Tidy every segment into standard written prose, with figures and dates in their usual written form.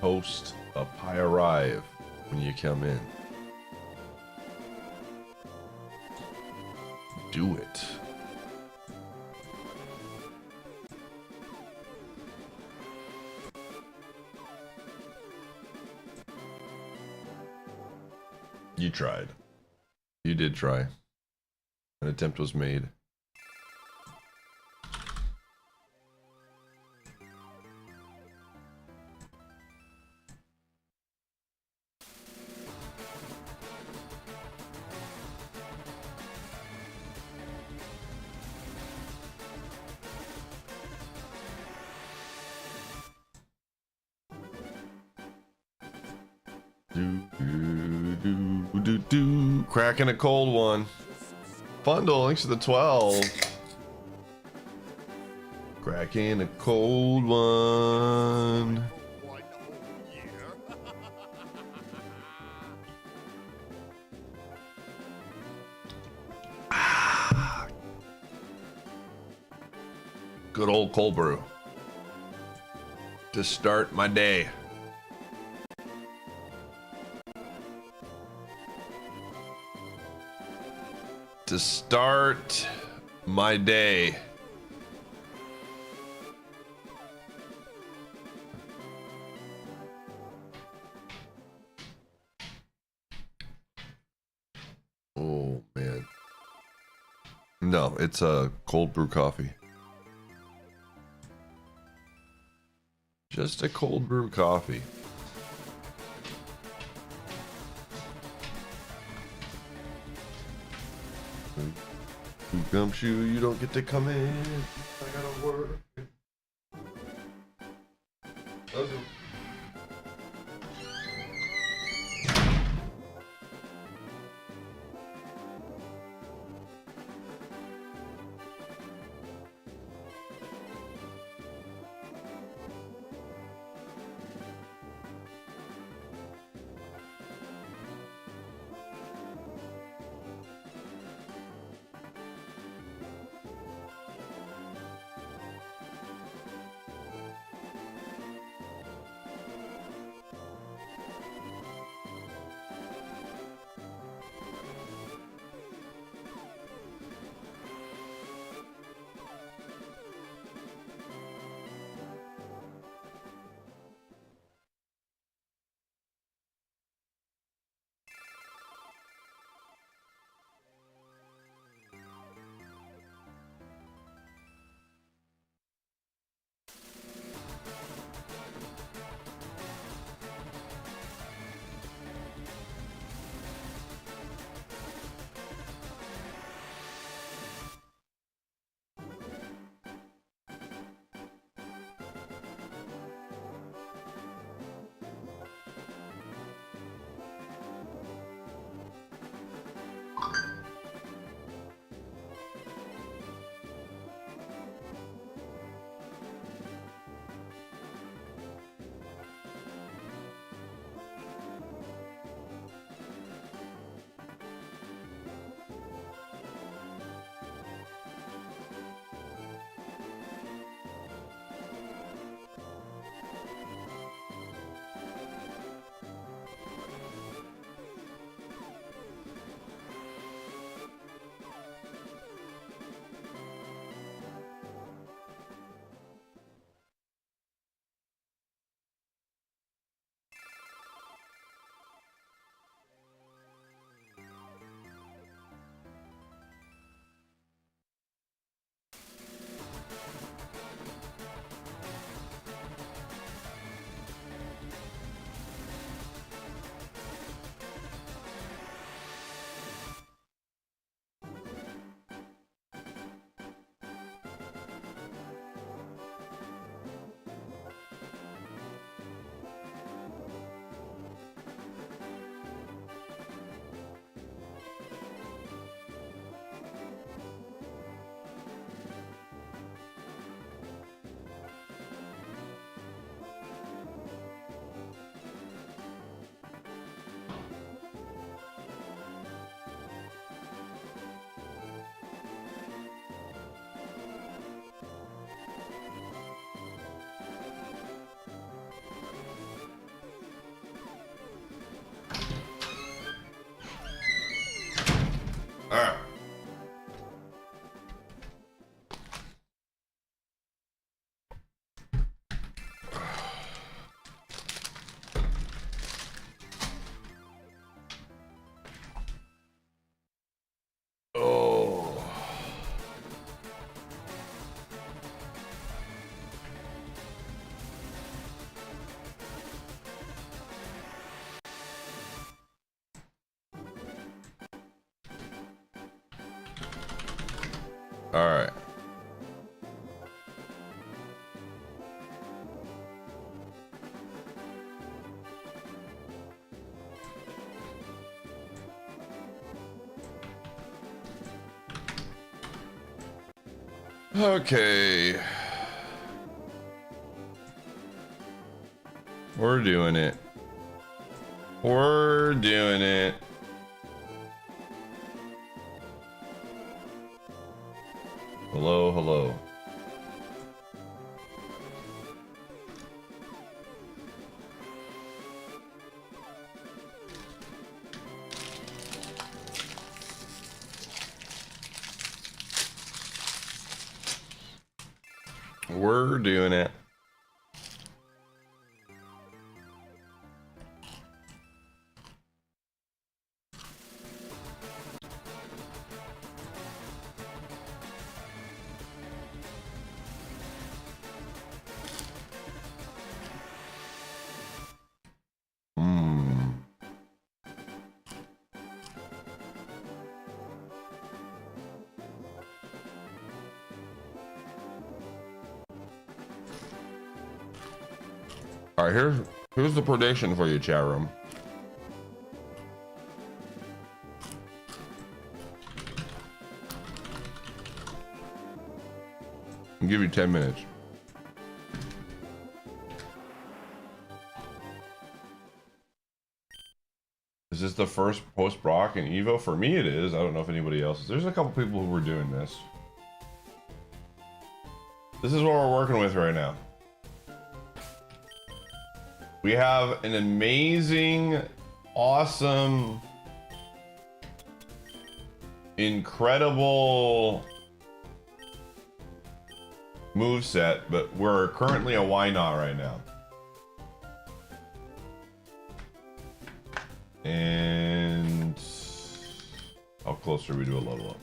Host a pie arrive when you come in. Do it. You tried. You did try. An attempt was made. Do. Cracking a cold one. Fundle, thanks to the 12. Cracking a cold one. Good old cold brew. To start my day. To start my day. Oh man. No, it's a cold brew coffee. Just a cold brew coffee. Gumshoe, you don't get to come in. I gotta work. Okay. All right. Okay. We're doing it. We're doing it. Hello, hello. We're doing it. All right, here's the prediction for you, chat room. I'll give you 10 minutes. Is this the first post Brock and EVO? For me, it is. I don't know if anybody else is. There's a couple people who were doing this. This is what we're working with right now. We have an amazing, awesome, incredible move set, but we're currently a why not right now. And how close are we to a level up?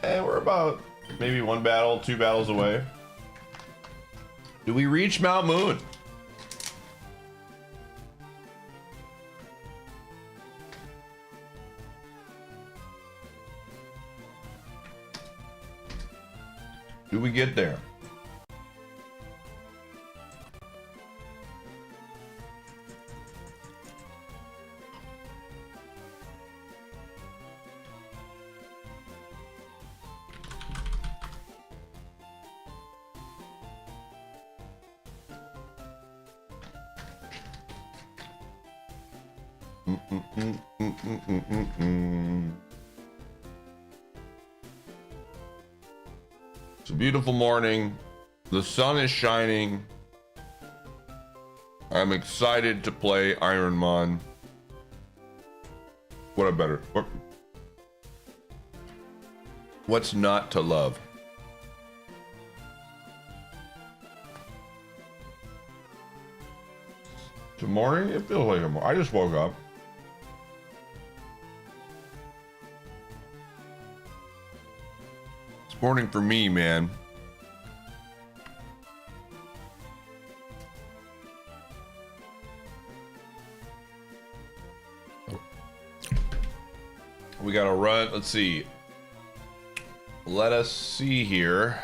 And we're about maybe 1 battle, 2 battles away. Do we reach Mount Moon? Do we get there? It's a beautiful morning. The sun is shining. I'm excited to play Ironmon. What's not to love? It's a morning? It feels like a morning. I just woke up. It's morning for me, man. We gotta run. Let's see. Let us see here.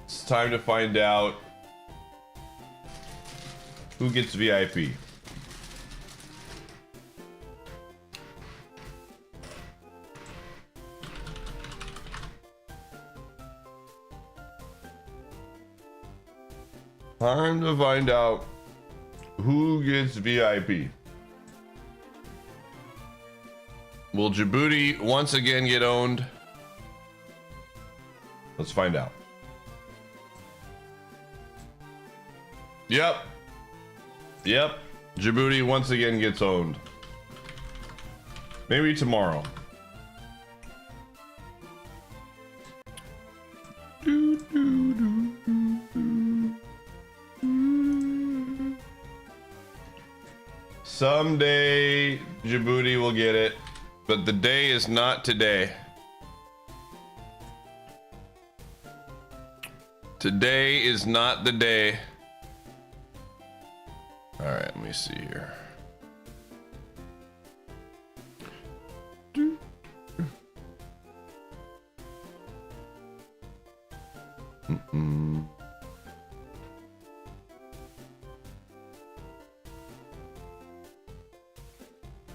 It's time to find out who gets VIP. Time to find out who gets VIP. Will Djibouti once again get owned? Let's find out. Yep. Djibouti once again gets owned. Maybe tomorrow. Someday Djibouti will get it, but the day is not today. Today is not the day. All right, let me me see here.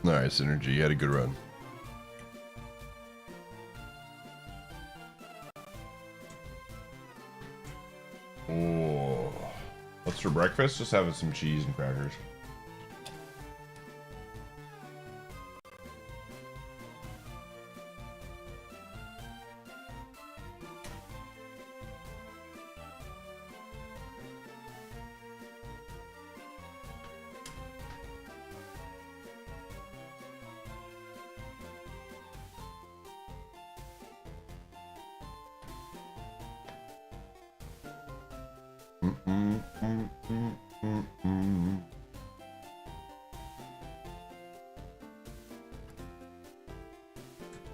All right, Synergy, you had a good run. Oh, what's for breakfast? Just having some cheese and crackers.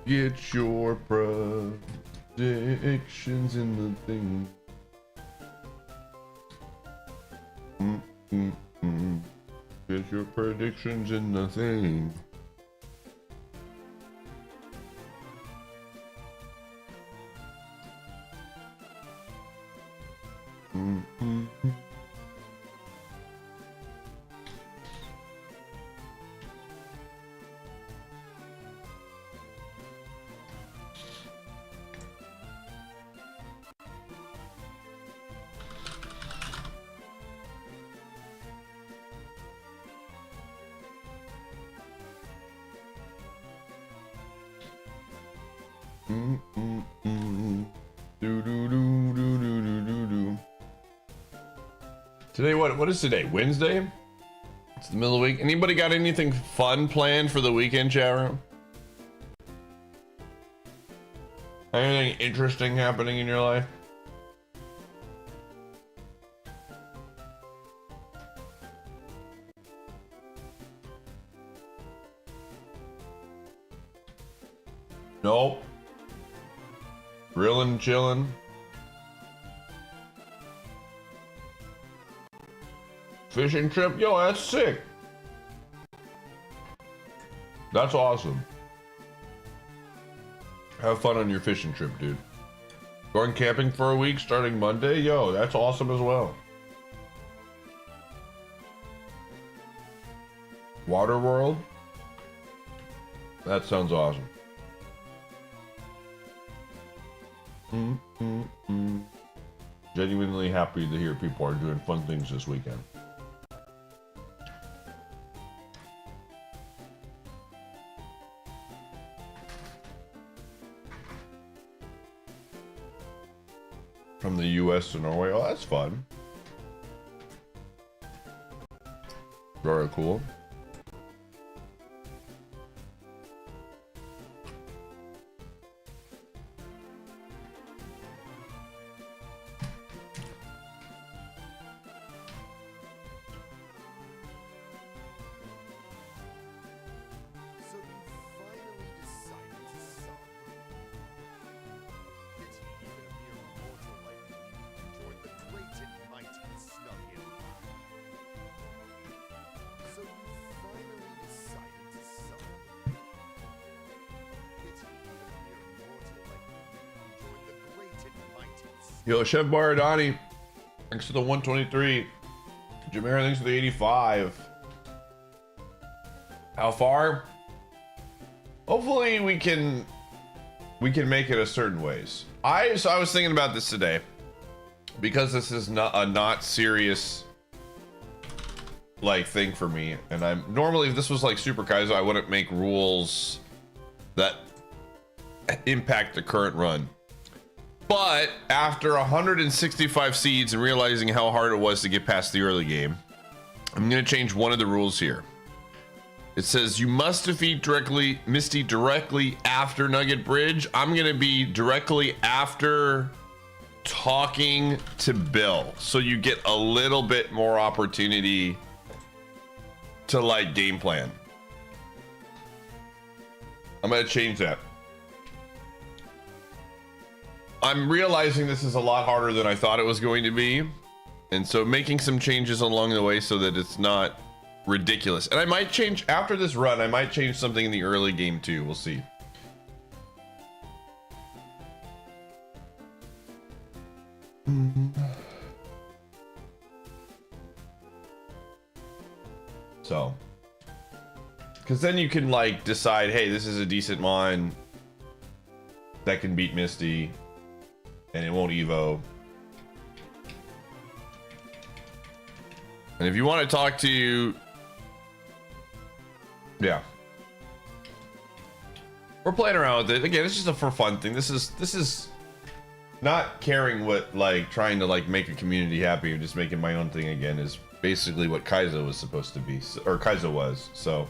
Get your predictions in the thing. Get your predictions in the thing. Today, what is today? Wednesday? It's the middle of the week. Anybody got anything fun planned for the weekend, chat room? Anything interesting happening in your life? Nope. Grilling, chilling. Fishing trip? Yo, that's sick. That's awesome. Have fun on your fishing trip, dude. Going camping for a week starting Monday? Yo, that's awesome as well. Water World? That sounds awesome. Genuinely happy to hear people are doing fun things this weekend. From the US to Norway. Oh, that's fun. Very cool. Yo, Chef Baradani, thanks to the 123. Jamera, thanks to the 85. How far? Hopefully we can make it a certain ways. So I was thinking about this today because this is not a not serious like thing for me, and I'm normally, if this was like Super Kaizo, I wouldn't make rules that impact the current run. But after 165 seeds and realizing how hard it was to get past the early game, I'm going to change one of the rules here. It says you must defeat Misty directly after Nugget Bridge. I'm going to be directly after talking to Bill, so you get a little bit more opportunity to like game plan. I'm going to change that. I'm realizing this is a lot harder than I thought it was going to be, and so making some changes along the way so that it's not ridiculous. And I might change after this run. I might change something in the early game too. We'll see. So, because then you can like decide, hey, this is a decent mon that can beat Misty, and it won't EVO. And if you want to talk to, yeah, we're playing around with it again. It's just a for fun thing. This is not caring what, like, trying to like make a community happy or just making my own thing again is basically what Kaizo was supposed to be, or Kaizo was. So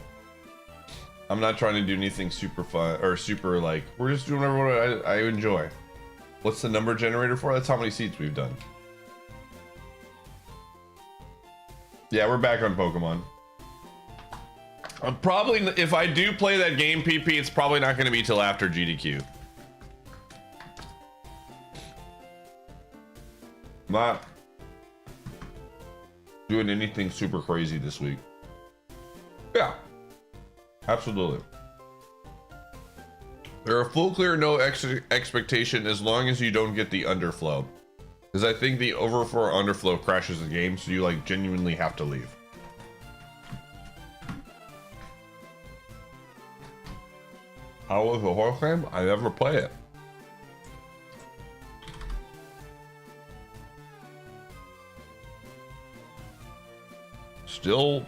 I'm not trying to do anything super fun or super like, we're just doing whatever I enjoy. What's the number generator for? That's how many seats we've done. Yeah, we're back on Pokemon. I'm probably, if I do play that game, PP, it's probably not going to be till after GDQ. Not doing anything super crazy this week. Yeah, absolutely. There are full clear, no expectation as long as you don't get the underflow. Because I think the overflow or underflow crashes the game, so you like genuinely have to leave. How was the horse game? I never play it. Still,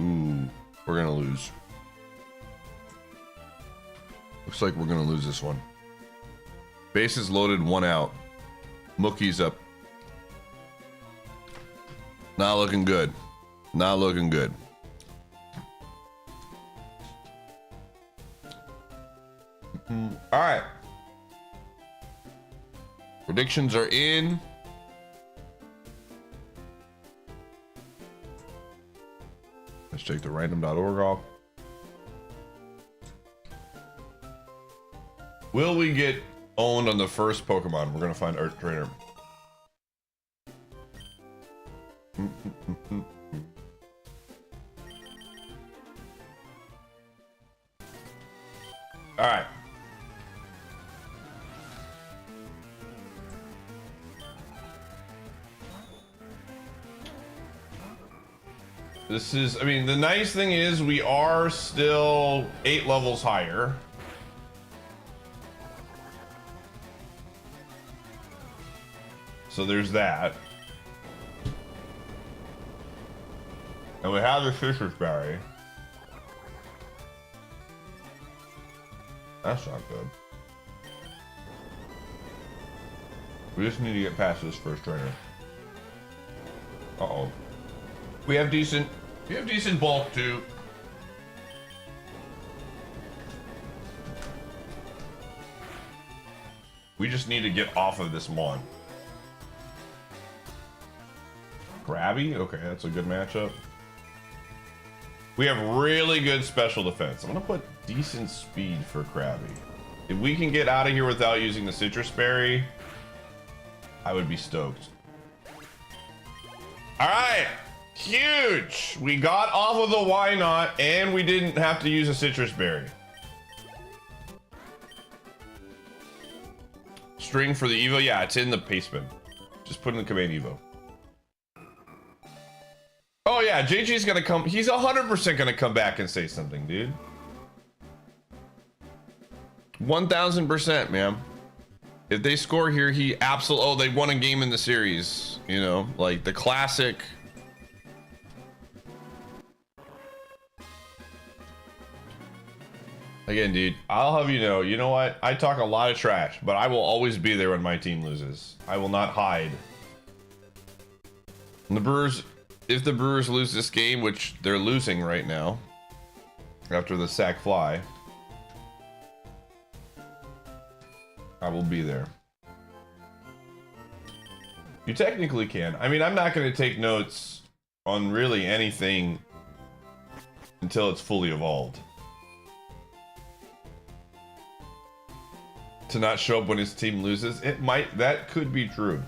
ooh, we're gonna lose. Looks like we're gonna lose this one. Bases loaded, 1 out. Mookie's up. Not looking good. Not looking good. All right. Predictions are in. Let's take the random.org off. Will we get owned on the first Pokemon? We're gonna find our trainer. All right. This is, I mean, the nice thing is we are still 8 levels higher. So there's that. And we have the Citrus Berry. That's not good. We just need to get past this first trainer. Uh-oh. We have decent bulk too. We just need to get off of this Mon. Krabby? Okay, that's a good matchup. We have really good special defense. I'm gonna put decent speed for Krabby. If we can get out of here without using the Citrus Berry, I would be stoked. All right, huge. We got off of the Why Not, and we didn't have to use a Citrus Berry. String for the Evo, yeah, it's in the paste bin. Just put in the command Evo. Oh yeah, JG's gonna come. He's 100% gonna come back and say something, dude. 1000%, man. If they score here, he absolutely. Oh, they won a game in the series. You know, like the classic. Again, dude, I'll have you know. You know what? I talk a lot of trash, but I will always be there when my team loses. I will not hide. And the Brewers. If the Brewers lose this game, which they're losing right now, after the sack fly, I will be there. You technically can. I mean, I'm not going to take notes on really anything until it's fully evolved. To not show up when his team loses, that could be true.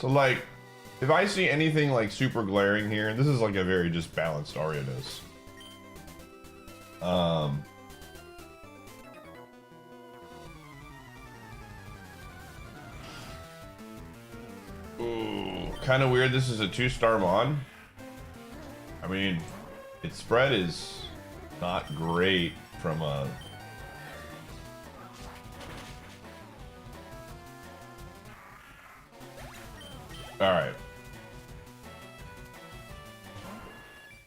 So like, If I see anything like super glaring here, this is like a very just balanced Ariados. Ooh, kind of weird. This is a 2-star Mon. I mean, its spread is not great from a. All right.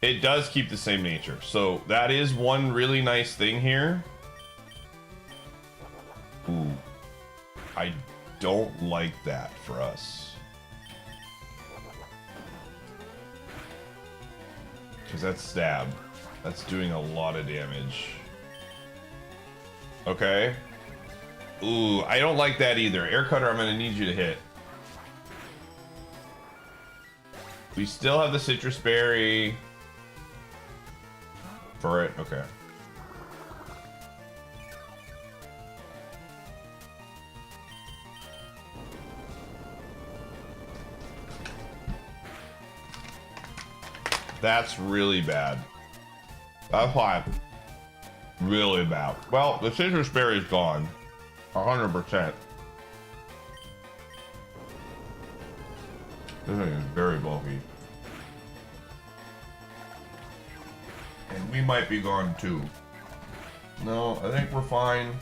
It does keep the same nature, so that is one really nice thing here. Ooh, I don't like that for us. Because that's stab. That's doing a lot of damage. Okay. Ooh, I don't like that either. Air Cutter, I'm going to need you to hit. We still have the Citrus Berry. For it? Okay. That's really bad. That's why. Really bad. Well, the Citrus Berry is gone. 100%. This thing is very bulky. And we might be gone too. No, I think we're fine.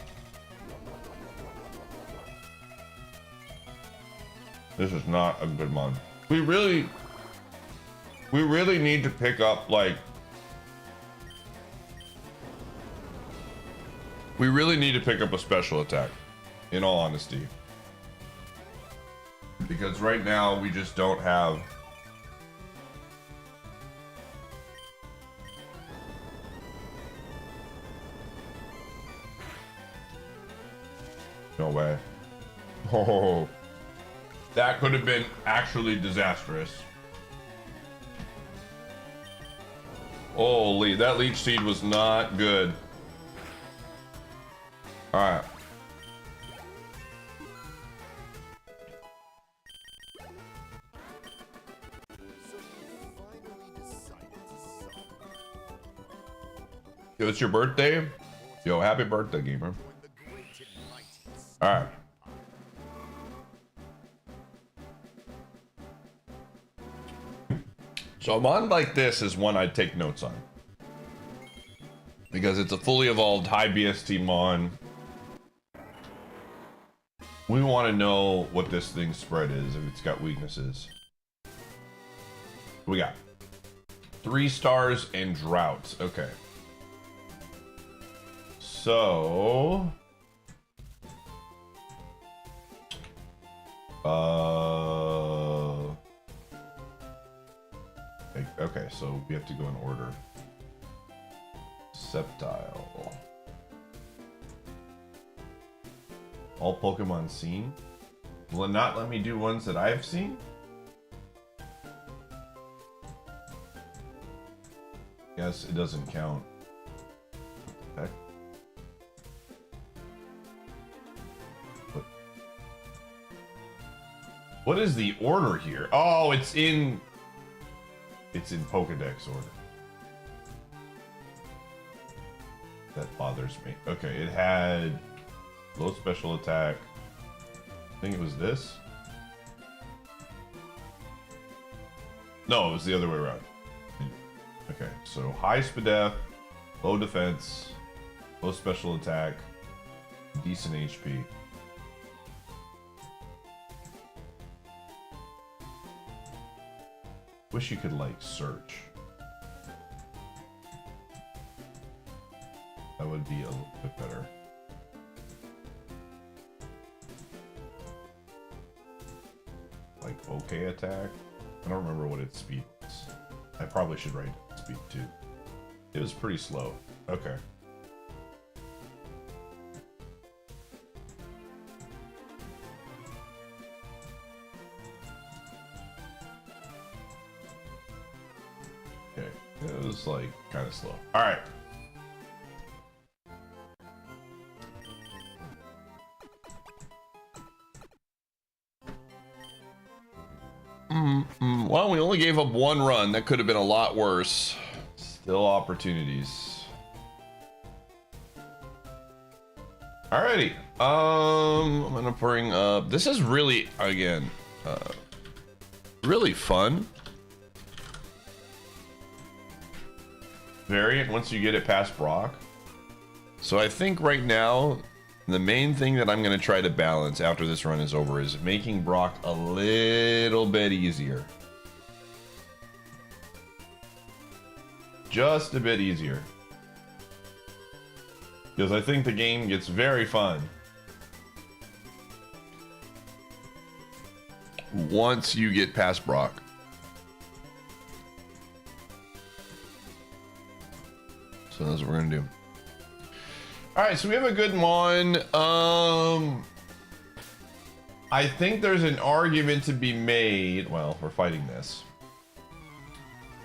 This is not a good month. We really need to pick up, like, we really need to pick up a special attack, in all honesty. Because right now we just don't have. No way. Oh, that could have been actually disastrous. Holy, that Leech Seed was not good. Alright. Yo, it's your birthday? Yo, happy birthday, gamer. Alright. So a Mon like this is one I'd take notes on. Because it's a fully evolved high BST Mon. We want to know what this thing's spread is, if it's got weaknesses. We got 3 stars and droughts. Okay. So okay, so we have to go in order. Sceptile. All Pokemon seen? Will it not let me do ones that I've seen? Yes, it doesn't count. Okay. What is the order here? Oh, it's in Pokedex order. That bothers me. Okay, it had low special attack. I think it was this. No, it was the other way around. Okay, so high Spadef, low defense, low special attack, decent HP. Wish you could, like, search. That would be a little bit better. Like, okay attack? I don't remember what its speed was. I probably should write speed too. It was pretty slow. Okay. Okay, it was like kind of slow. All right. Well, we only gave up one run. That could have been a lot worse. Still opportunities. Alrighty. I'm gonna bring up. This is really, again, really fun. Variant once you get it past Brock. So I think right now, the main thing that I'm gonna try to balance after this run is over is making Brock a little bit easier. Just a bit easier. Because I think the game gets very fun once you get past Brock. So that's what we're gonna do. All right, so we have a good one. I think there's an argument to be made. Well, we're fighting this.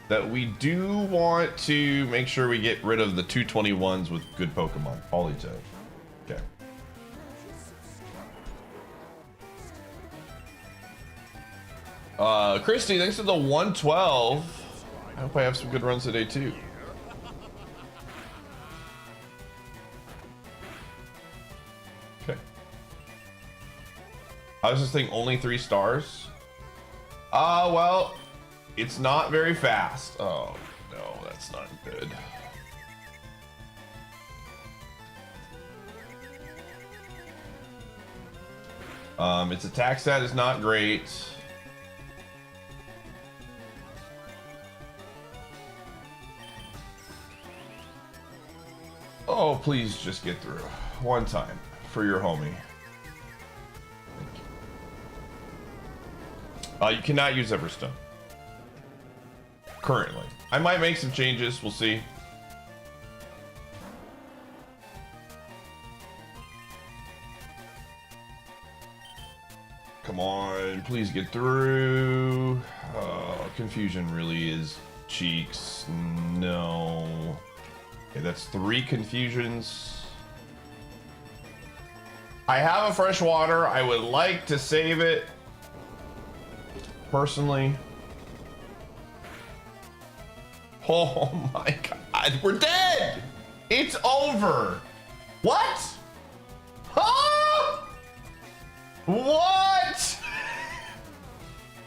That we do want to make sure we get rid of the 221s with good Pokemon. Polito. Okay. Christy, thanks for the 112. I hope I have some good runs today too. Okay. I was just thinking only 3 stars. Well, it's not very fast. Oh, no, that's not good. Its attack stat is not great. Oh, please just get through. One time for your homie. You cannot use Everstone. Currently. I might make some changes, we'll see. Come on, please get through. Confusion really is cheeks. No. Okay, that's 3 confusions. I have a fresh water. I would like to save it. Personally. Oh my god, we're dead! It's over! What? Huh? What?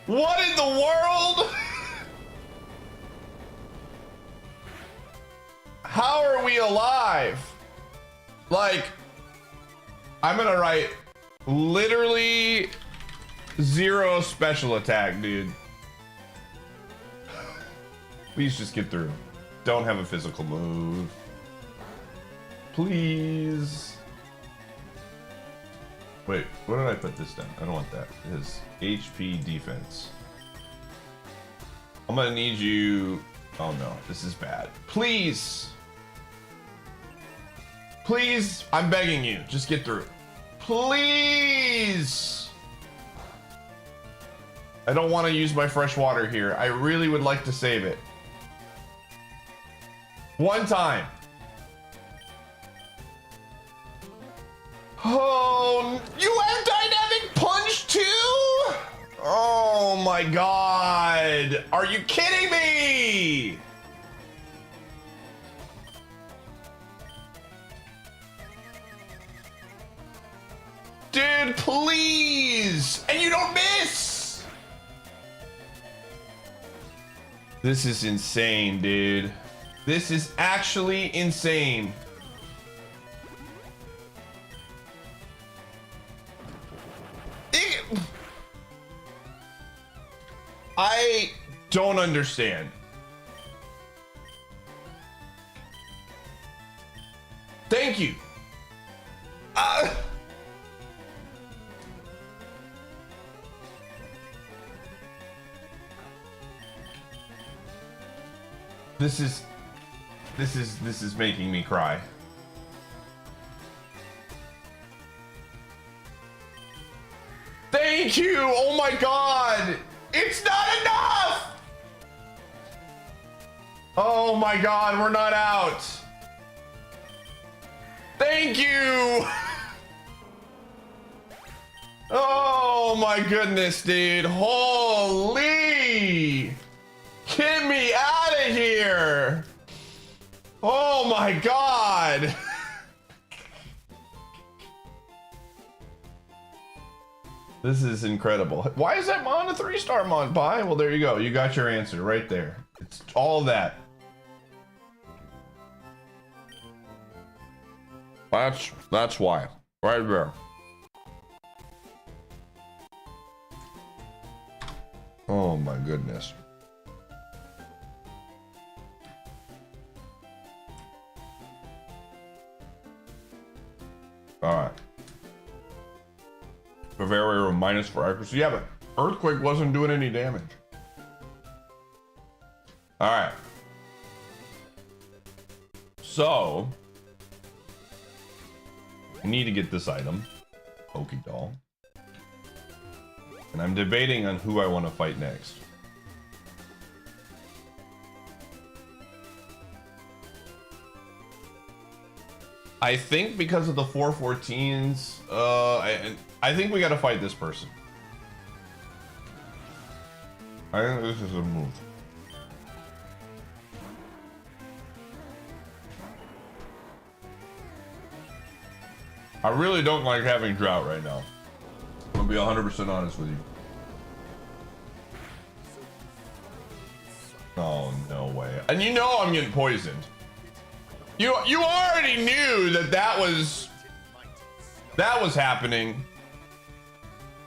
What in the world? How are we alive? Like, I'm gonna write literally 0 special attack, dude. Please just get through. Don't have a physical move. Please. Wait, what did I put this down? I don't want that. It is HP defense. I'm gonna need you. Oh no, this is bad. Please. Please, I'm begging you, just get through. Please. I don't want to use my fresh water here. I really would like to save it. One time. Oh, you have dynamic punch too? Oh my god. Are you kidding me? Dude, please. And you don't miss. This is insane, dude. This is actually insane. I don't understand. Thank you. This is making me cry. Thank you. Oh my god. It's not enough. Oh my god, we're not out. Thank you. Oh my goodness, dude. Holy me! Get me out of here! Oh my god! This is incredible. Why is that Mon a 3-star Mon Pie? Well, there you go. You got your answer right there. It's all that. That's why. Right there. Oh my goodness. All right. Bavaria minus for accuracy. Yeah, but Earthquake wasn't doing any damage. All right. So we need to get this item, Pokédoll. And I'm debating on who I want to fight next. I think because of the 414s, I think we got to fight this person. I think this is a move. I really don't like having Drought right now. I'm gonna be 100% honest with you. Oh, no way. And you know I'm getting poisoned. You already knew that was happening.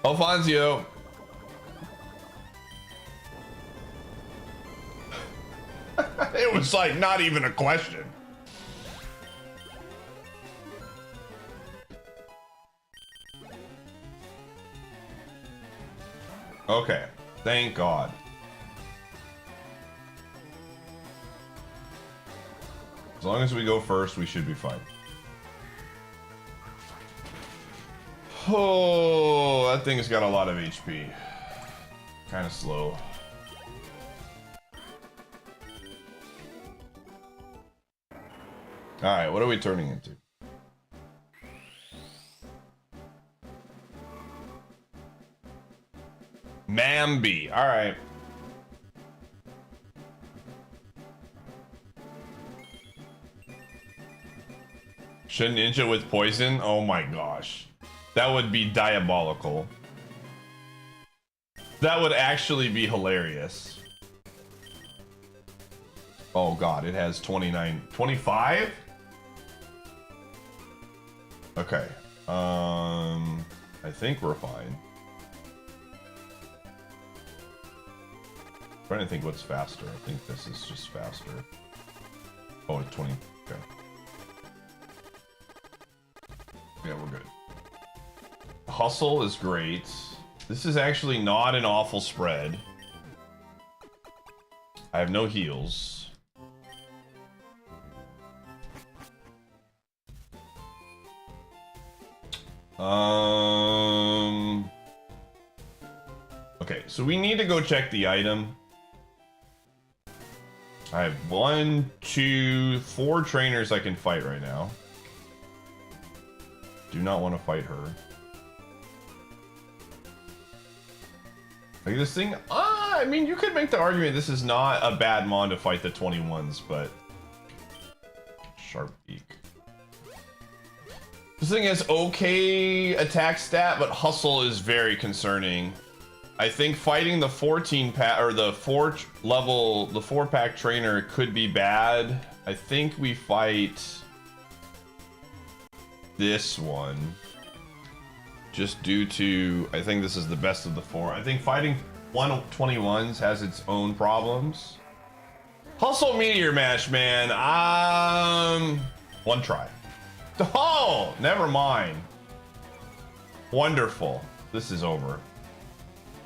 Alfonso. It was like not even a question. Okay, thank God. As long as we go first, we should be fine. Oh, that thing's got a lot of HP. Kind of slow. Alright, what are we turning into? Mambi, alright. Should ninja with poison? Oh my gosh. That would be diabolical. That would actually be hilarious. Oh god, it has 29, 25? Okay. I think we're fine. I'm trying to think what's faster. I think this is just faster. Oh, it's 20. Okay. Yeah, we're good. Hustle is great. This is actually not an awful spread. I have no heals. Okay, so we need to go check the item. I have 1, 2, 4 trainers I can fight right now. Do not want to fight her. Like this thing, I mean, you could make the argument this is not a bad mon to fight the 21s, but Sharp Beak. This thing has okay attack stat, but hustle is very concerning. I think fighting the 14 pack or the 4-pack trainer could be bad. I think we fight this one just due to, I think this is the best of the 4. I think fighting 121s has its own problems. Hustle Meteor Mash, man. One try. Oh, never mind. Wonderful. This is over.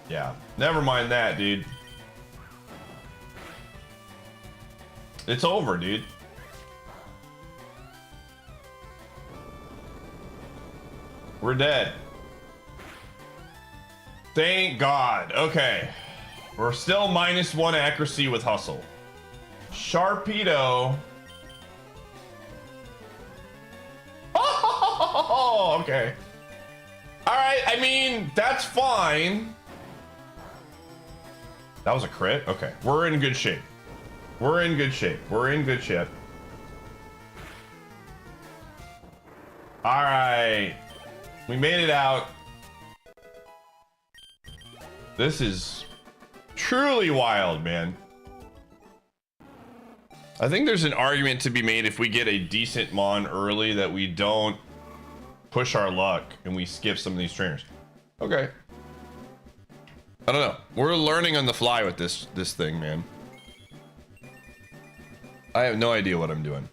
Yeah, never mind that, dude. It's over, dude. We're dead. Thank God. Okay. We're still -1 accuracy with hustle. Sharpedo. Oh, okay. All right. I mean, that's fine. That was a crit? Okay. We're in good shape. We're in good shape. We're in good shape. All right. We made it out. This is truly wild, man. I think there's an argument to be made if we get a decent Mon early that we don't push our luck and we skip some of these trainers. Okay. I don't know. We're learning on the fly with this thing, man. I have no idea what I'm doing.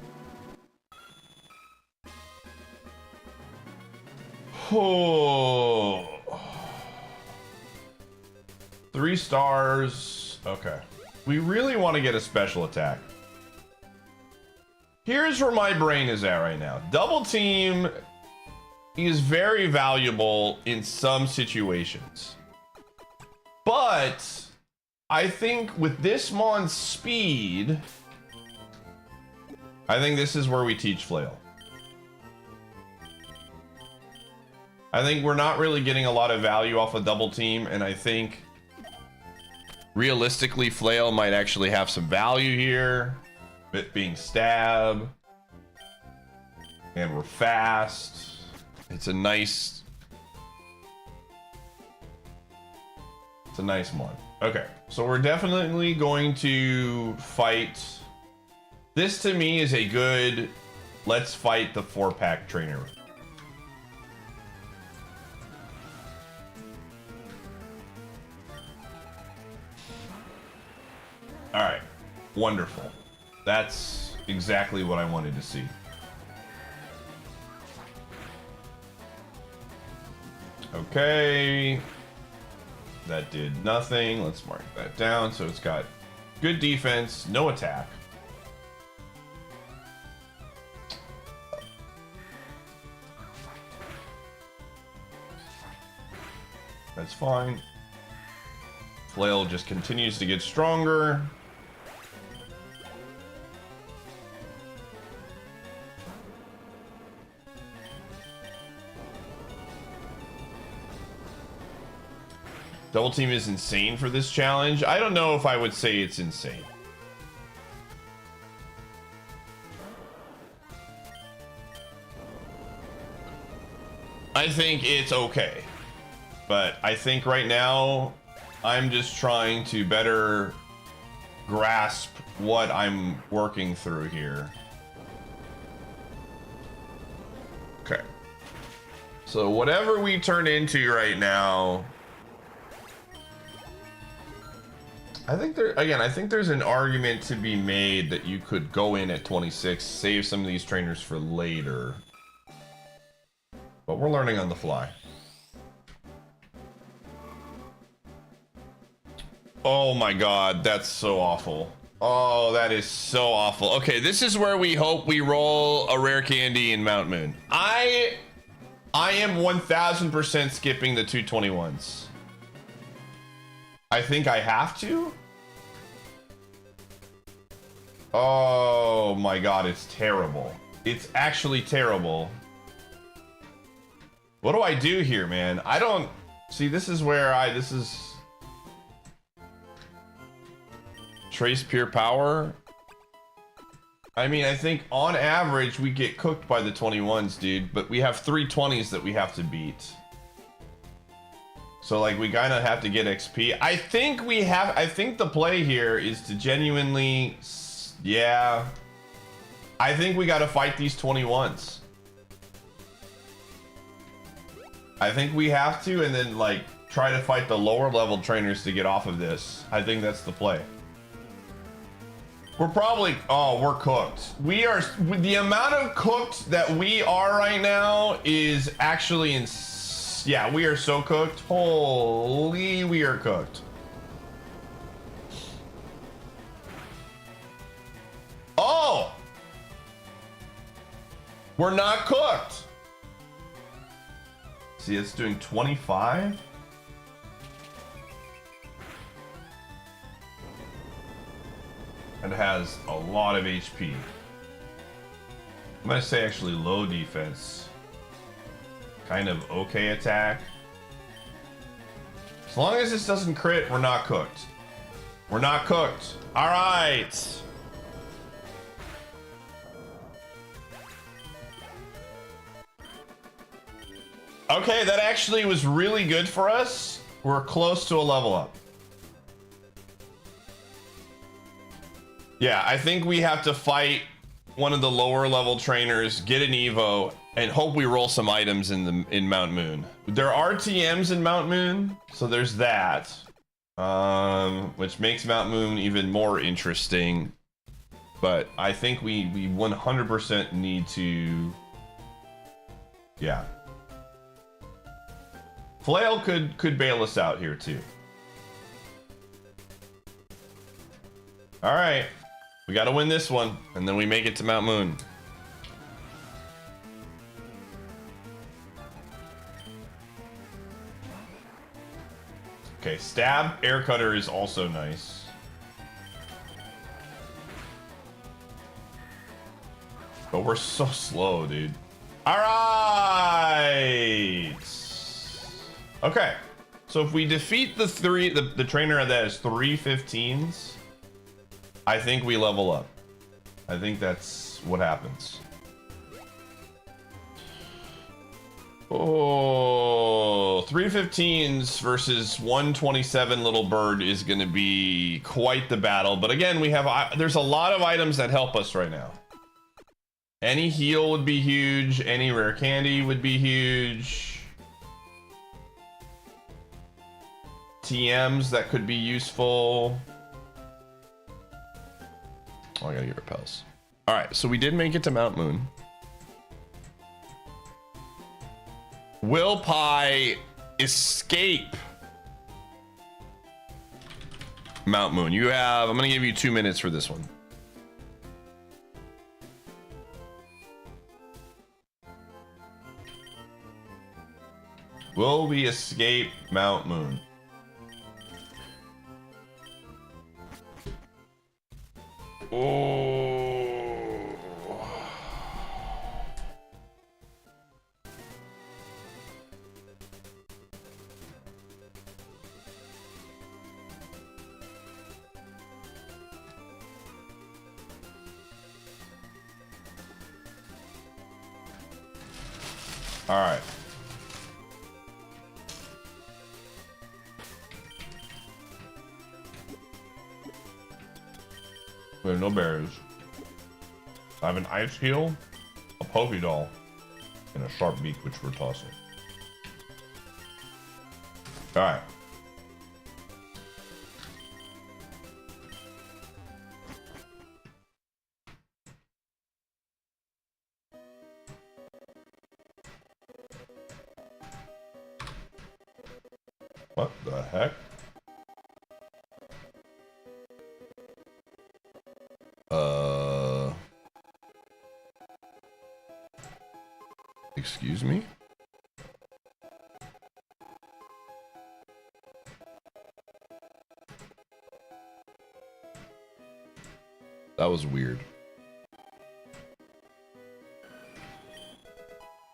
Oh. 3 stars. Okay. We really want to get a special attack. Here's where my brain is at right now. Double team is very valuable in some situations. But I think with this Mon's speed, I think this is where we teach flail. I think we're not really getting a lot of value off a double team, and I think realistically flail might actually have some value here. It being stab, and we're fast. It's a nice one. Okay, so we're definitely going to fight. This to me is a good, let's fight the 4-pack trainer. All right, wonderful. That's exactly what I wanted to see. Okay. That did nothing. Let's mark that down. So it's got good defense, no attack. That's fine. Flail just continues to get stronger. Double team is insane for this challenge. I don't know if I would say it's insane. I think it's okay. But I think right now, I'm just trying to better grasp what I'm working through here. Okay. So whatever we turn into right now, I think there's an argument to be made that you could go in at 26, save some of these trainers for later. But we're learning on the fly. Oh my god, that's so awful. Oh, that is so awful. Okay, this is where we hope we roll a rare candy in Mount Moon. I am 1000% skipping the 221s. I think I have to. Oh my god, it's terrible. It's actually terrible. What do I do here, man? I don't see. This is where this is trace pure power. I mean, I think on average we get cooked by the 21s, dude, but we have 3 20s that we have to beat. So like we kind of have to get XP. I think the play here is to genuinely, yeah. I think we got to fight these 21s. I think we have to, and then like try to fight the lower level trainers to get off of this. I think that's the play. We're probably, oh, we're cooked. We are, the amount of cooked that we are right now is actually insane. Yeah, we are so cooked. Holy, we are cooked. Oh! We're not cooked. See, it's doing 25. And has a lot of HP. I'm gonna say actually low defense. Kind of okay attack. As long as this doesn't crit, we're not cooked. We're not cooked. All right. Okay, that actually was really good for us. We're close to a level up. Yeah, I think we have to fight one of the lower level trainers, get an EVO, and hope we roll some items in Mount Moon. There are TMs in Mount Moon, so there's that. Which makes Mount Moon even more interesting. But I think we 100% need to... Yeah. Flail could bail us out here too. All right, we got to win this one, and then we make it to Mount Moon. Okay, stab air cutter is also nice. But we're so slow, dude. All right. Okay, so if we defeat the trainer that has 3 15s, I think we level up. I think that's what happens. Oh, 3 15s versus 127 little bird is going to be quite the battle. But again, there's a lot of items that help us right now. Any heal would be huge. Any rare candy would be huge. TMs that could be useful. Oh, I gotta get repels. All right, so we did make it to Mount Moon. Will Pie escape Mount Moon? I'm gonna give you 2 minutes for this one. Will we escape Mount Moon? Oh. All right. We have no berries. I have an ice heal, a Pokédoll, and a sharp beak, which we're tossing. All right. What the heck? Excuse me? That was weird.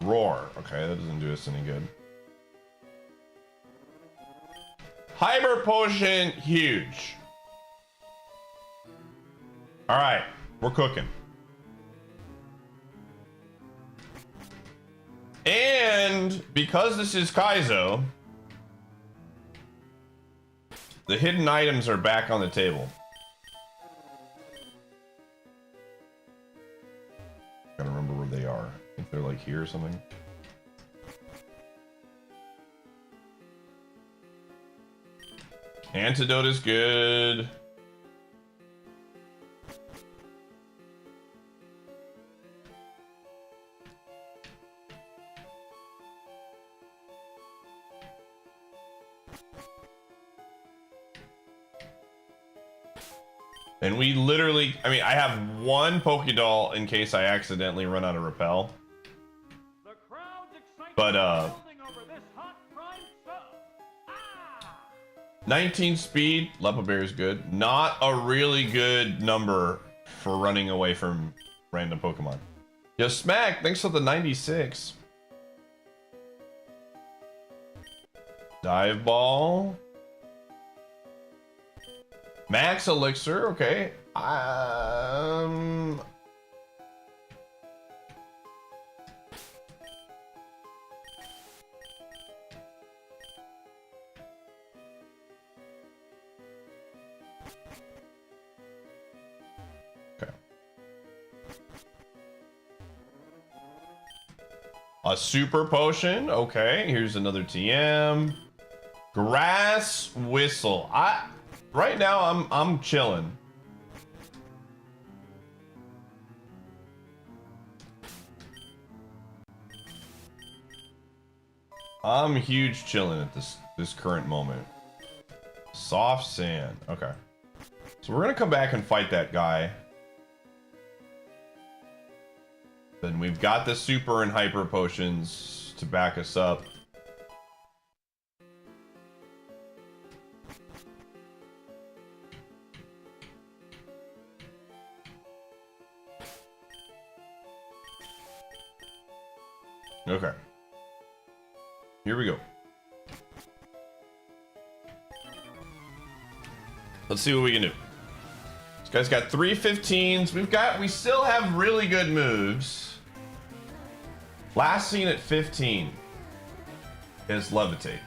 Roar. Okay, that doesn't do us any good. Hyper potion, huge. All right, we're cooking. And because this is Kaizo, the hidden items are back on the table. Gotta remember where they are. I think they're like here or something. Antidote is good. And we literally, I mean, I have one Pokédoll in case I accidentally run out of repel. But 19 speed, Lepa Bear is good. Not a really good number for running away from random Pokemon. Yo, Smack, thanks for the 96. Dive Ball. Max elixir, okay. Okay. A super potion, okay. Here's another TM. Grass whistle. Right now I'm chilling. I'm huge chilling at this current moment. Soft sand. Okay. So we're gonna come back and fight that guy. Then we've got the super and hyper potions to back us up. Okay. Here we go. Let's see what we can do. This guy's got 3 15s. We still have really good moves. Last seen at 15 is levitate.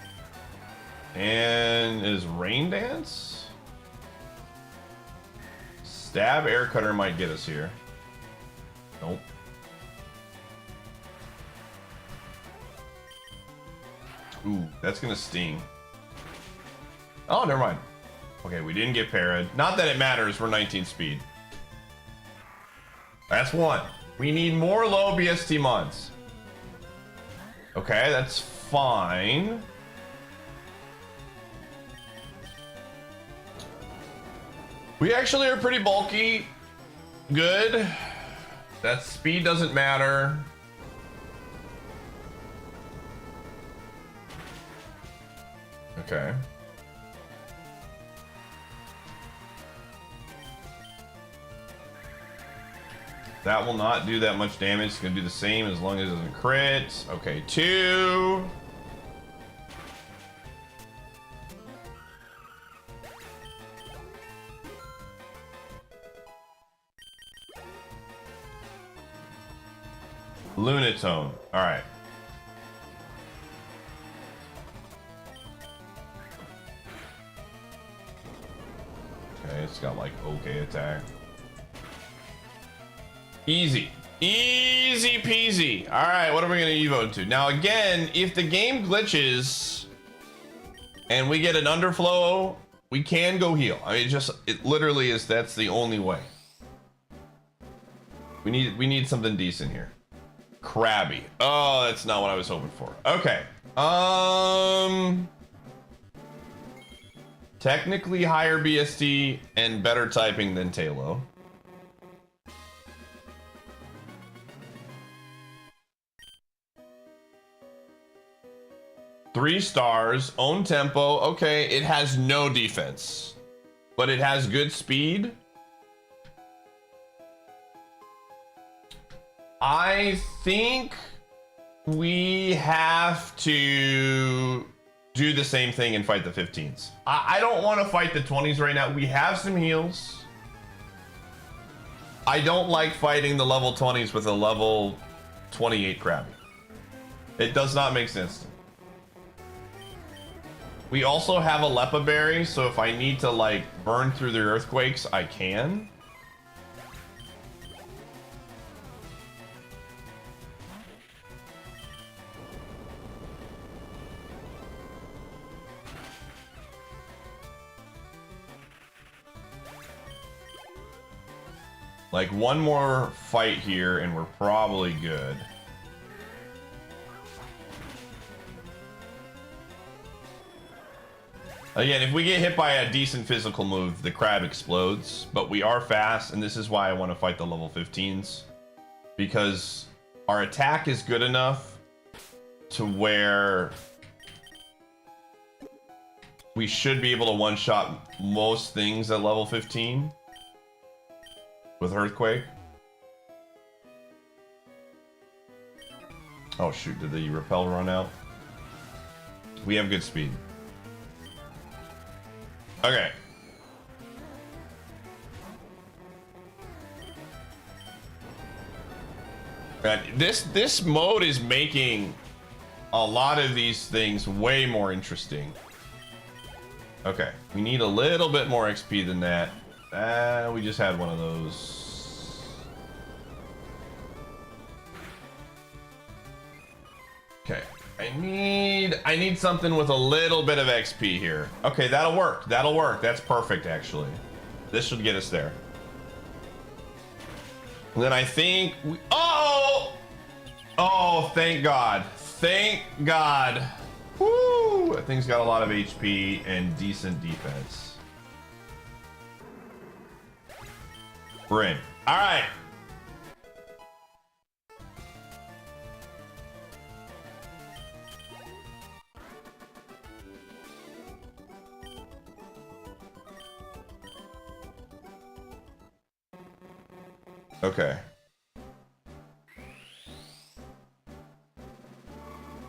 And is rain dance? Stab air cutter might get us here. Nope. Ooh, that's gonna sting. Oh, never mind. Okay, we didn't get parried. Not that it matters, we're 19 speed. That's one. We need more low BST mods. Okay, that's fine. We actually are pretty bulky. Good. That speed doesn't matter. Okay. That will not do that much damage. It's gonna do the same as long as it doesn't crit. Okay, 2. Lunatone. All right. Okay, it's got like okay attack. Easy. Easy peasy. All right, what are we gonna evo to? Now again, if the game glitches and we get an underflow, we can go heal. I mean, it literally is, that's the only way. We need something decent here. Crabby. Oh, that's not what I was hoping for. Okay. Technically higher BST and better typing than Talo. Three stars, own tempo. Okay, it has no defense, but it has good speed. I think we have to do the same thing and fight the 15s. I don't want to fight the 20s right now. We have some heals. I don't like fighting the level 20s with a level 28 Krabby. It does not make sense to me. We also have a Lepa Berry, so if I need to like burn through the earthquakes, I can. Like one more fight here and we're probably good. Again, if we get hit by a decent physical move, the crab explodes, but we are fast, and this is why I want to fight the level 15s. Because our attack is good enough to where we should be able to one-shot most things at level 15 with Earthquake. Oh shoot, did the repel run out? We have good speed. Okay. This mode is making a lot of these things way more interesting. Okay, we need a little bit more XP than that. We just had one of those. Okay, I need something with a little bit of XP here. Okay, that'll work. That'll work. That's perfect, actually. This should get us there. And then I think we, oh, thank God. Thank God. Woo! That thing's got a lot of HP and decent defense. We're in. All right. Okay.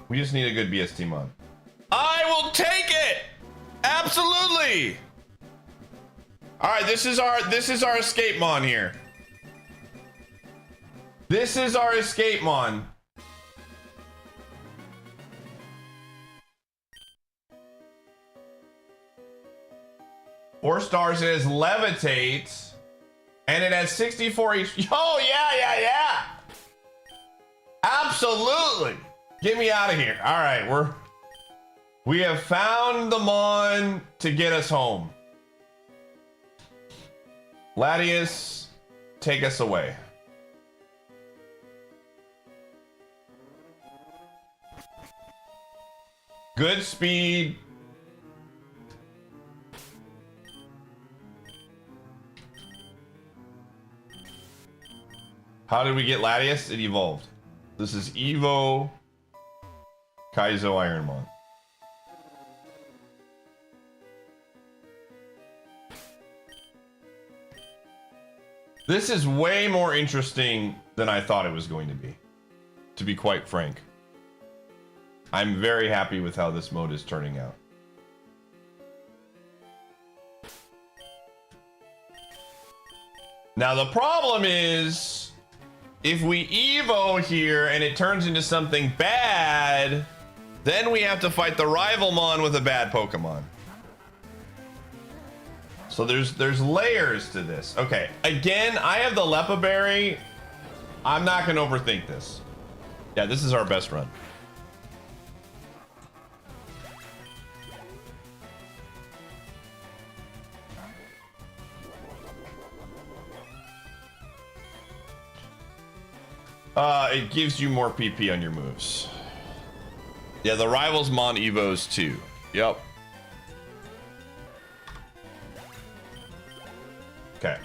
We just need a good BST mod. I will take it! Absolutely! Alright, this is our escape mon here. This is our escape mon. Four stars, it has levitate. And it has 64 each. Oh, yeah. Absolutely. Get me out of here. All right, we have found the mon to get us home. Latius, take us away. Good speed. How did we get Latius? It evolved. This is EVO, Kaizo, Ironmon. This is way more interesting than I thought it was going to be quite frank. I'm very happy with how this mode is turning out. Now the problem is, if we EVO here and it turns into something bad, then we have to fight the rival mon with a bad Pokemon. So there's layers to this. Okay, again, I have the Lepa Berry. I'm not gonna overthink this. Yeah, this is our best run. It gives you more PP on your moves. Yeah, the rivals mon evos too. Yep. Okay.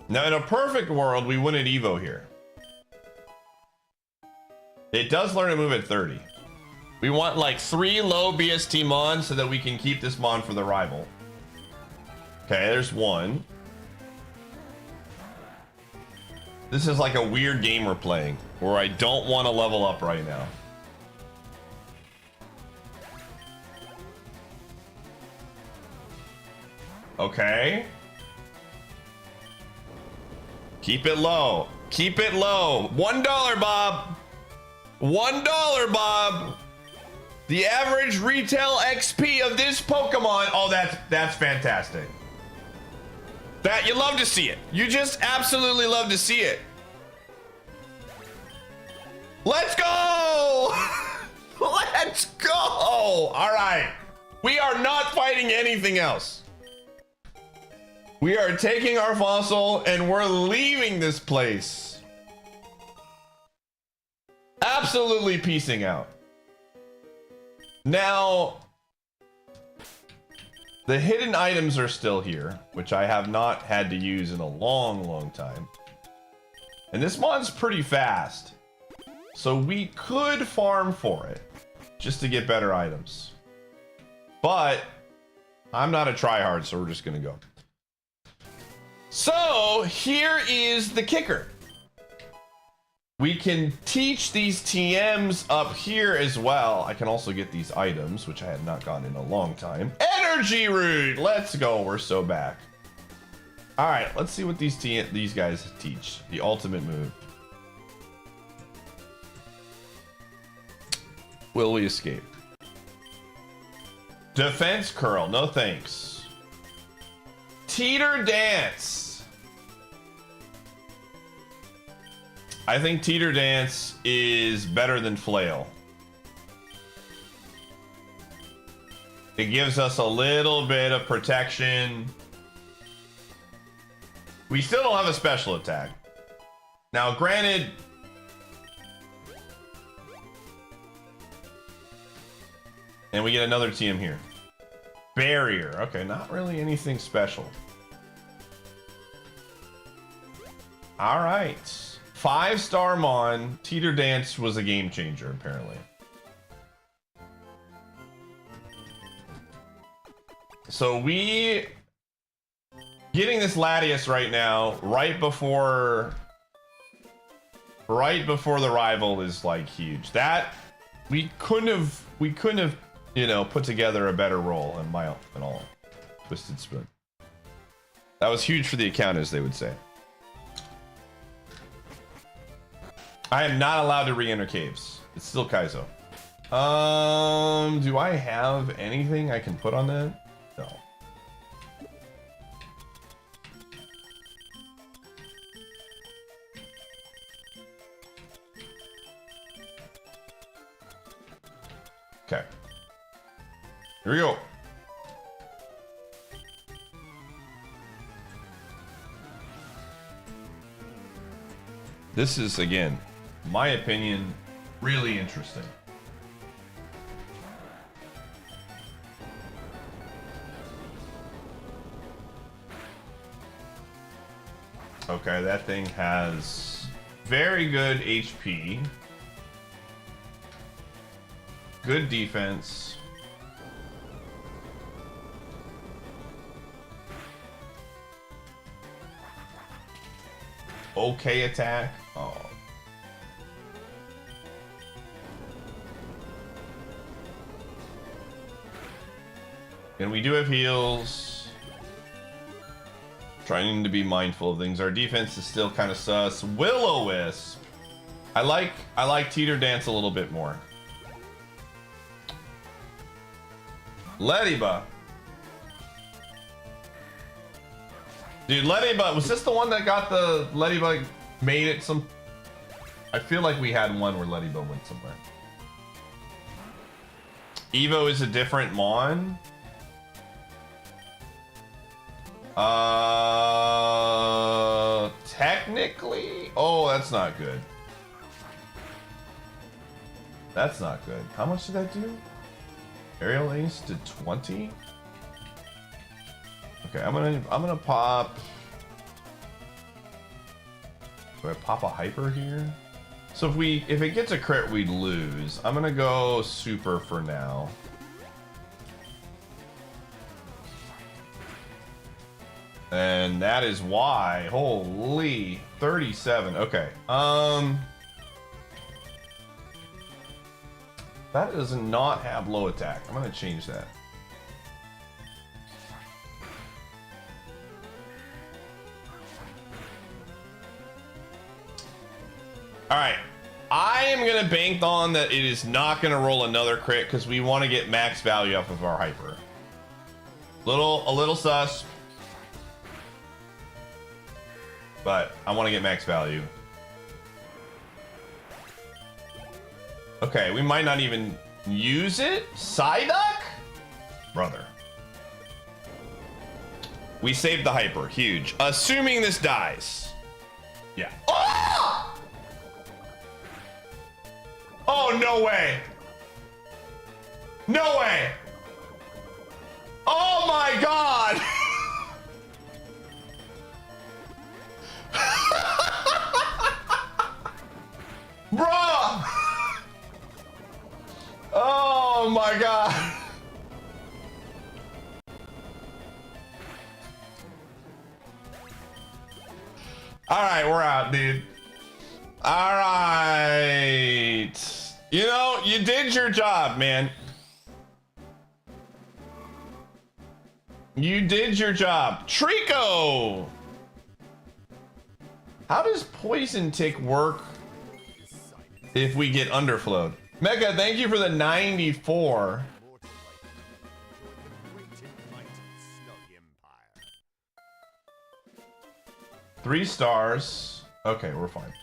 Now, in a perfect world, we wouldn't evo here. It does learn to move at 30. We want like 3 low BST mon so that we can keep this mon for the rival. Okay, there's one. This is like a weird game we're playing where I don't want to level up right now. Okay. Keep it low. Keep it low. $1, Bob. $1, Bob. The average retail XP of this Pokemon. Oh, that's fantastic. That you love to see it. You just absolutely love to see it. Let's go! Let's go! All right. We are not fighting anything else. We are taking our fossil and we're leaving this place. Absolutely peacing out. Now, the hidden items are still here, which I have not had to use in a long time. And this mon's pretty fast. So we could farm for it just to get better items. But I'm not a tryhard, so we're just gonna go. So here is the kicker. We can teach these TMs up here as well. I can also get these items, which I had not gotten in a long time. Energy root, let's go, we're so back. All right, let's see what these guys teach. The ultimate move. Will we escape? Defense curl, no thanks. Teeter dance. I think teeter dance is better than flail. It gives us a little bit of protection. We still don't have a special attack. Now, granted, and we get another TM here. Barrier. Okay, not really anything special. All right. 5-star Mon. Teeter Dance was a game changer, apparently. So we... Getting this Latias right now, right before the rival is like huge. That we couldn't have, you know, put together a better roll in all Twisted Spoon. That was huge for the account, as they would say. I am not allowed to re-enter caves. It's still Kaizo. Do I have anything I can put on that? No. Okay. Here we go. This is, again, my opinion, really interesting. Okay, that thing has very good HP. Good defense. Okay attack. Oh. And we do have heals. Trying to be mindful of things. Our defense is still kind of sus. Will-O-Wisp. I like Teeter Dance a little bit more. Ladybug. Dude, Ladybug, was this the one that got the Ladybug made it some... I feel like we had one where Ladybug went somewhere. EVO is a different Mon. Technically... Oh, that's not good. That's not good. How much did that do? Aerial Ace did 20? Okay, I'm gonna pop... Do I pop a hyper here? So if it gets a crit, we'd lose. I'm gonna go super for now. And that is why. Holy 37. Okay. That does not have low attack. I'm gonna change that. All right, I am gonna bank on that it is not gonna roll another crit because we want to get max value off of our hyper. A little sus, but I want to get max value. Okay, we might not even use it. Psyduck? Brother. We saved the hyper. Huge. Assuming this dies. Yeah. Oh! Oh, no way. No way. Oh my God. Bruh. Oh my God. All right, we're out, dude. All right. You know, you did your job, man. You did your job. Trico. How does poison tick work if we get underflowed? Mecca, thank you for the 94. Three stars. Okay, we're fine.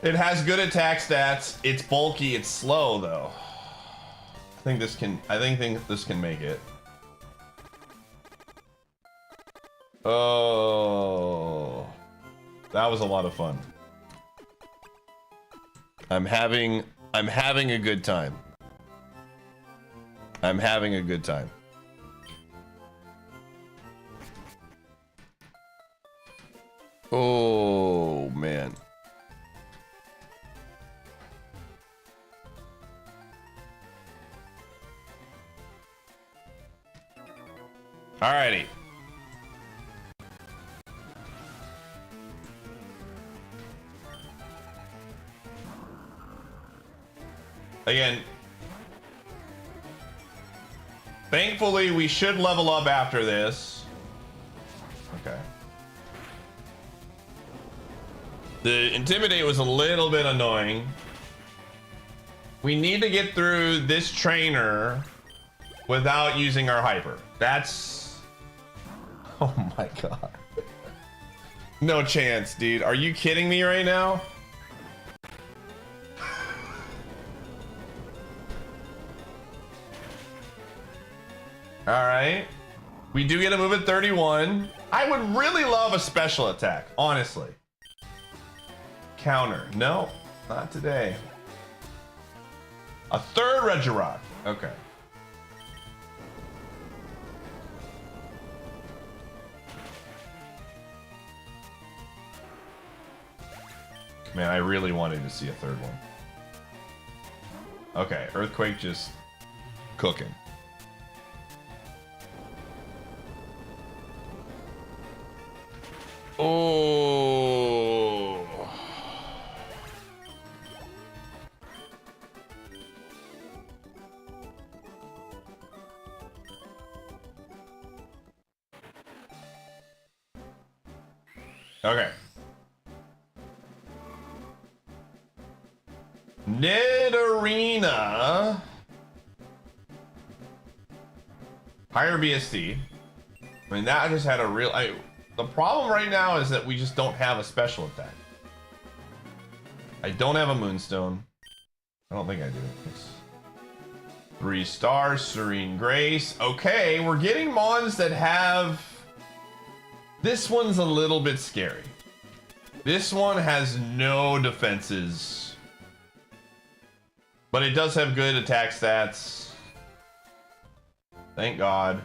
It has good attack stats. It's bulky. It's slow though. I think this can make it. Oh, that was a lot of fun. I'm having a good time. I'm having a good time. Oh man. Alrighty. Again, thankfully we should level up after this. Okay. The Intimidate was a little bit annoying. We need to get through this trainer without using our hyper. That's... Oh my god. No chance, dude. Are you kidding me right now? Alright. We do get a move at 31. I would really love a special attack, honestly. Counter. No, not today. A third Regirock. Okay. Man, I really wanted to see a third one. Okay, Earthquake just cooking. Oh. Okay. Nidorina. Higher BST. I mean, that just had a real... the problem right now is that we just don't have a special attack. I don't have a Moonstone. I don't think I do. It's 3 stars, Serene Grace. Okay, we're getting mons that have... This one's a little bit scary. This one has no defenses. But it does have good attack stats. Thank God.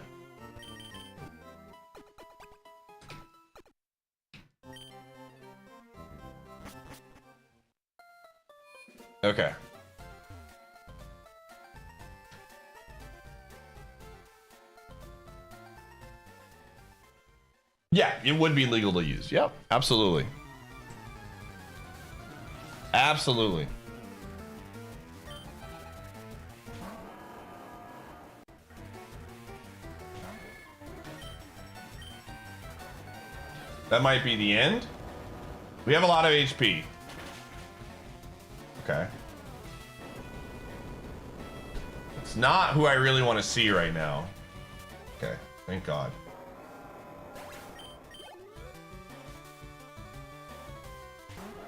Okay. Yeah, it would be legal to use. Yep, absolutely. Absolutely. That might be the end. We have a lot of HP. Okay. It's not who I really want to see right now. Okay, thank God.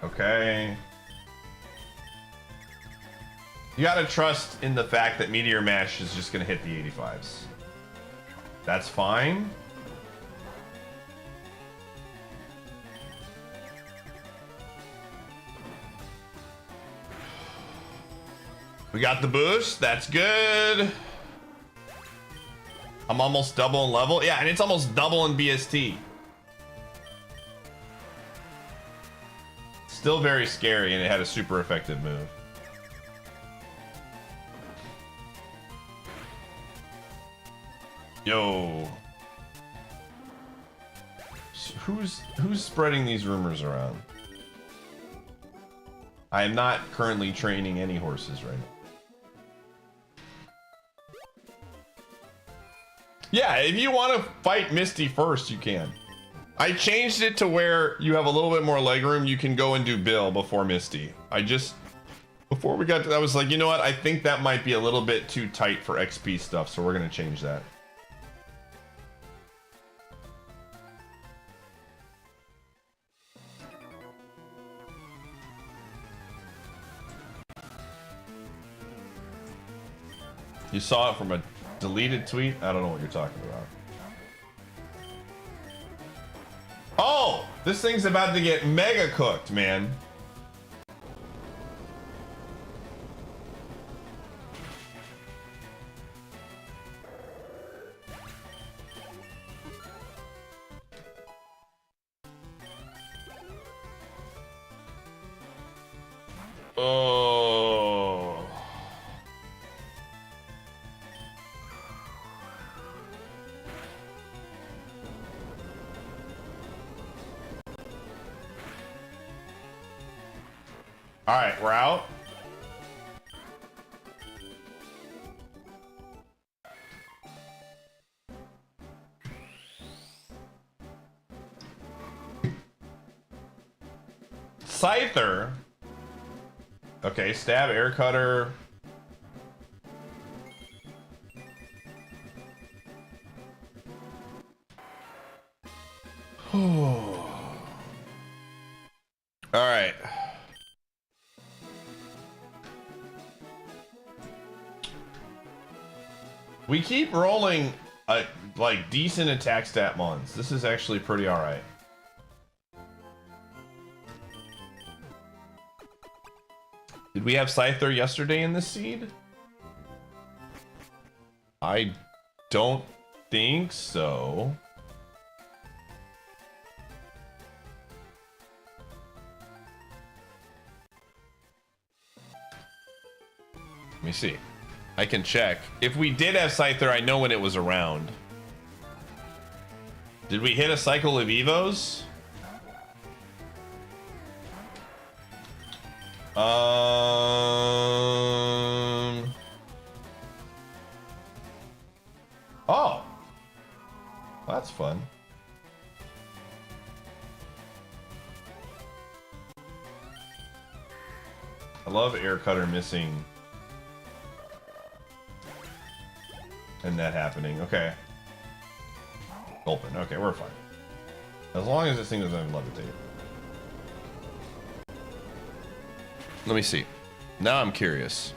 Okay. You gotta trust in the fact that Meteor Mash is just gonna hit the 85s. That's fine. We got the boost. That's good. I'm almost double in level. Yeah, and it's almost double in BST. Still very scary, and it had a super effective move. Yo. Who's spreading these rumors around? I am not currently training any horses right now. Yeah, if you want to fight Misty first, you can. I changed it to where you have a little bit more legroom. You can go and do Bill before Misty. Before we got to that, I was like, you know what? I think that might be a little bit too tight for XP stuff, so we're gonna change that. You saw it from a deleted tweet? I don't know what you're talking about. Oh! This thing's about to get mega cooked, man. Oh. All right, we're out. Scyther. Okay, stab, air cutter. All right. We keep rolling like decent attack stat mons. This is actually pretty all right. Did we have Scyther yesterday in this seed? I don't think so. Let me see. I can check. If we did have Scyther, I know when it was around. Did we hit a cycle of EVOs? Oh. That's fun. I love air cutter missing. And that happening. Okay. Open. Okay, we're fine. As long as this thing doesn't levitate. Let me see. Now I'm curious.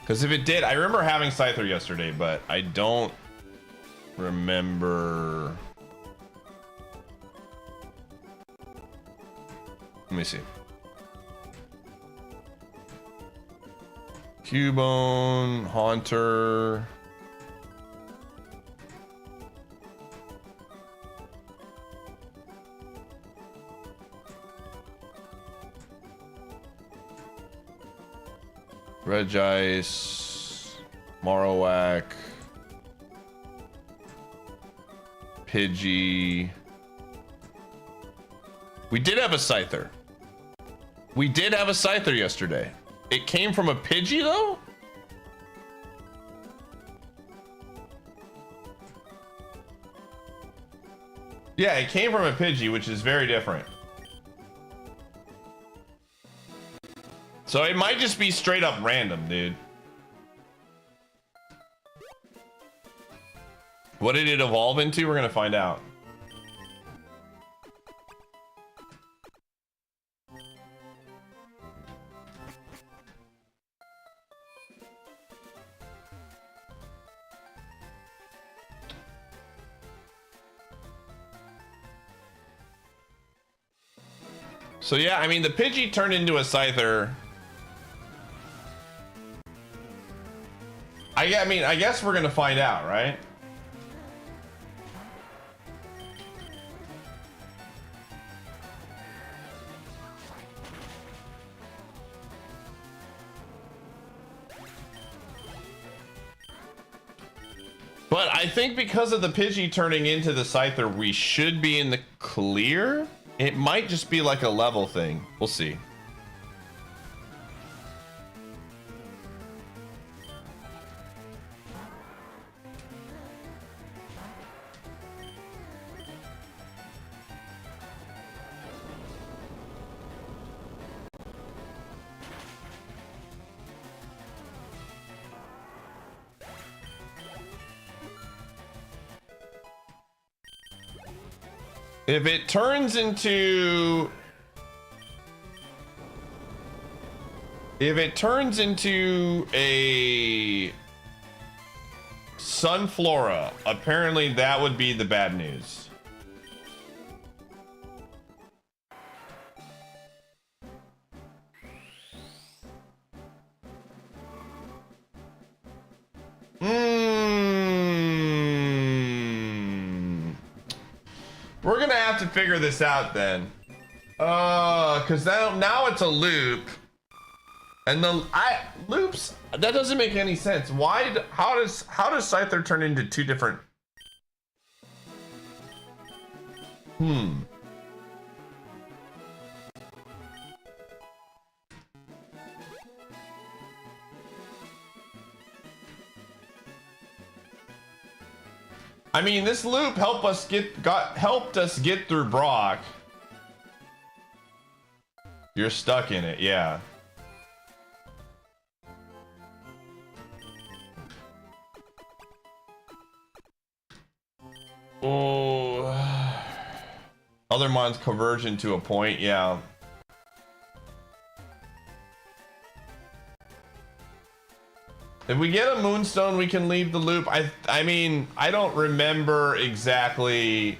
Because if it did, I remember having Scyther yesterday, but I don't remember. Let me see. Cubone, Haunter. Regice, Marowak, Pidgey. We did have a Scyther. We did have a Scyther yesterday. It came from a Pidgey though? Yeah, it came from a Pidgey, which is very different. So it might just be straight up random, dude. What did it evolve into? We're gonna find out. So yeah, I mean, the Pidgey turned into a Scyther. I mean, I guess we're gonna find out, right? But I think because of the Pidgey turning into the Scyther, we should be in the clear. It might just be like a level thing. We'll see. If it turns into... If it turns into a Sunflora, apparently that would be the bad news. We're gonna have to figure this out then. Cause now it's a loop. And loops, that doesn't make any sense. How does Scyther turn into two different? I mean, this loop helped us get through Brock. You're stuck in it, yeah. Oh, other mons converge into a point, yeah. If we get a moonstone, we can leave the loop. I mean, I don't remember exactly.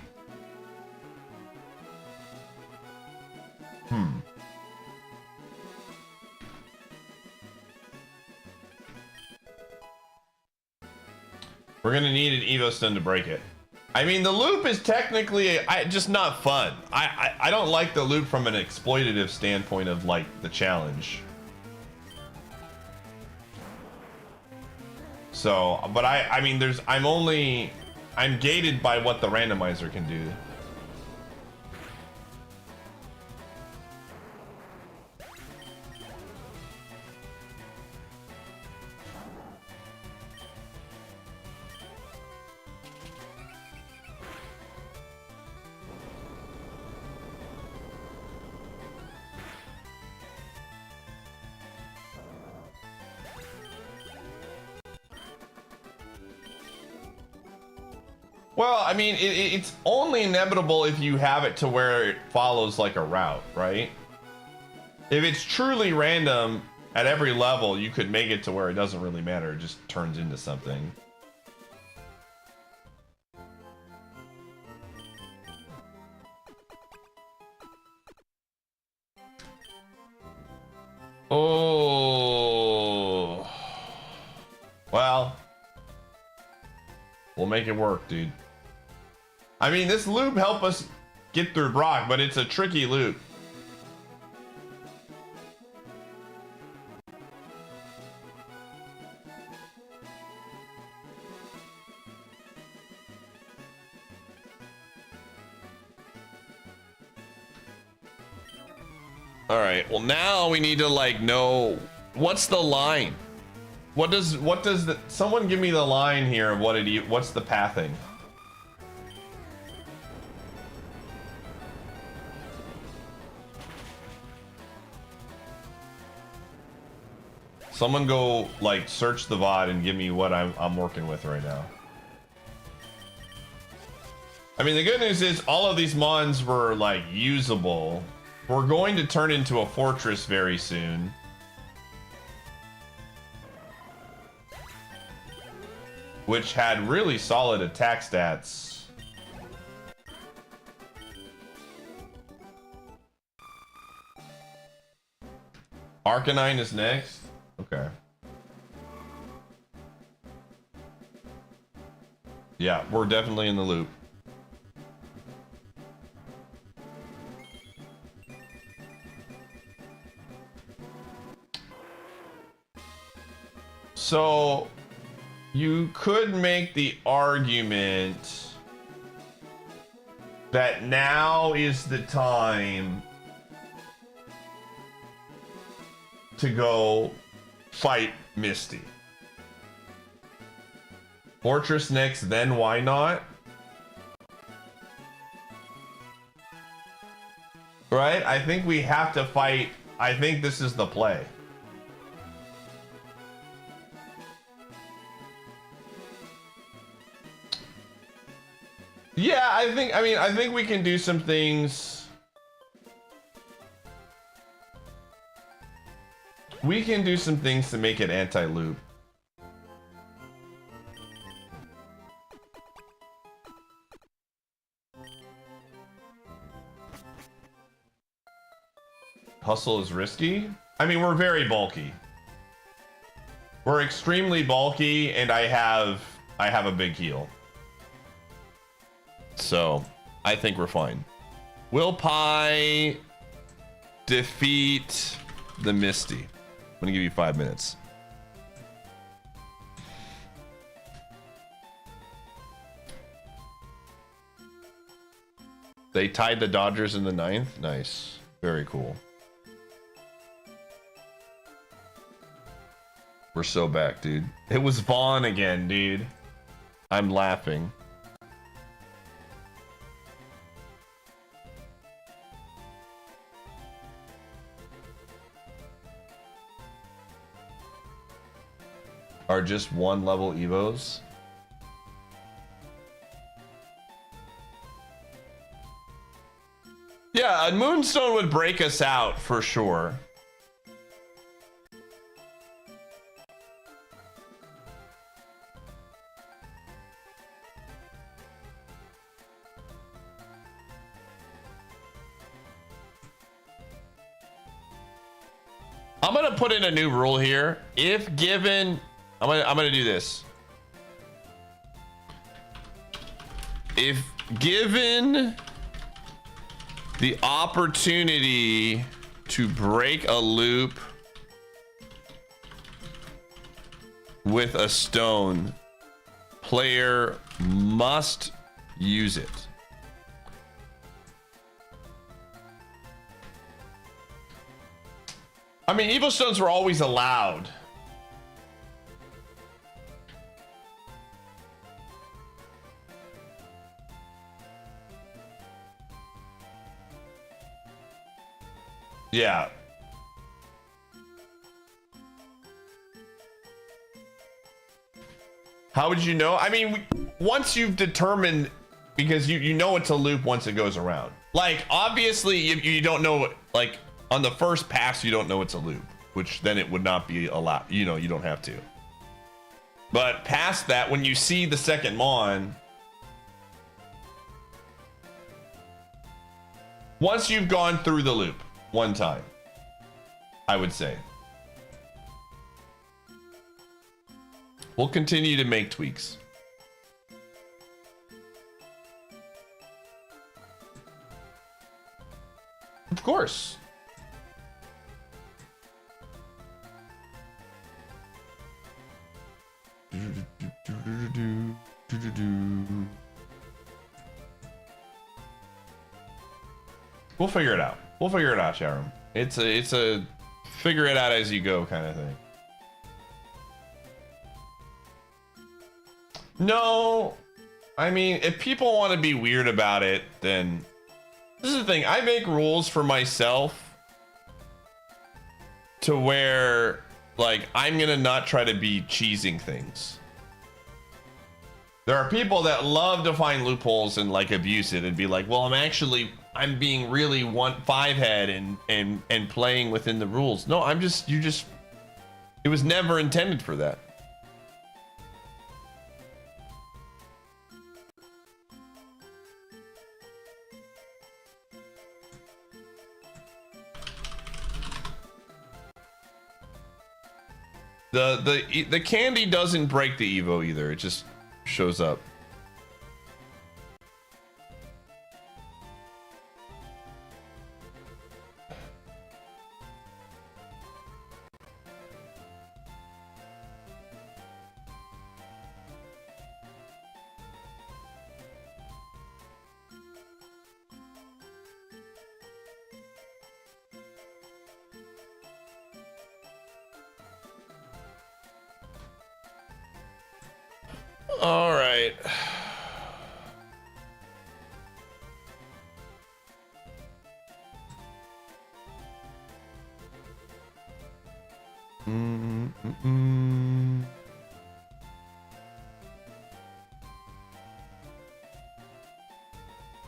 We're gonna need an EVO stone to break it. I mean, the loop is technically just not fun. I don't like the loop from an exploitative standpoint of like the challenge. So, but I mean, I'm gated by what the randomizer can do. Well, I mean, it's only inevitable if you have it to where it follows like a route, right? If it's truly random at every level, you could make it to where it doesn't really matter. It just turns into something. Oh. Well, we'll make it work, dude. I mean, this loop helped us get through Brock, but it's a tricky loop. All right, well now we need to like know what's the line. What does someone give me the line here of what's the pathing? Someone go like search the VOD and give me what I'm working with right now. I mean, the good news is all of these mons were like usable. We're going to turn into a fortress very soon. Which had really solid attack stats. Arcanine is next? Okay. Yeah, we're definitely in the loop. So you could make the argument that now is the time to go fight Misty. Fortress next, then why not? Right? I think we have to fight. I think this is the play. Yeah, I think we can do some things. We can do some things to make it anti-loop. Hustle is risky. I mean, we're very bulky. We're extremely bulky, and I have a big heal. So, I think we're fine. Will Pie defeat the Misty? I'm gonna give you 5 minutes. They tied the Dodgers in the 9th. Nice. Very cool. We're so back, dude. It was Vaughn again, dude. I'm laughing. Are just 1 level EVOs? Yeah, a Moonstone would break us out for sure. I'm gonna put in a new rule here. If given, I'm gonna do this. If given the opportunity to break a loop with a stone, player must use it. I mean, Evo Stones were always allowed. Yeah. How would you know? I mean, once you've determined, because you know it's a loop once it goes around. Like, obviously, you don't know, like, on the first pass, you don't know it's a loop, which then it would not be allowed. You know, you don't have to. But past that, when you see the second Mon, once you've gone through the loop one time, I would say. We'll continue to make tweaks. Of course. We'll figure it out. We'll figure it out, Sharon. It's a figure it out as you go kind of thing. No, I mean, if people want to be weird about it, then this is the thing. I make rules for myself to where, like, I'm gonna not try to be cheesing things. There are people that love to find loopholes and like abuse it and be like, well, I'm being really 5 head and playing within the rules. No, it was never intended for that. The candy doesn't break the Evo either. It just shows up. All right.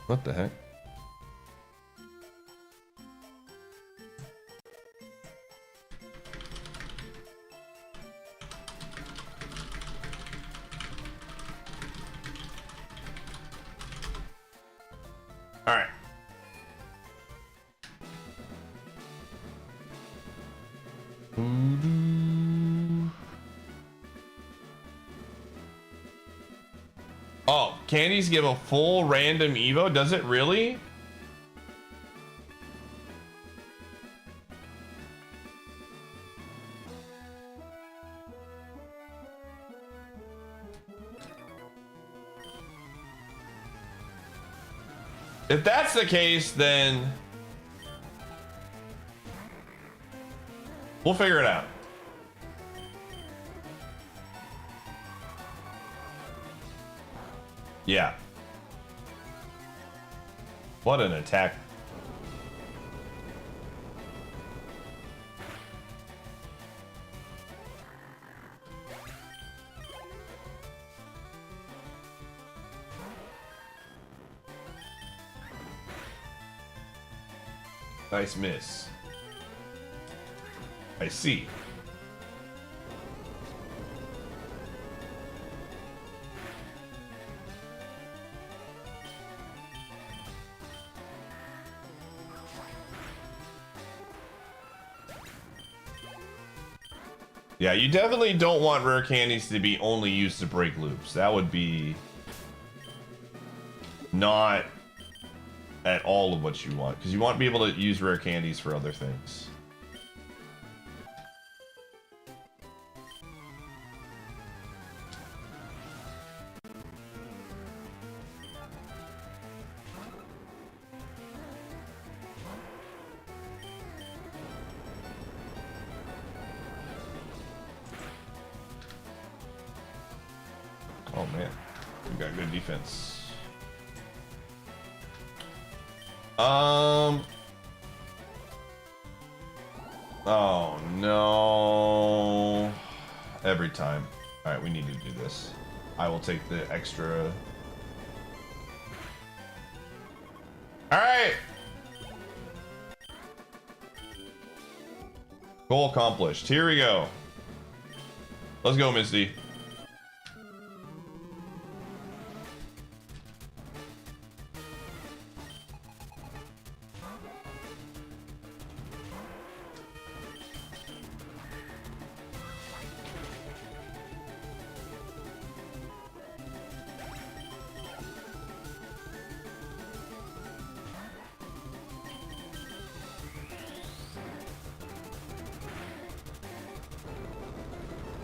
What the heck? All right. Oh, candies give a full random EVO? Does it really? If that's the case, then we'll figure it out. Yeah. What an attack. Nice miss. I see. Yeah, you definitely don't want rare candies to be only used to break loops. That would be not at all of what you want, because you want to be able to use rare candies for other things. Oh man, you got good defense. Oh no. Every time. Alright, we need to do this. I will take the extra. Alright. Goal accomplished. Here we go. Let's go, Misty.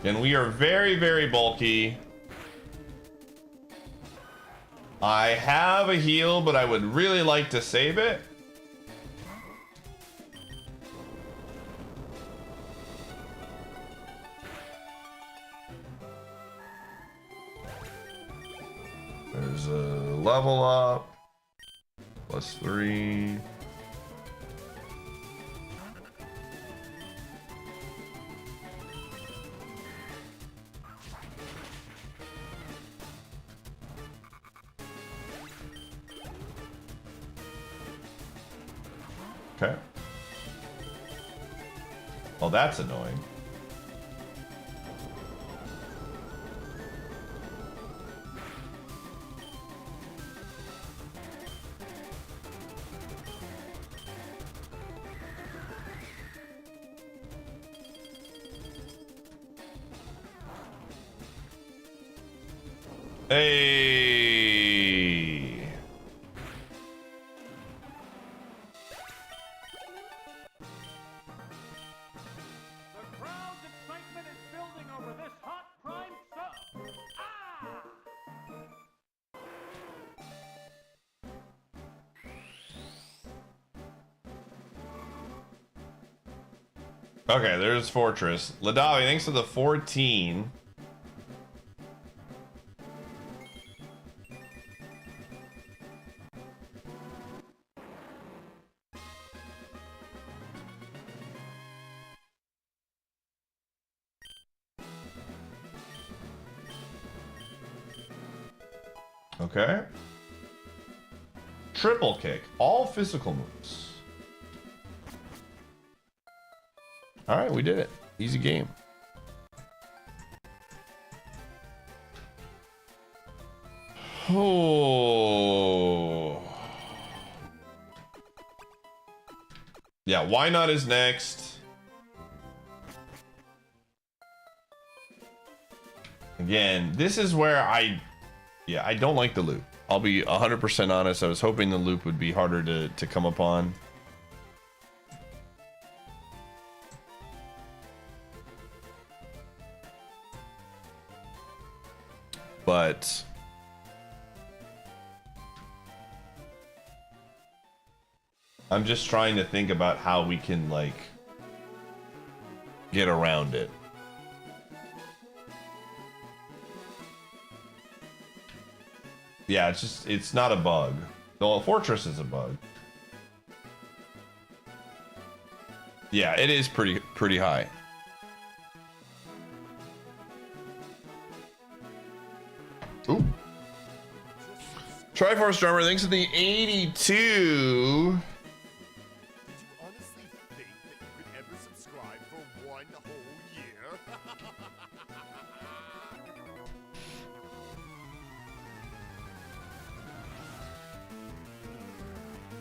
And we are very, very bulky. I have a heal, but I would really like to save it. There's a level up. +3. Okay. Well, that's annoying. Hey. The crowd's excitement is building over this hot prime sub. Okay, there's Fortress. Ladavi, thanks for the 14. Okay. triple kick. All physical moves. All right, we did it. Easy game. Oh. Yeah, why not is next. Again, this is where I don't like the loop. I'll be 100% honest. I was hoping the loop would be harder to come upon. But I'm just trying to think about how we can like get around it. Yeah, it's not a bug. The fortress is a bug. Yeah, it is pretty high. Ooh. Triforce Drummer, thanks for the 82. Did you honestly think that you could ever subscribe for 1 whole year?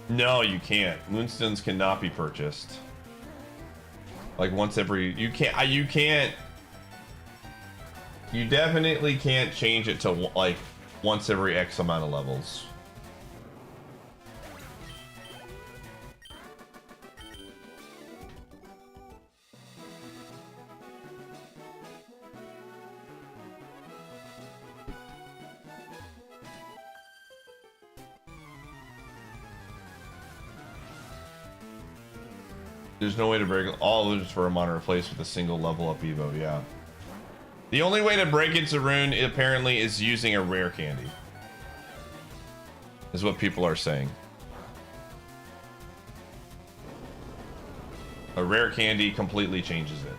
No, you can't. Moonstones cannot be purchased. Like once every, you can't. You definitely can't change it to like once every X amount of levels. There's no way to break all illusions for a mon replaced with a single level up EVO, yeah. The only way to break into rune apparently is using a rare candy. Is what people are saying. A rare candy completely changes it.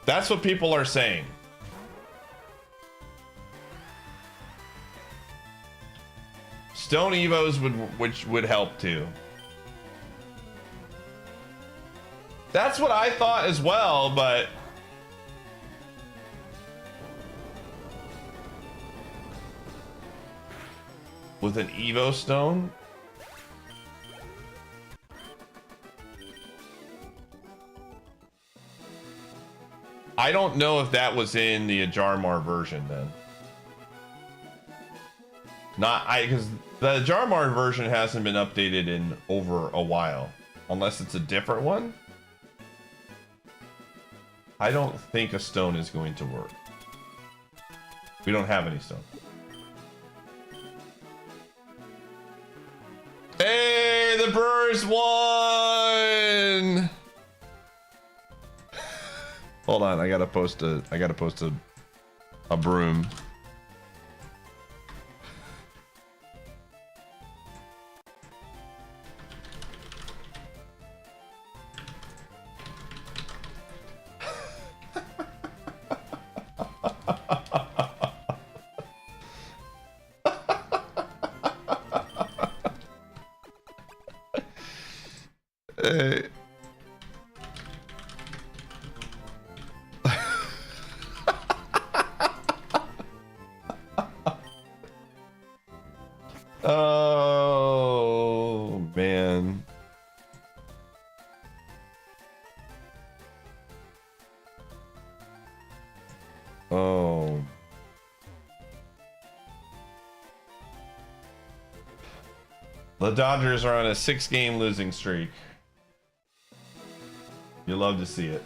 That's what people are saying. Stone Evos would help too. That's what I thought as well, but with an Evo stone? I don't know if that was in the Ajarmar version then. Because the Jarmar version hasn't been updated in over a while, unless it's a different one. I don't think a stone is going to work. We don't have any stone. Hey, the Brewers won! Hold on, I gotta post a broom. Hey. Oh, man. Oh. The Dodgers are on a 6-game losing streak. You love to see it.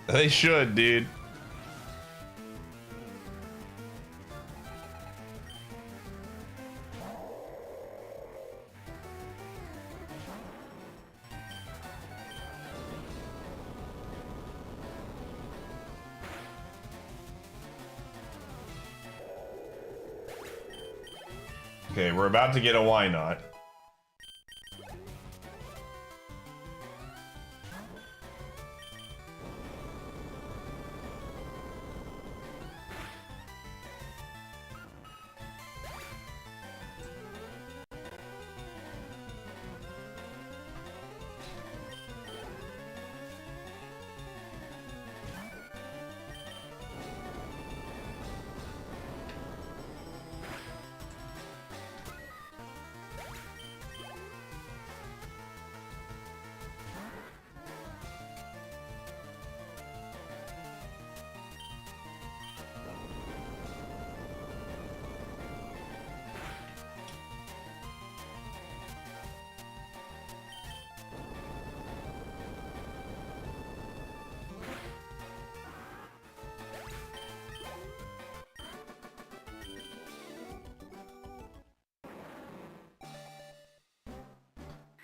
They should, dude. Okay, we're about to get a why not.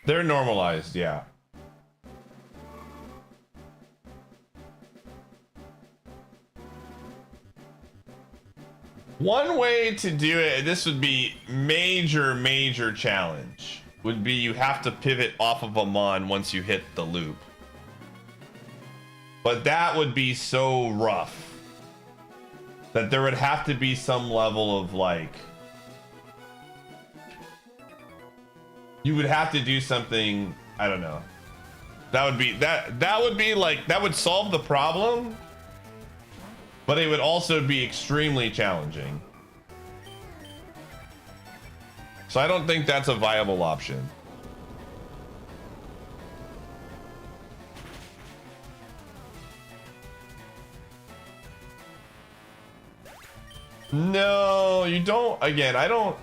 They're normalized, yeah. One way to do it, this would be major challenge, would be you have to pivot off of a mon once you hit the loop. But that would be so rough that there would have to be some level of like, you would have to do something, I don't know. That would be like, that would solve the problem, but it would also be extremely challenging. So I don't think that's a viable option. No, you don't. Again, I don't.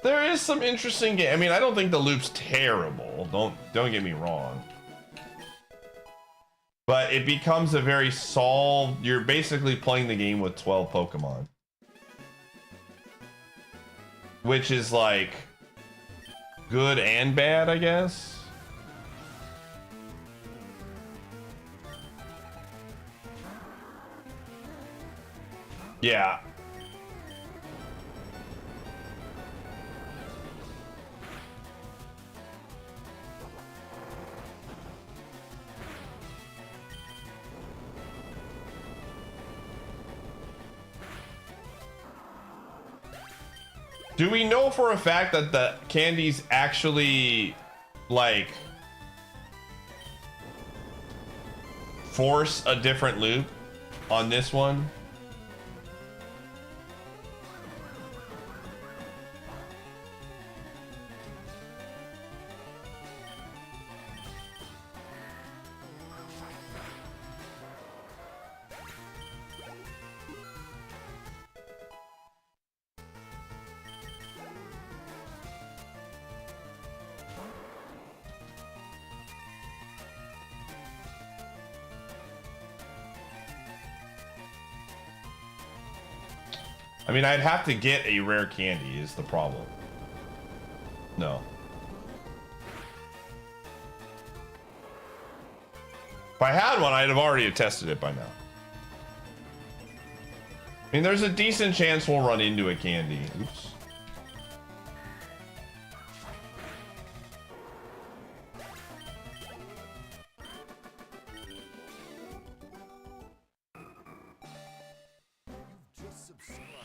There is some interesting game. I mean, I don't think the loop's terrible. Don't get me wrong. But it becomes a very solved. You're basically playing the game with 12 Pokemon, which is like good and bad, I guess. Yeah. Do we know for a fact that the candies actually, like, force a different loop on this one? I mean, I'd have to get a rare candy is the problem. No. If I had one, I'd have already tested it by now. I mean, there's a decent chance we'll run into a candy. Oops.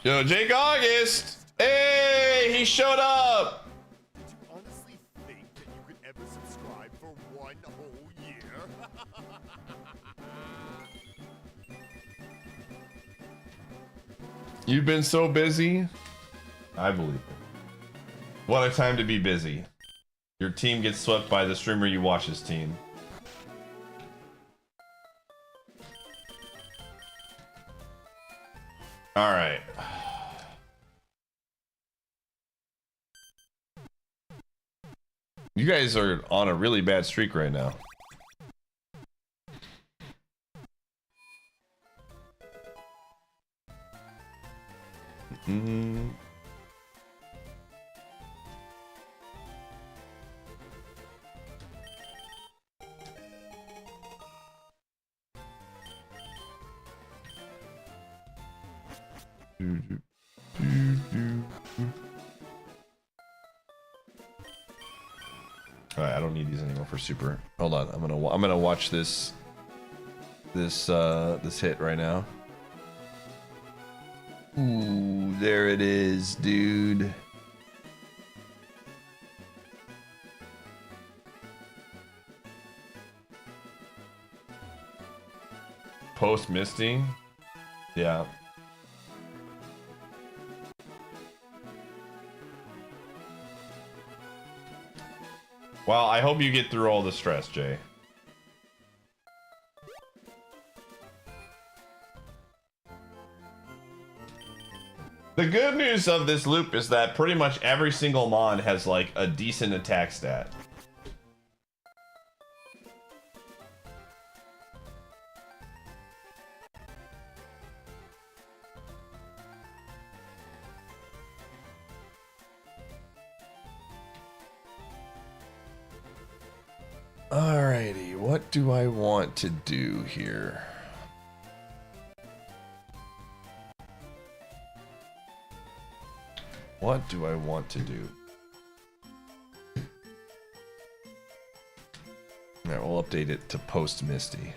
Yo, Jake August! Hey, he showed up! Did you honestly think that you could ever subscribe for one whole year? You've been so busy. I believe it. What a time to be busy. Your team gets swept by the streamer you watch's team. All right. You guys are on a really bad streak right now. Mm. All right, I don't need these anymore for super. Hold on, I'm gonna watch this hit right now. Ooh, there it is, dude. Post Misty, yeah. Well, I hope you get through all the stress, Jay. The good news of this loop is that pretty much every single mon has like a decent attack stat. Alrighty, what do I want to do here? What do I want to do? Alright, we'll update it to post Misty.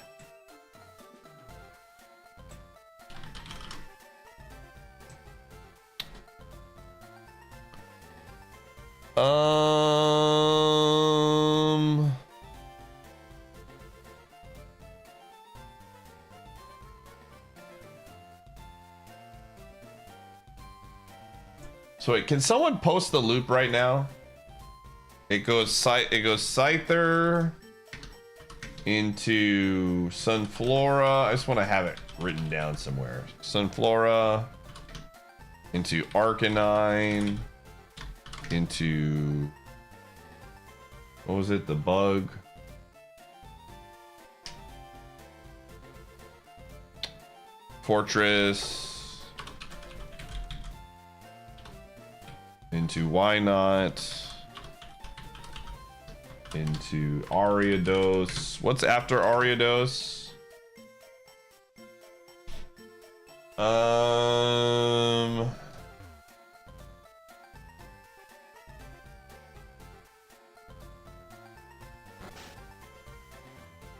So wait, can someone post the loop right now? It goes Scyther into Sunflora. I just want to have it written down somewhere. Sunflora into Arcanine into, what was it? The bug. Fortress. Into Why Not. Into Ariados. What's after Ariados?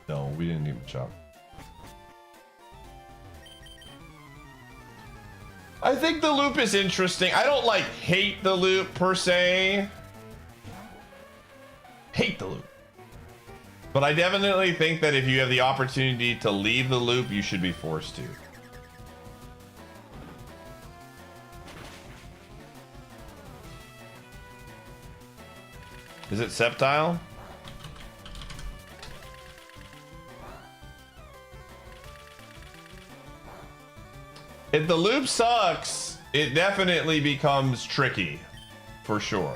No, we didn't even chop. I think the loop is interesting. I don't like hate the loop per se. Hate the loop. But I definitely think that if you have the opportunity to leave the loop, you should be forced to. Is it Sceptile? If the loop sucks, it definitely becomes tricky, for sure.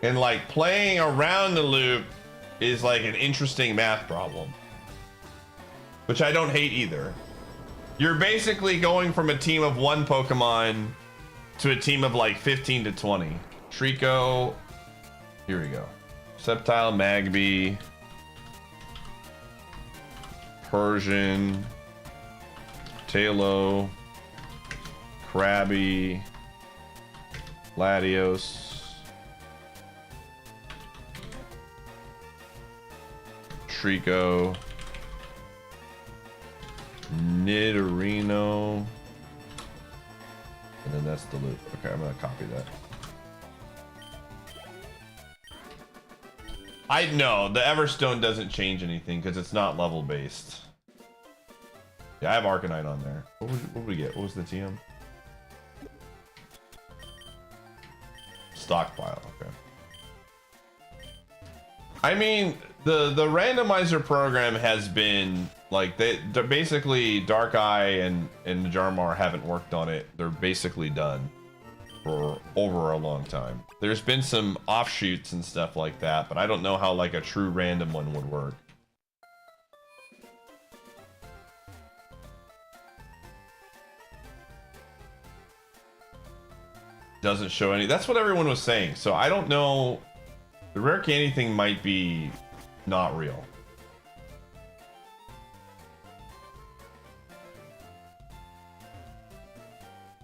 And like playing around the loop is like an interesting math problem, which I don't hate either. You're basically going from a team of 1 Pokemon to a team of like 15 to 20. Trico, here we go. Sceptile, Magby, Persian, Talo, Krabby, Latios, Trico, Nidorino, and then that's the loop. Okay, I'm gonna copy that. I know the Everstone doesn't change anything because it's not level based. Yeah, I have Arcanine on there. What did we get? What was the TM? Stockpile. Okay. I mean, the randomizer program has been like they're basically Darkrai and Jarmar haven't worked on it. They're basically done for over a long time. There's been some offshoots and stuff like that, but I don't know how like a true random one would work. doesn't show any. That's what everyone was saying. So I don't know. The rare candy thing might be not real.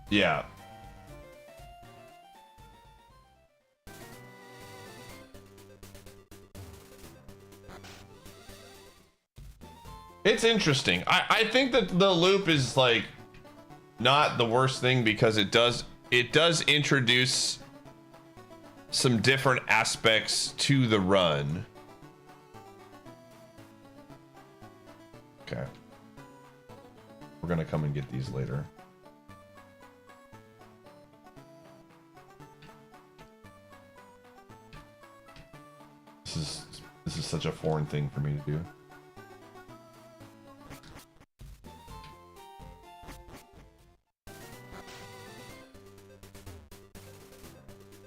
Yeah. It's interesting. I think that the loop is like not the worst thing because it does introduce some different aspects to the run. Okay. We're gonna come and get these later. This is such a foreign thing for me to do.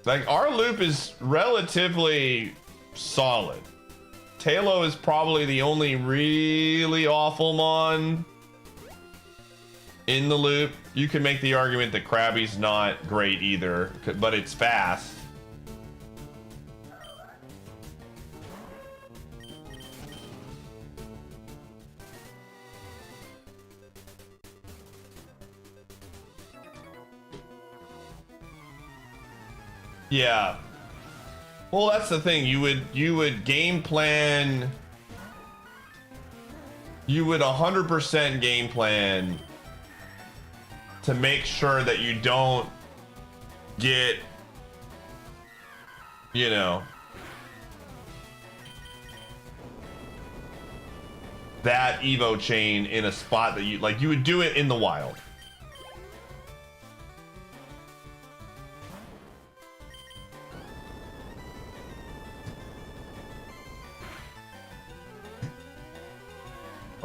Like, our loop is relatively solid. Talo is probably the only really awful mon in the loop. You can make the argument that Krabby's not great either, but it's fast. Yeah. Well, that's the thing. You would game plan. You would 100% game plan to make sure that you don't get, you know, that EVO chain in a spot that you like. You would do it in the wild.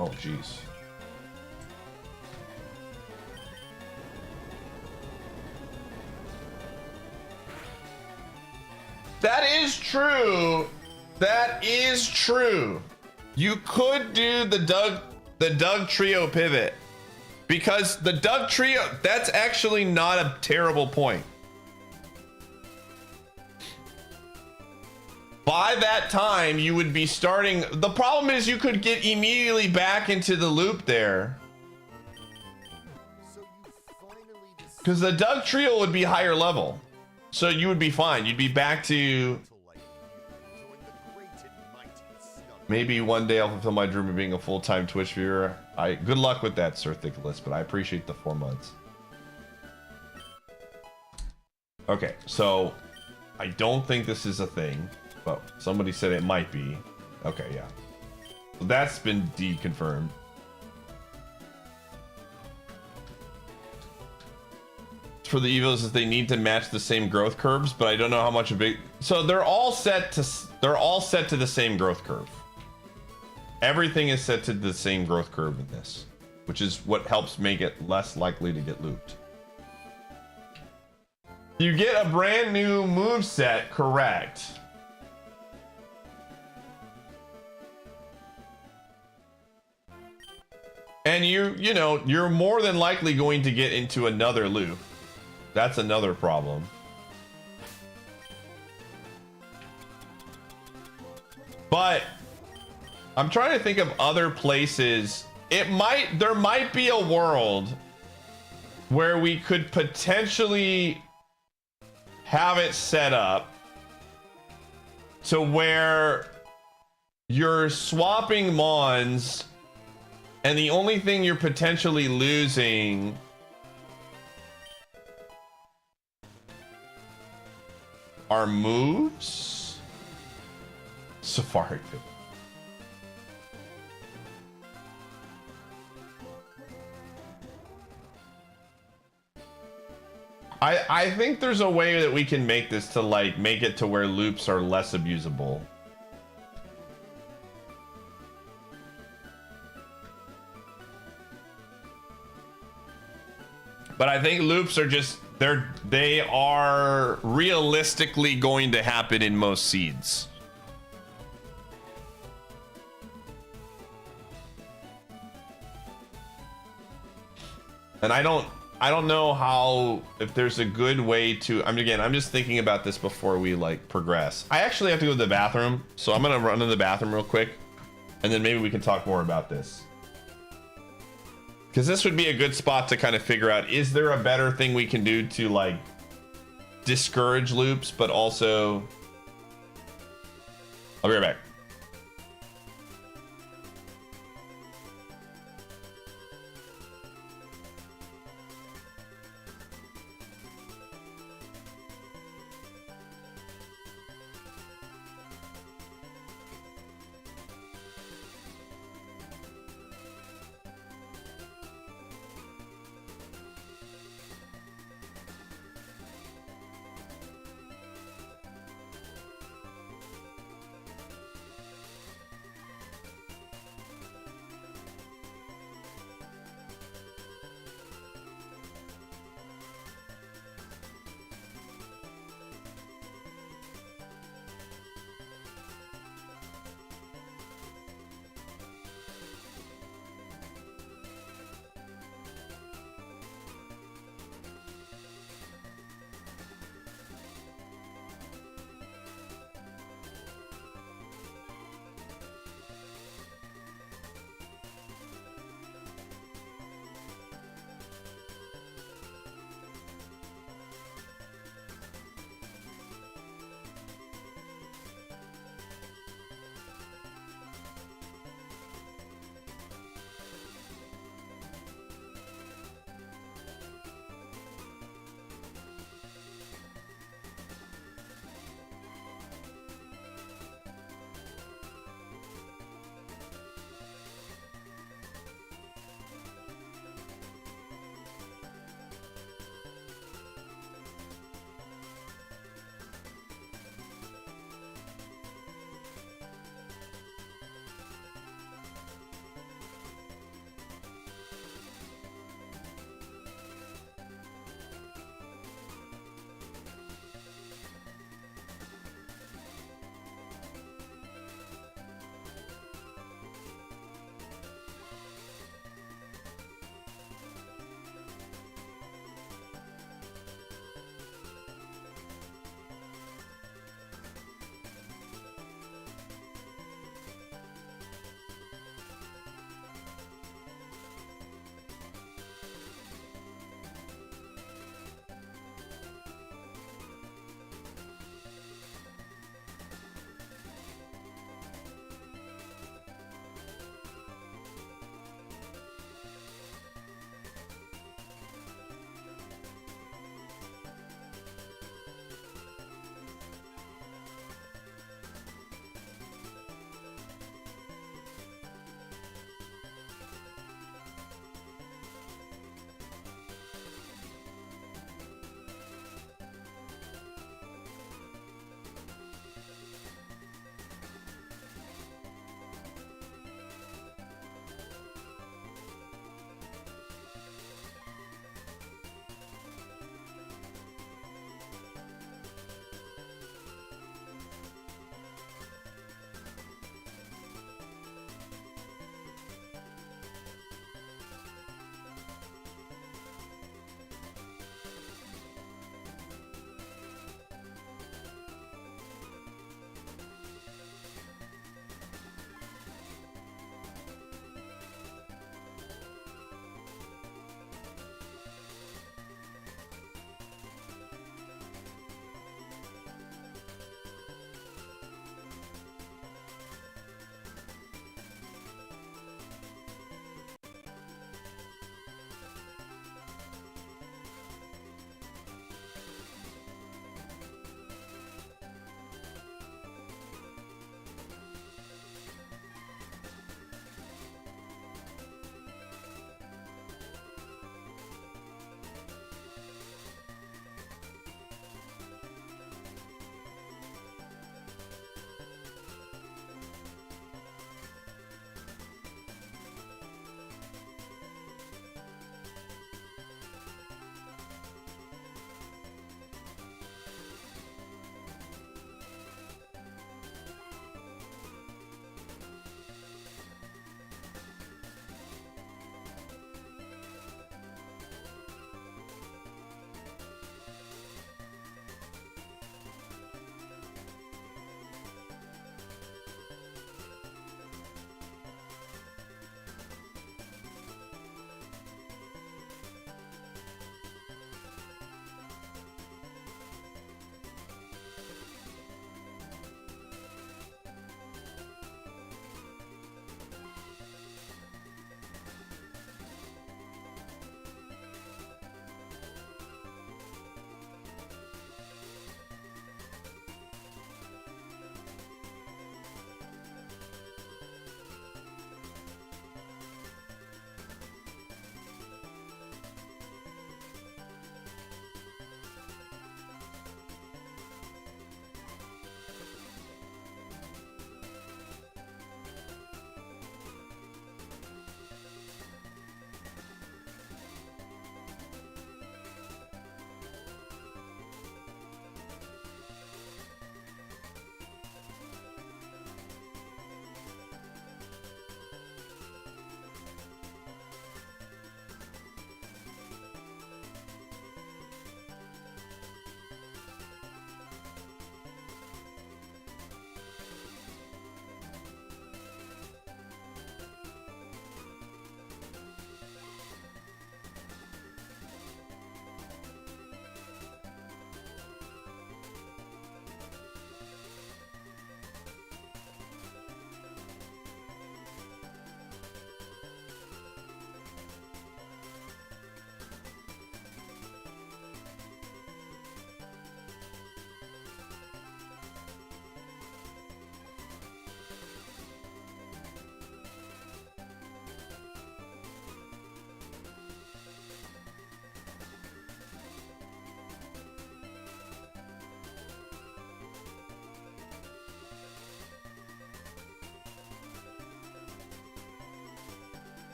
Oh, jeez. That is true. That is true. You could do the Doug trio pivot because the Doug trio, that's actually not a terrible point. By that time, you would be starting. The problem is you could get immediately back into the loop there. Because the Doug trio would be higher level. So you would be fine. You'd be back to... Maybe one day I'll fulfill my dream of being a full-time Twitch viewer. Good luck with that, Sir Thickless, but I appreciate the 4 months. Okay, so I don't think this is a thing. But somebody said it might be. Okay, yeah. So that's been deconfirmed. For the EVOs is they need to match the same growth curves, but I don't know how much a big. So they're all set to the same growth curve. Everything is set to the same growth curve in this, which is what helps make it less likely to get looped. You get a brand new moveset, correct? And you know, you're more than likely going to get into another loop. That's another problem. But I'm trying to think of other places. There might be a world where we could potentially have it set up to where you're swapping mons and the only thing you're potentially losing are moves. Safari Pit. I think there's a way that we can make this to like make it to where loops are less abusable. But I think loops are just they are realistically going to happen in most seeds. And I don't I don't know how, if there's a good way to, I'm just thinking about this before we like progress. I actually have to go to the bathroom, so I'm gonna run to the bathroom real quick, and then maybe we can talk more about this. Because this would be a good spot to kind of figure out, is there a better thing we can do to like discourage loops, but also... I'll be right back.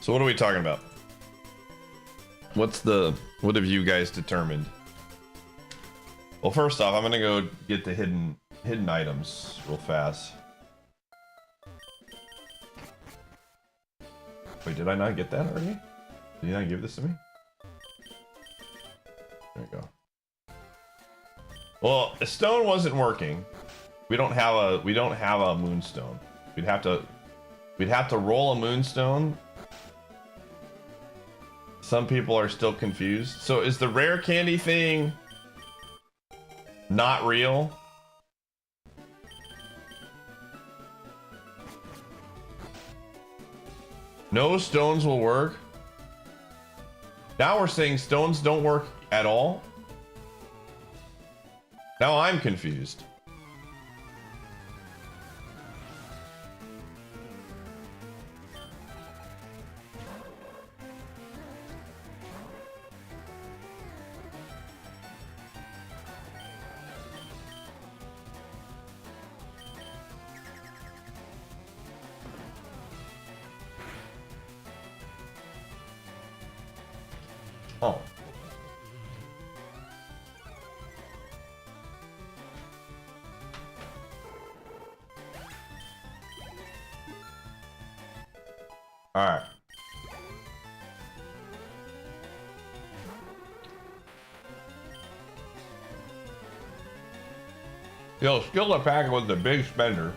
So what are we talking about? What have you guys determined? Well, first off, I'm gonna go get the hidden items real fast. Wait, did I not get that already? Did you not give this to me? There you go. Well, a stone wasn't working. We don't have a moonstone. We'd have to roll a moonstone. Some people are still confused. So is the rare candy thing not real? No stones will work. Now we're saying stones don't work at all. Now I'm confused. Oh. All right. Yo, skill the pack was the big spender.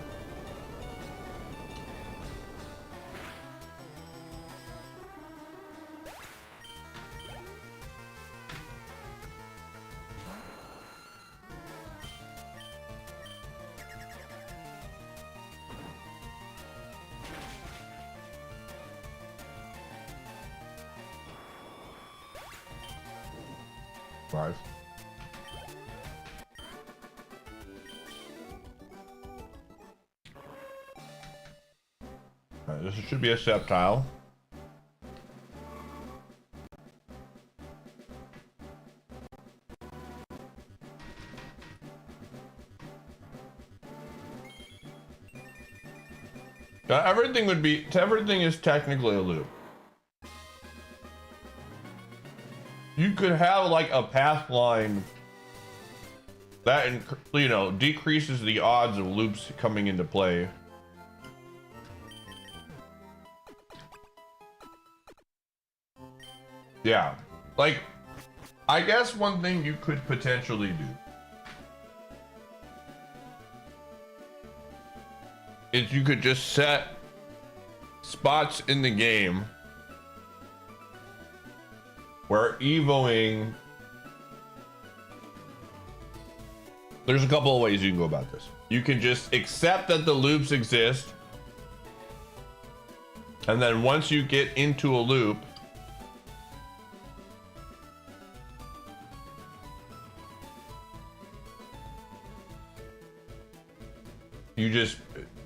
Five. Alright, this should be a septile. Everything is technically a loop. You could have like a path line that, you know, decreases the odds of loops coming into play. Yeah, like, I guess one thing you could potentially do is you could just set spots in the game where EVOing, there's a couple of ways you can go about this. You can just accept that the loops exist, and then once you get into a loop, you just,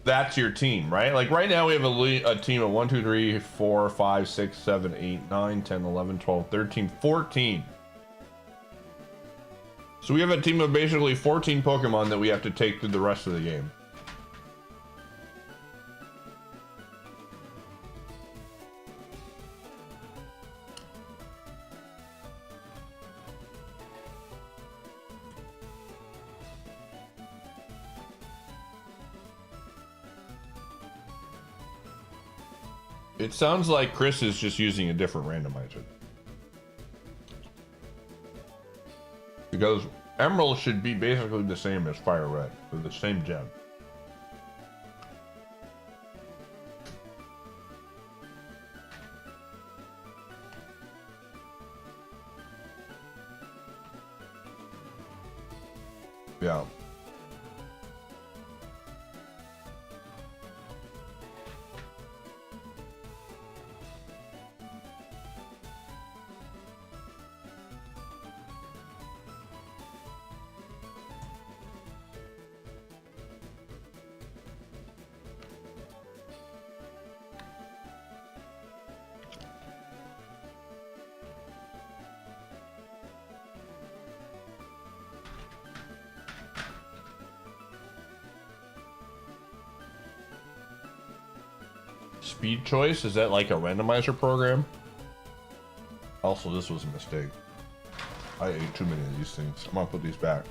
that's your team, right? Like right now we have a team of 1, 2, 3, 4, 5, 6, 7, 8, 9, 10, 11, 12, 13, 14. So we have a team of basically 14 Pokemon that we have to take through the rest of the game. It sounds like Chris is just using a different randomizer. Because Emerald should be basically the same as Fire Red, with the same gem. Yeah. Speed choice, is that like a randomizer program? Also, this was a mistake. I ate too many of these things. I'm gonna put these back.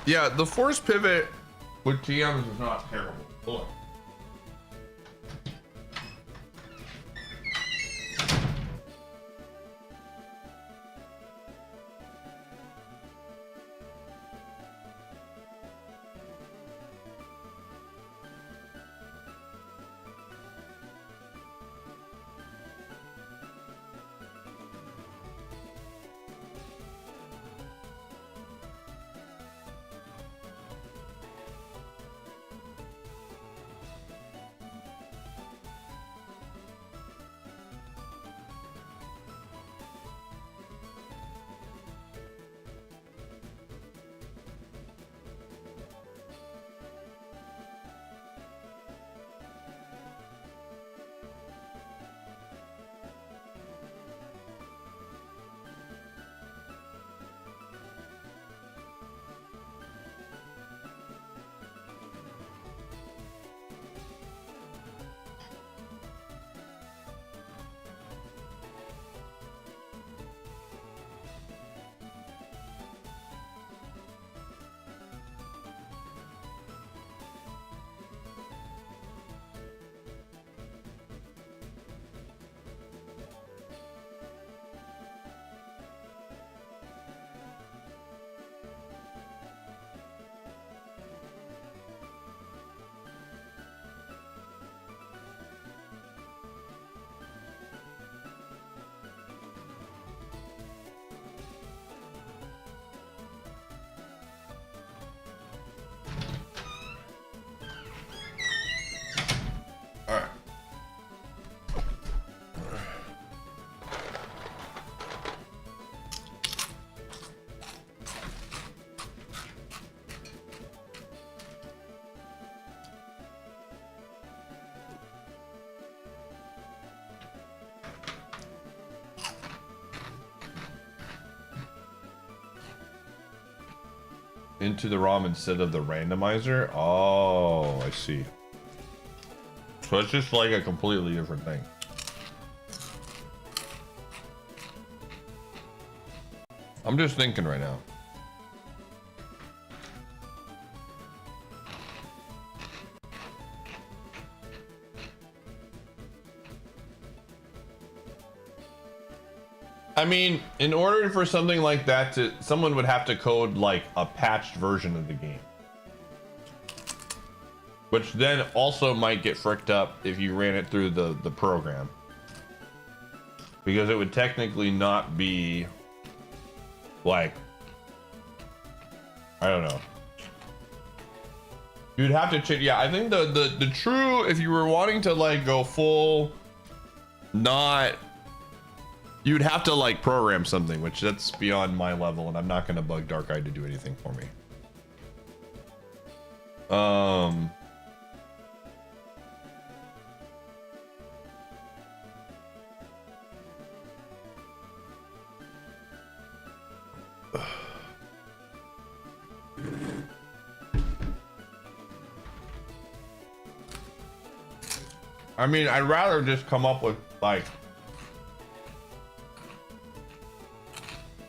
Yeah, the force pivot with TMs is not terrible. Hold on. All right. Into the ROM instead of the randomizer? Oh, I see. So it's just like a completely different thing. I'm just thinking right now. I mean, in order for something like that to, someone would have to code like a patched version of the game. Which then also might get fricked up if you ran it through the program. Because it would technically not be like, I don't know. You'd have to change. Yeah, I think the true, if you were wanting to like go full, not, you'd have to like program something, which that's beyond my level, and I'm not going to bug Dark Eye to do anything for me. I mean, I'd rather just come up with like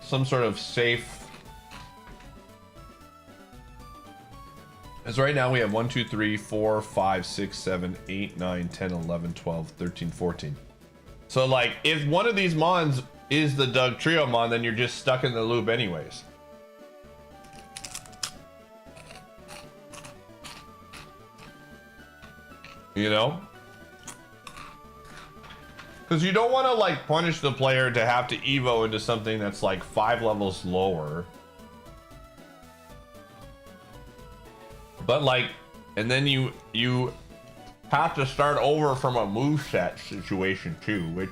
some sort of safe. As right now we have 1, 2, 3, 4, 5, 6, 7, 8, 9, 10, 11, 12, 13, 14. So like if one of these mons is the Doug Trio mon, then you're just stuck in the loop anyways. You know? Because you don't want to like punish the player to have to EVO into something that's like 5 levels lower. But like, and then you have to start over from a moveset situation too, which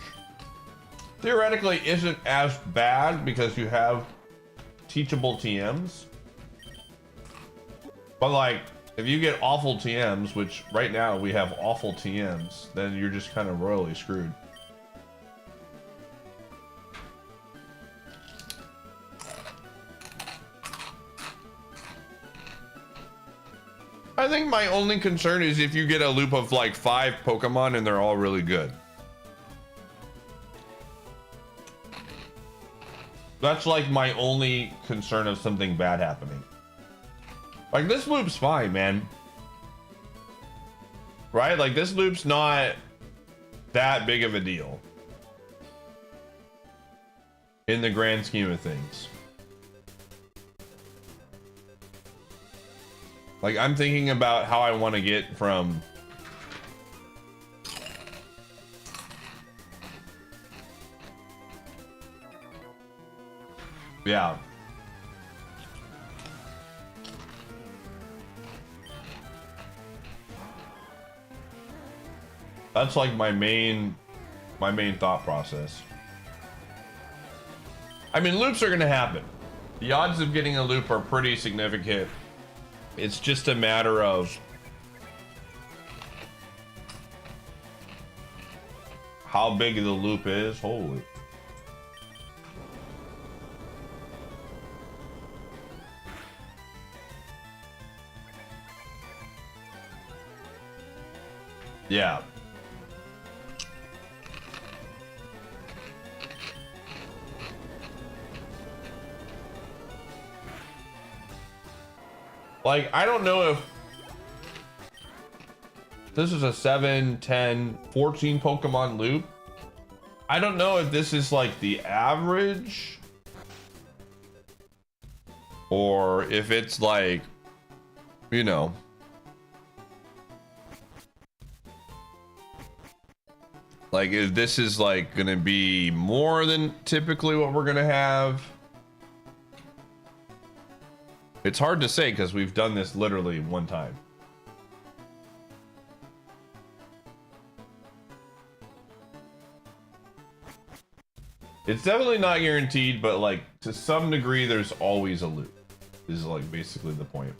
theoretically isn't as bad because you have teachable TMs. But like, if you get awful TMs, which right now we have awful TMs, then you're just kind of royally screwed. I think my only concern is if you get a loop of like 5 Pokemon and they're all really good. That's like my only concern of something bad happening. Like this loop's fine, man. Right? Like this loop's not that big of a deal in the grand scheme of things. Like I'm thinking about how I want to get from yeah. That's like my main thought process. I mean, loops are gonna happen. The odds of getting a loop are pretty significant. It's just a matter of how big the loop is. Holy. Yeah. Like, I don't know if this is a 7, 10, 14 Pokemon loop. I don't know if this is like the average or if it's like, you know, like if this is like gonna be more than typically what we're gonna have. It's hard to say because we've done this literally one time. It's definitely not guaranteed, but like to some degree, there's always a loop. Is like basically the point.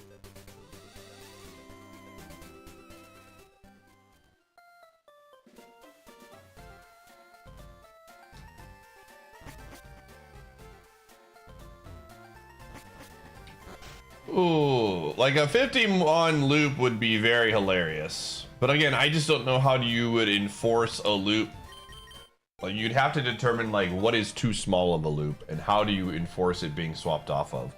Ooh, like a 50-mon loop would be very hilarious. But again, I just don't know how you would enforce a loop. Like you'd have to determine like what is too small of a loop and how do you enforce it being swapped off of.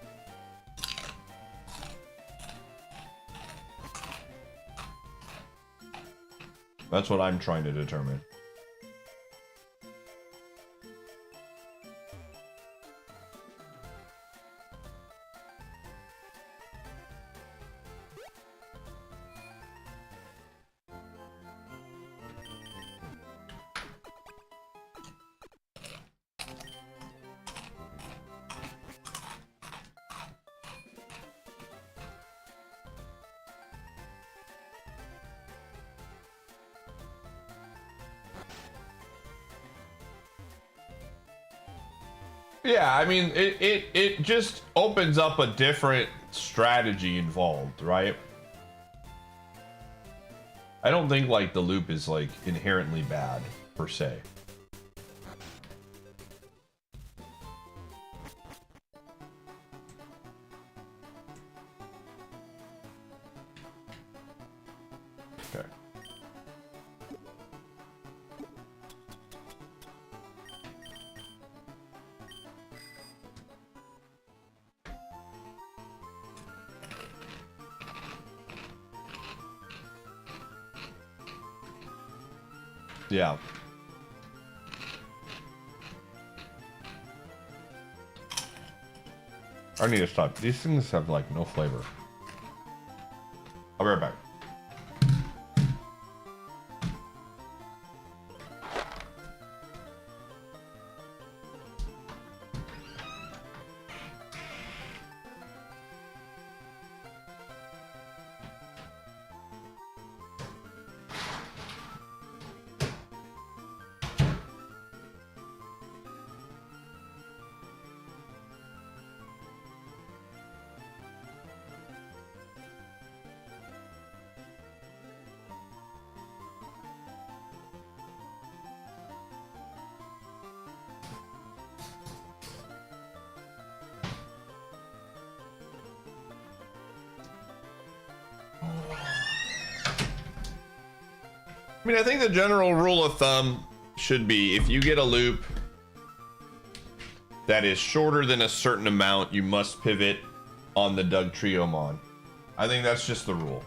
That's what I'm trying to determine. Yeah, I mean, it just opens up a different strategy involved, right? I don't think like the loop is like inherently bad per se. Okay. Yeah. I need to stop. These things have like no flavor. I'll be right back. I mean, I think the general rule of thumb should be if you get a loop that is shorter than a certain amount, you must pivot on the Dugtriomon. I think that's just the rule.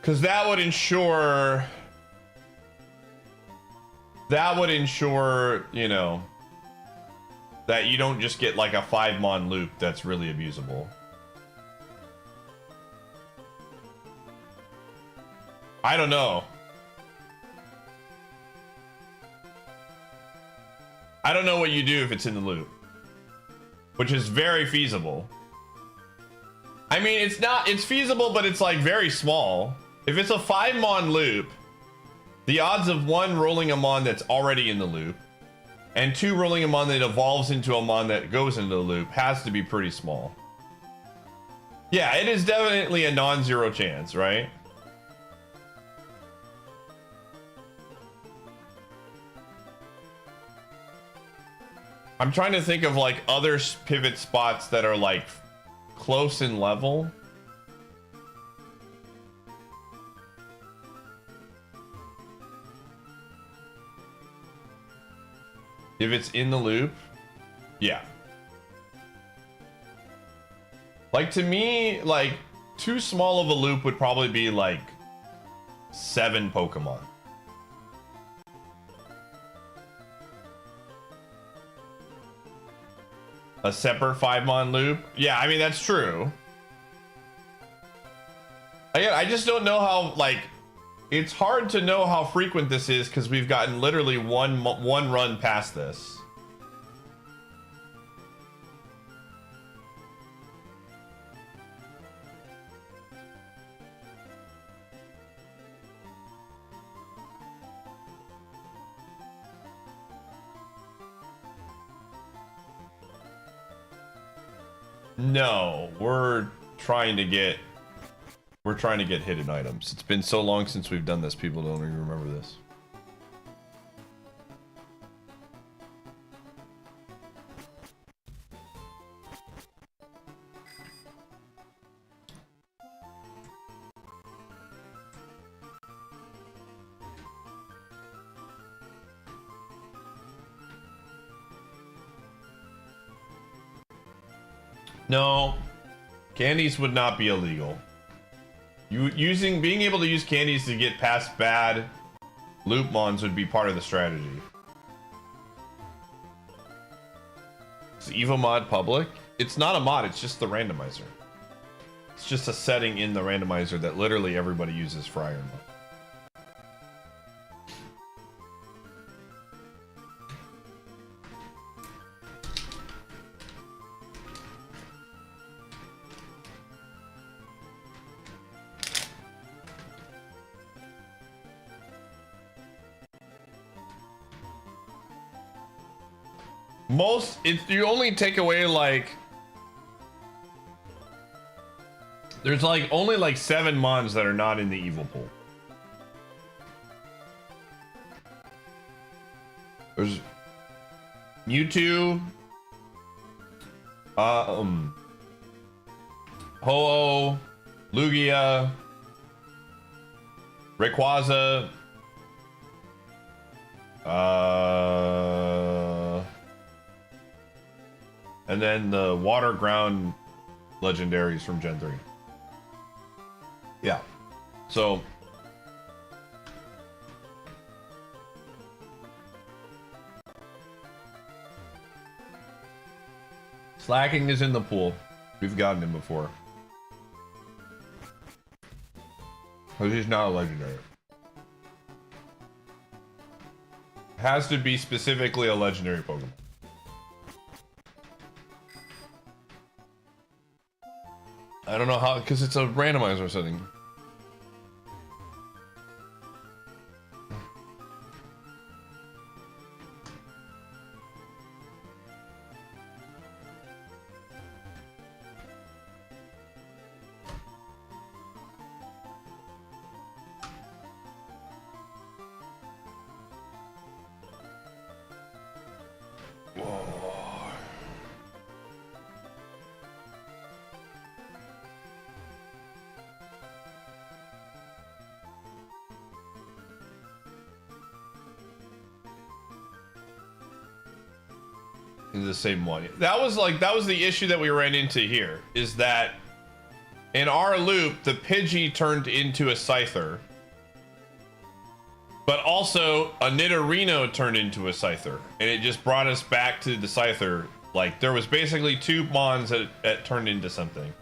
Because that would ensure, you know, that you don't just get like a 5-mon loop that's really abusable. I don't know. I don't know what you do if it's in the loop, which is very feasible. I mean, it's feasible, but it's like very small. If it's a 5-mon loop, the odds of 1 rolling a mon that's already in the loop and 2 rolling a mon that evolves into a mon that goes into the loop has to be pretty small. Yeah, it is definitely a non-zero chance, right? I'm trying to think of like other pivot spots that are like close in level. If it's in the loop, yeah. Like to me, like too small of a loop would probably be like 7 Pokemon. A separate 5-mon loop? Yeah, I mean, that's true. I just don't know how, like, it's hard to know how frequent this is because we've gotten literally one run past this. No, we're trying to get hidden items. It's been so long since we've done this, people don't even remember this. No, candies would not be illegal. Being able to use candies to get past bad loop mons would be part of the strategy. Is EVO mod public? It's not a mod, it's just the randomizer. It's just a setting in the randomizer that literally everybody uses for Ironmon. You only take away like, there's like only like 7 mons that are not in the evil pool. There's Mewtwo, Ho-Oh, Lugia, Rayquaza, and then the water ground legendaries from Gen 3. Yeah. So Slacking is in the pool. We've gotten him before. But he's not a legendary. Has to be specifically a legendary Pokemon. I don't know how, because it's a randomizer setting. in the same one. That was the issue that we ran into here, is that in our loop, the Pidgey turned into a Scyther. But also, a Nidorino turned into a Scyther. And it just brought us back to the Scyther. Like, there was basically two Mons that turned into something.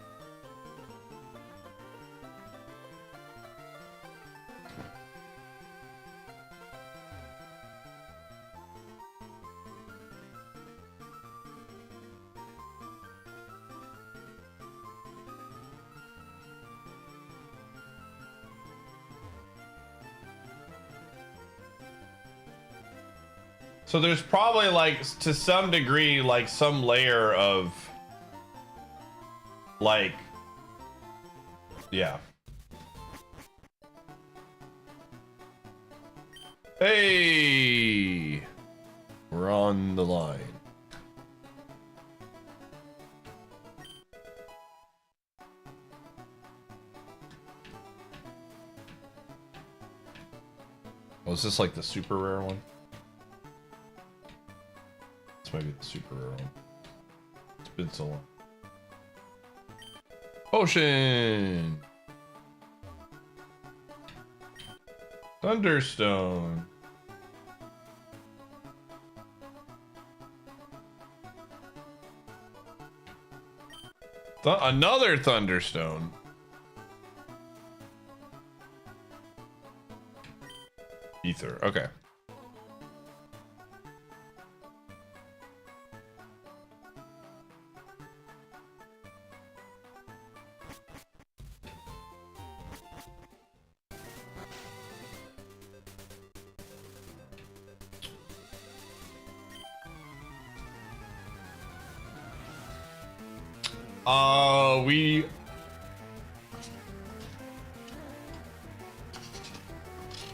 So there's probably, like, to some degree, like, some layer of, like, yeah. Hey! We're on the line. Oh, is this like the super rare one? Maybe the super rare one. It's been so long. Potion! Thunderstone. Another Thunderstone. Ether, okay.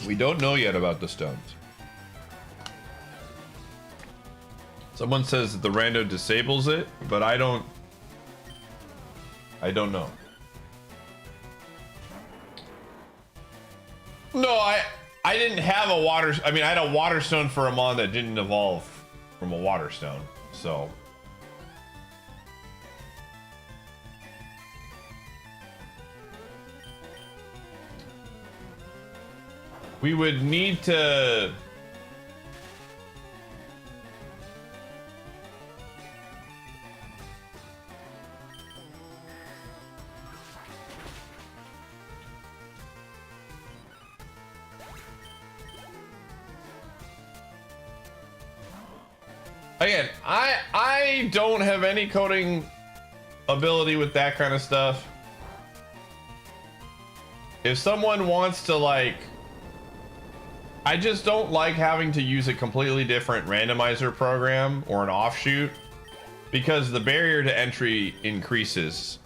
We don't know yet about the stones. Someone says that the rando disables it, but I don't know. No, I didn't have a water. I mean, I had a water stone for a mon that didn't evolve from a water stone, so. We would need to. Again, I don't have any coding ability with that kind of stuff. If someone wants to, like, I just don't like having to use a completely different randomizer program or an offshoot, because the barrier to entry increases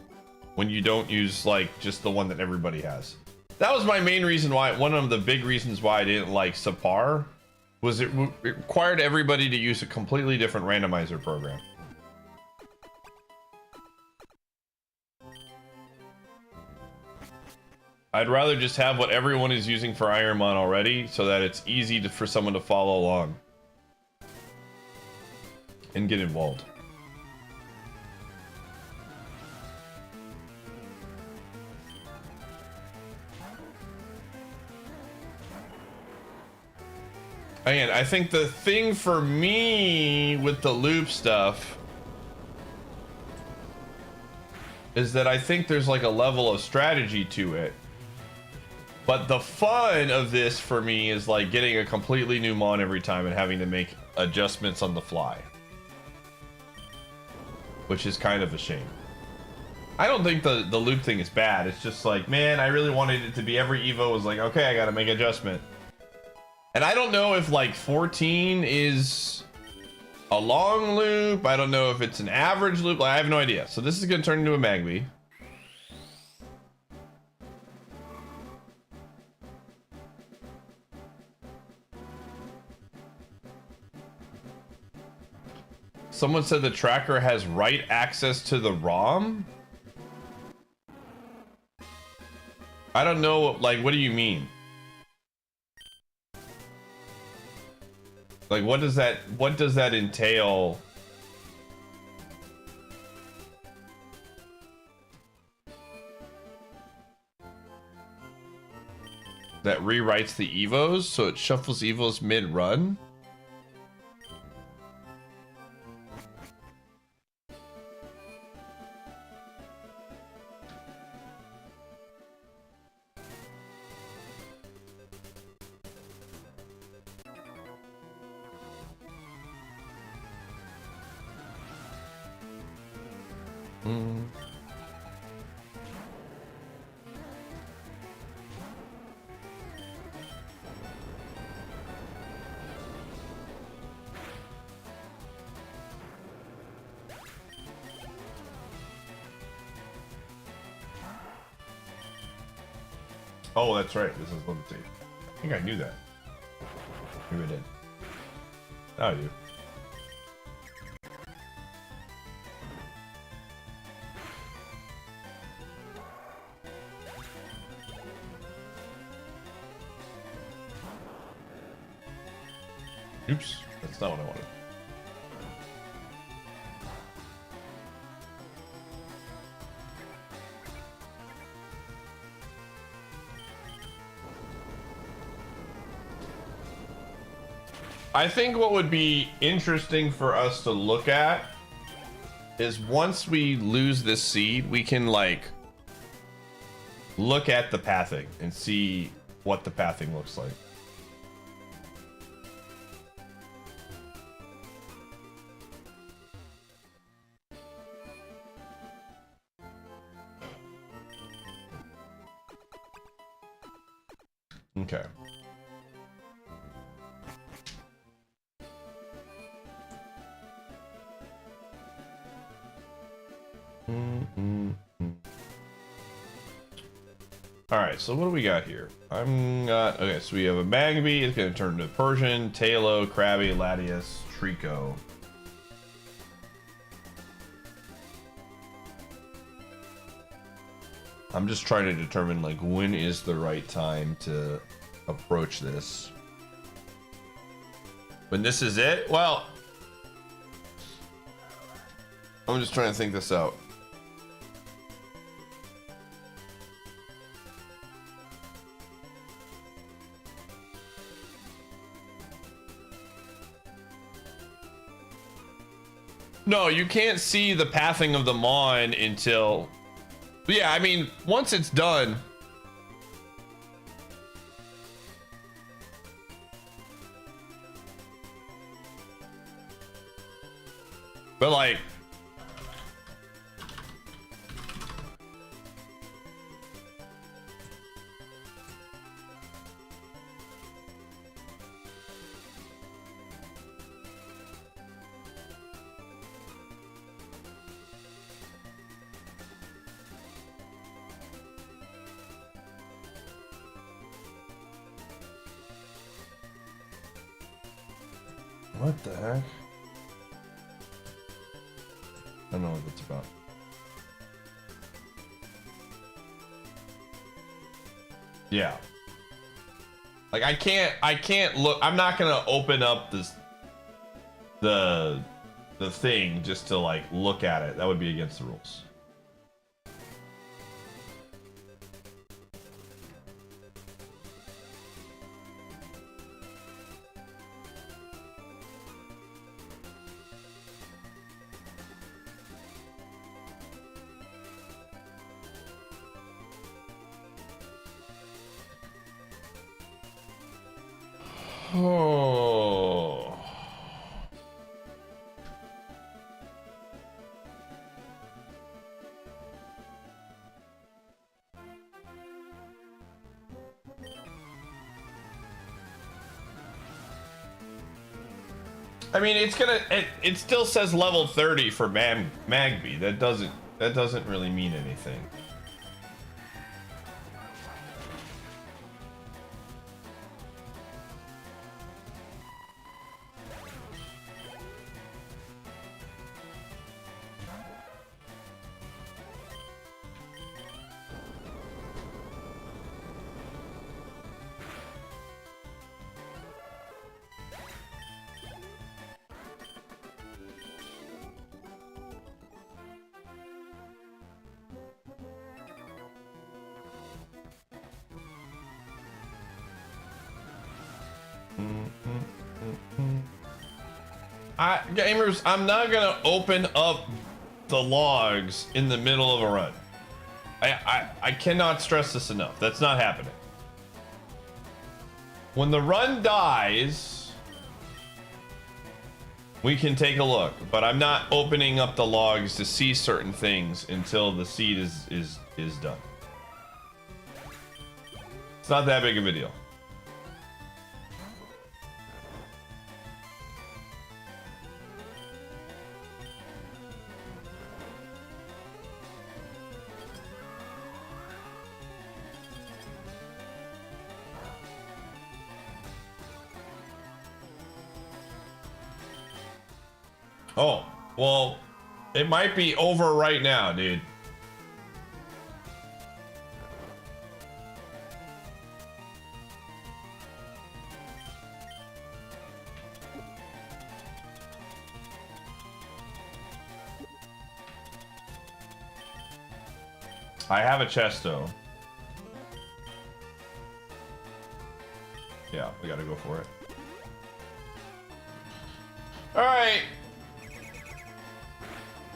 when you don't use, like, just the one that everybody has. That was my main reason why, one of the big reasons why I didn't like Sapar, was it required everybody to use a completely different randomizer program. I'd rather just have what everyone is using for Ironmon already, so that it's easy for someone to follow along and get involved. Again, I think the thing for me with the loop stuff is that I think there's like a level of strategy to it. But the fun of this for me is like getting a completely new mon every time and having to make adjustments on the fly, which is kind of a shame. I don't think the loop thing is bad. It's just like, man, I really wanted it to be every EVO was like, okay, I gotta make an adjustment. And I don't know if like 14 is a long loop. I don't know if it's an average loop. Like, I have no idea. So this is gonna turn into a Magby. Someone said the tracker has write access to the ROM. I don't know, like, what do you mean? Like, what does that entail? that rewrites the EVOs, so it shuffles EVOs mid-run. Oh, that's right. This is levitate. I think I knew that. Maybe I did. Now I do. Oops, that's not what I wanted. I think what would be interesting for us to look at is once we lose this seed, we can like look at the pathing and see what the pathing looks like. Okay. All right, so what do we got here? Okay, so we have a Magby. It's going to turn into Persian, Talo, Krabby, Latias, Trico. I'm just trying to determine like when is the right time to approach this. When this is it? Well, I'm just trying to think this out. No, you can't see the pathing of the Mon until... Yeah, I mean, once it's done... But like... What the heck? I don't know what that's about. Yeah. Like I can't look. I'm not gonna open up this the thing just to like look at it. That would be against the rules. Oh. I mean, it's gonna. It still says level 30 for Magby. That doesn't really mean anything. Gamers, I'm not gonna open up the logs in the middle of a run. I cannot stress this enough. That's not happening. When the run dies, we can take a look, but I'm not opening up the logs to see certain things until the seed is done. It's not that big of a deal. Oh, well, it might be over right now, dude. I have a chest, though. Yeah, we gotta go for it. All right.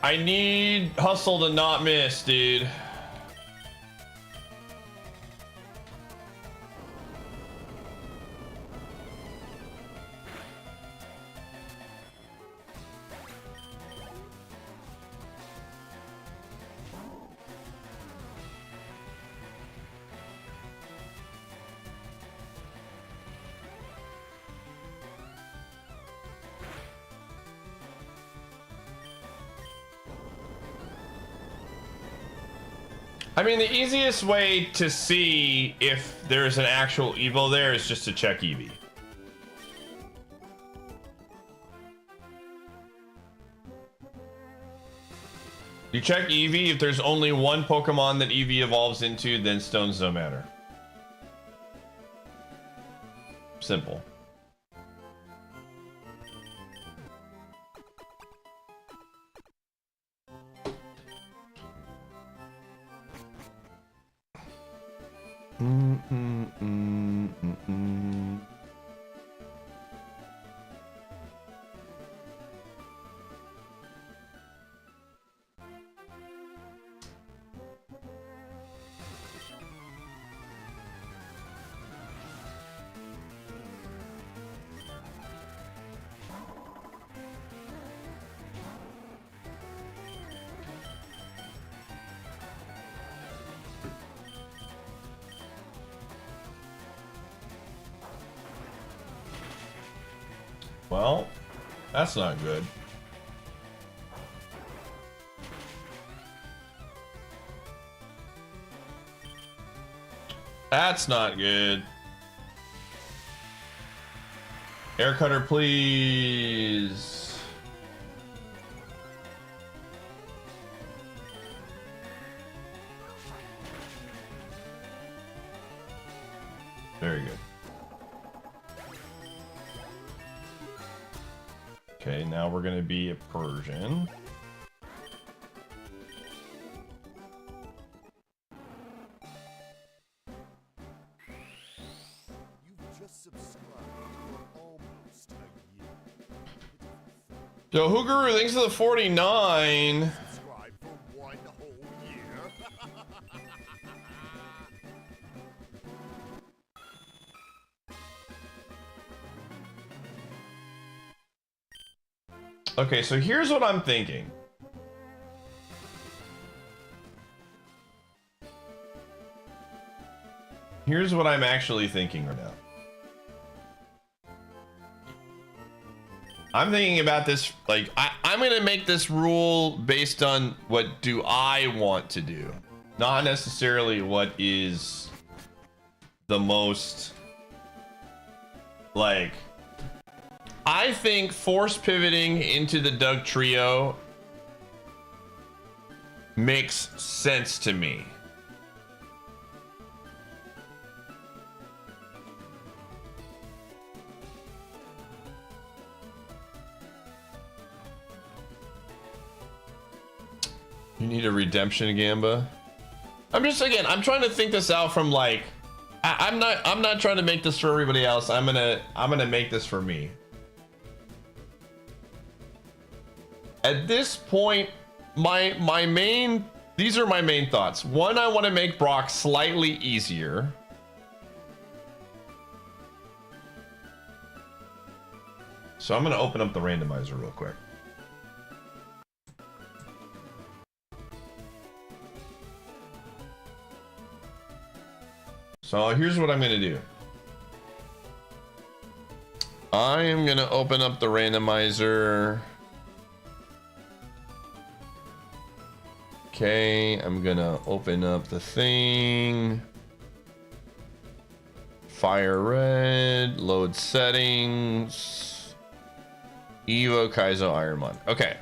I need hustle to not miss, dude. I mean, the easiest way to see if there's an actual EVO there is just to check EV. You check EV, if there's only one Pokemon that EV evolves into, then stones don't matter. Simple. Well, that's not good. That's not good. Air cutter, please. Very good. Okay, now we're gonna be a Persian. You've just subscribed for almost a year. Yo, Hooguru, thanks for the 49. Subscribe for one whole year. Okay, so here's what I'm thinking. Here's what I'm actually thinking right now. I'm thinking about this, like, I'm gonna make this rule based on what do I want to do, not necessarily what is the most, like, I think force pivoting into the Doug trio makes sense to me. You need a redemption, Gamba. I'm trying to think this out from like, I'm not trying to make this for everybody else. I'm gonna make this for me. At this point, these are my main thoughts. One, I want to make Brock slightly easier. So I'm going to open up the randomizer real quick. So here's what I'm going to do. I am going to open up the randomizer. Okay, I'm going to open up the thing. Fire red, load settings. EVO, Kaizo, Ironmon. Okay.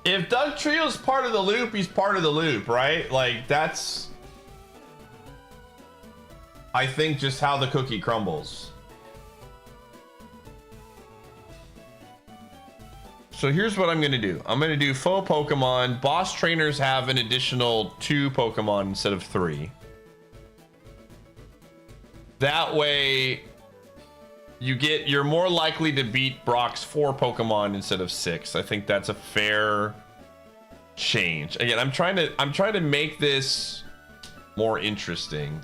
If Doug Trio's part of the loop, he's part of the loop, right? Like, that's, I think, just how the cookie crumbles. So here's what I'm going to do. I'm going to do faux Pokemon. Boss trainers have an additional 2 Pokemon instead of 3. That way, you're more likely to beat Brock's 4 Pokemon instead of 6. I think that's a fair change. Again, I'm trying to make this more interesting.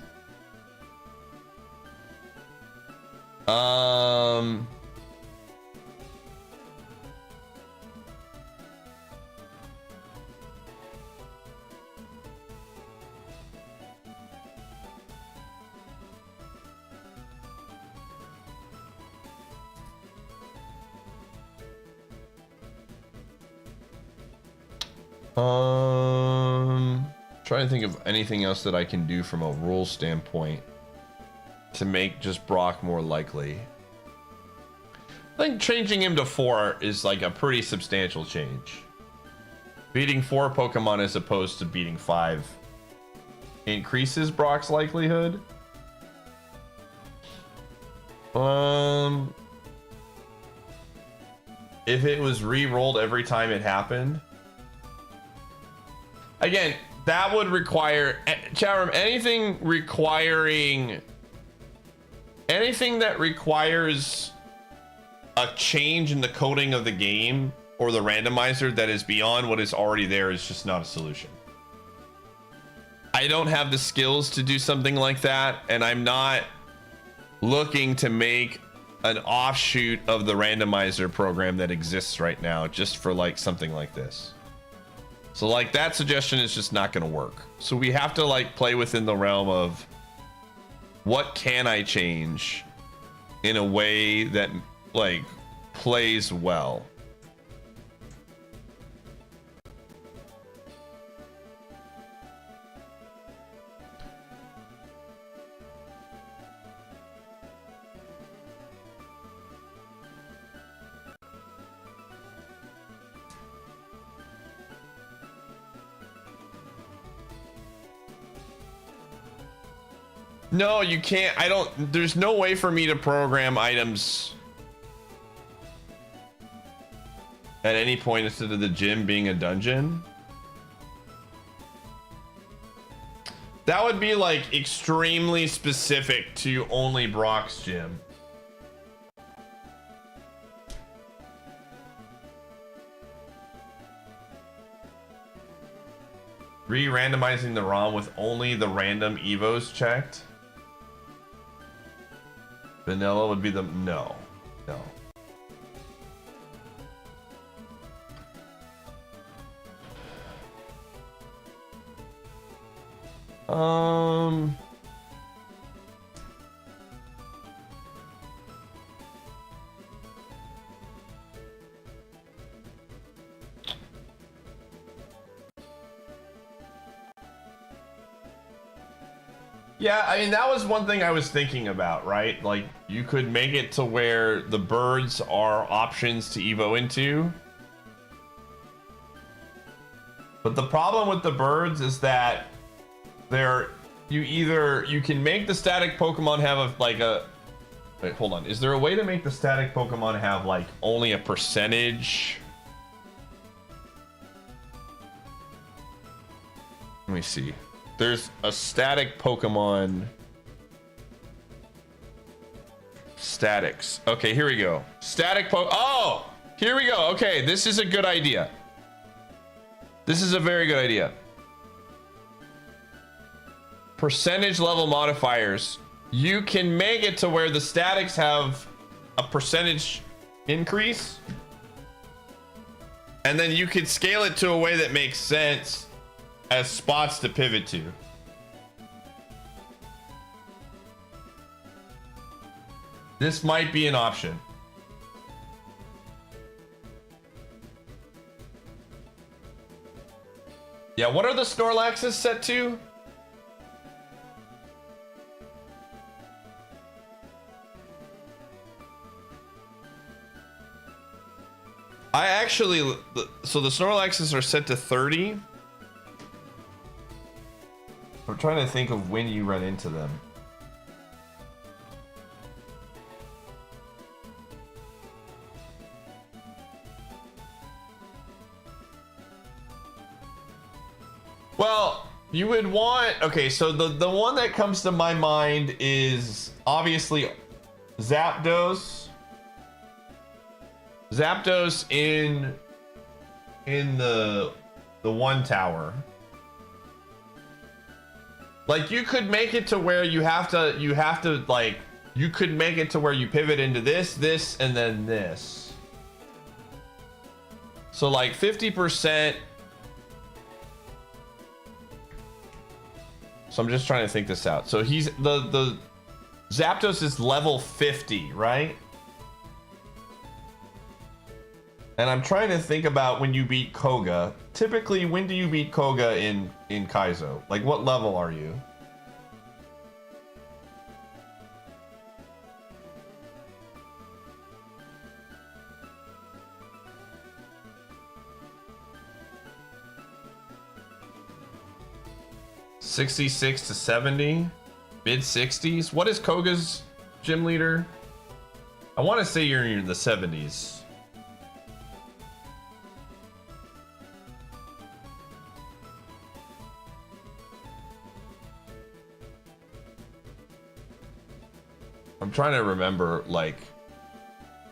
Trying to think of anything else that I can do from a rule standpoint to make just Brock more likely. I think changing him to 4 is like a pretty substantial change. Beating 4 Pokemon as opposed to beating 5 increases Brock's likelihood. If it was re-rolled every time it happened. Again, that would require, chat room, anything that requires a change in the coding of the game or the randomizer that is beyond what is already there is just not a solution. I don't have the skills to do something like that, and I'm not looking to make an offshoot of the randomizer program that exists right now just for like something like this. So like that suggestion is just not going to work. So we have to like play within the realm of what can I change in a way that like plays well. No, you can't. There's no way for me to program items at any point instead of the gym being a dungeon. That would be like extremely specific to only Brock's gym. Re-randomizing the ROM with only the random EVOs checked. Vanilla would be the no. Yeah, I mean, that was one thing I was thinking about, right? Like, you could make it to where the birds are options to EVO into. But the problem with the birds is that you can make the static Pokemon have wait, hold on. Is there a way to make the static Pokemon have like only a percentage? Let me see. There's a static Pokemon Statics. Okay, here we go. Static po. Oh, here we go. Okay, this is a good idea. This is a very good idea. Percentage level modifiers. You can make it to where the statics have a percentage increase. And then you could scale it to a way that makes sense as spots to pivot to. This might be an option. Yeah, what are the Snorlaxes set to? I actually, so the Snorlaxes are set to 30. I'm trying to think of when you run into them. Well, you would want, okay, so the one that comes to my mind is obviously Zapdos. Zapdos in the one tower. Like you could make it to where you have to like, you could make it to where you pivot into this, and then this. So like 50%. So I'm just trying to think this out. So he's the Zapdos is level 50, right? And I'm trying to think about when you beat Koga. Typically, when do you beat Koga in Kaizo? Like, what level are you? $66 to 70, mid 60s. What is Koga's gym leader? I want to say you're in the 70s. I'm trying to remember like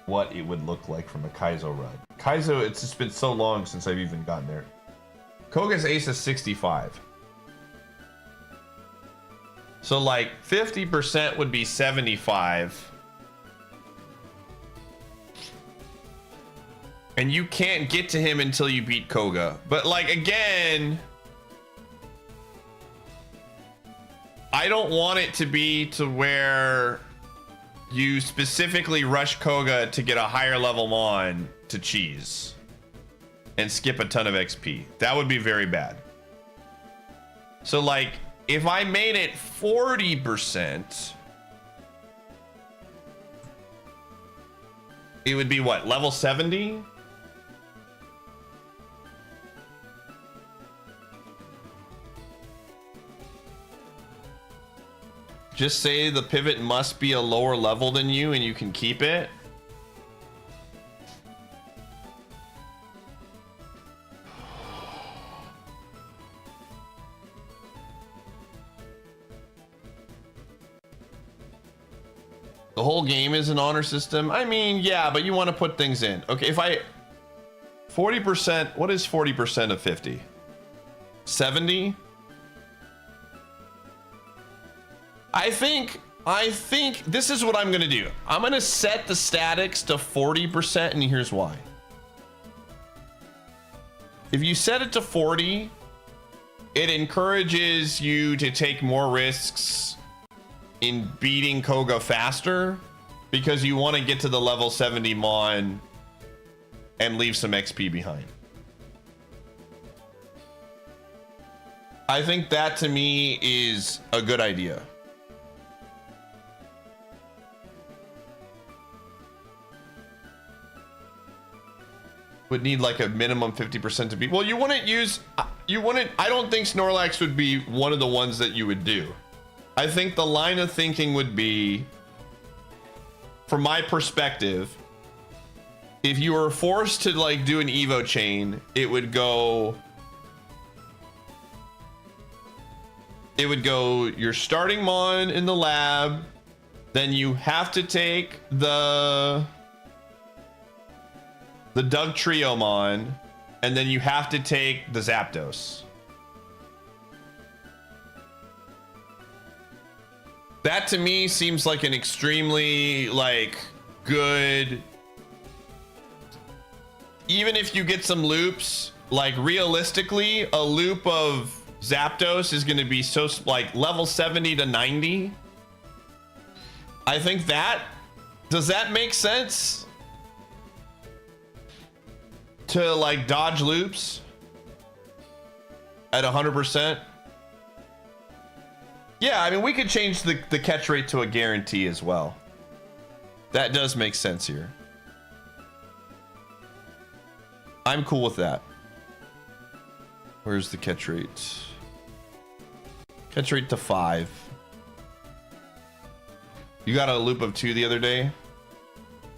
what it would look like from a Kaizo run. Kaizo, it's just been so long since I've even gotten there. Koga's ace is 65. So like 50% would be 75. And you can't get to him until you beat Koga. But like again, I don't want it to be to where you specifically rush Koga to get a higher level Mon to cheese and skip a ton of XP. That would be very bad. So like if I made it 40%, it would be what, level 70? Just say the pivot must be a lower level than you and you can keep it. The whole game is an honor system. I mean, yeah, but you want to put things in. Okay, if I 40%, what is 40% of 50? 70? I think this is what I'm going to do. I'm going to set the statics to 40%, and here's why. If you set it to 40, it encourages you to take more risks in beating Koga faster because you want to get to the level 70 Mon and leave some XP behind. I think that to me is a good idea. Would need like a minimum 50% to beat. Well, you wouldn't, I don't think Snorlax would be one of the ones that you would do. I think the line of thinking would be, from my perspective, if you were forced to like do an EVO chain, it would go your starting Mon in the lab, then you have to take the Dugtriomon, and then you have to take the Zapdos. That to me seems like an extremely like good. Even if you get some loops, like realistically, a loop of Zapdos is going to be so like level 70 to 90. I think does that make sense? To like dodge loops at 100%. Yeah, I mean, we could change the catch rate to a guarantee as well. That does make sense here. I'm cool with that. Where's the catch rate? Catch rate to 5. You got a loop of 2 the other day.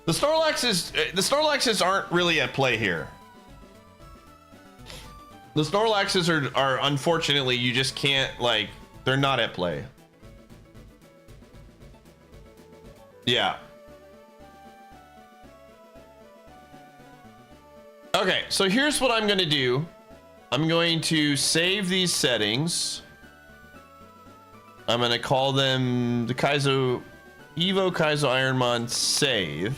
The Snorlaxes aren't really at play here. The Snorlaxes are unfortunately, you just can't, like, they're not at play. Yeah. Okay, so here's what I'm gonna do. I'm going to save these settings. I'm gonna call them the Kaizo, EVO Kaizo Ironmon save.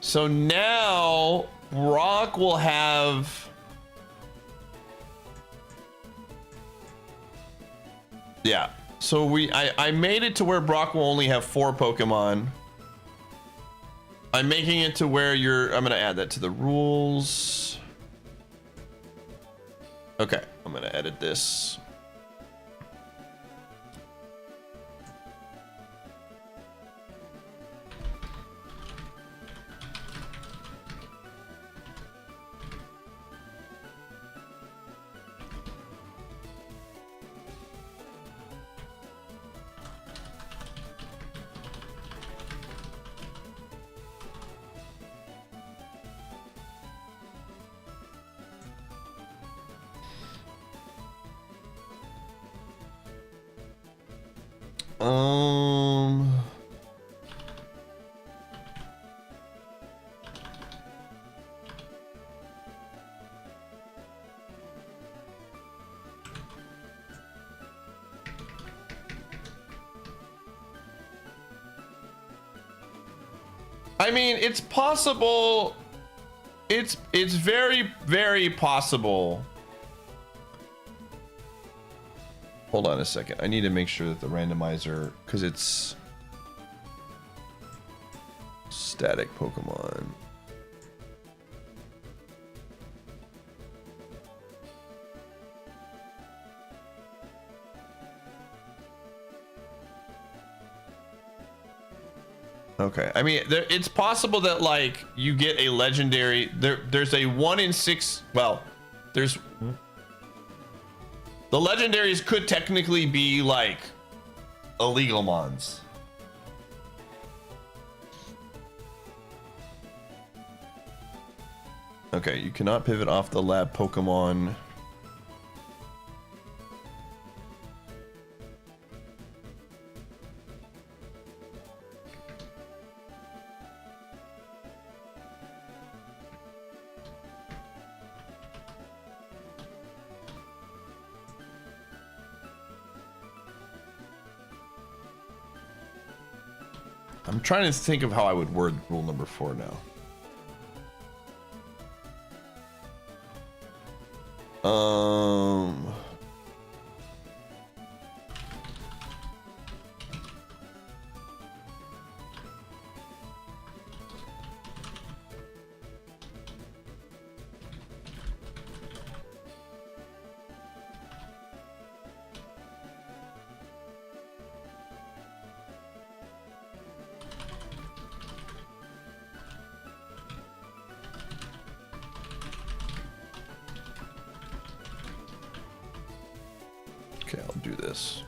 So now Brock will have, yeah. So I made it to where Brock will only have 4 Pokemon. I'm making it to where I'm gonna add that to the rules. Okay, I'm gonna edit this. I mean, it's possible. It's very, very possible. Hold on a second. I need to make sure that the randomizer, because it's static Pokemon. Okay, I mean, it's possible that like you get a legendary. There's a 1 in 6. Well, there's the legendaries could technically be like illegal mons. Okay, you cannot pivot off the lab Pokemon. I'm trying to think of how I would word rule number 4 now. Okay, I'll do this.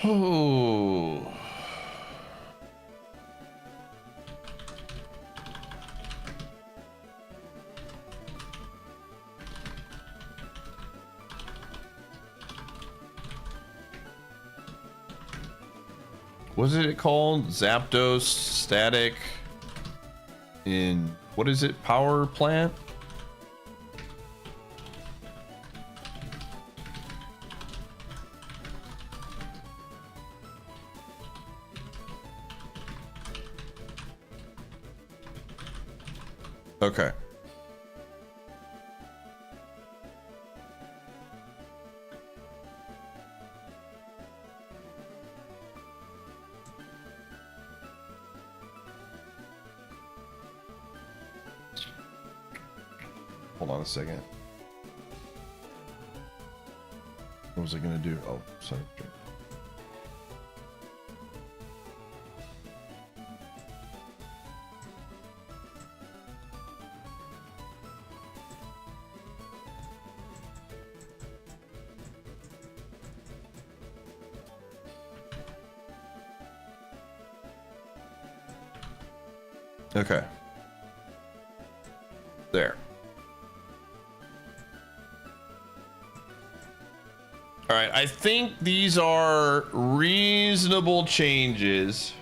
Oh. What is it called? Zapdos static in, what is it? Power plant? Okay. Hold on a second. What was I gonna do? Oh, sorry. Okay. There. All right, I think these are reasonable changes.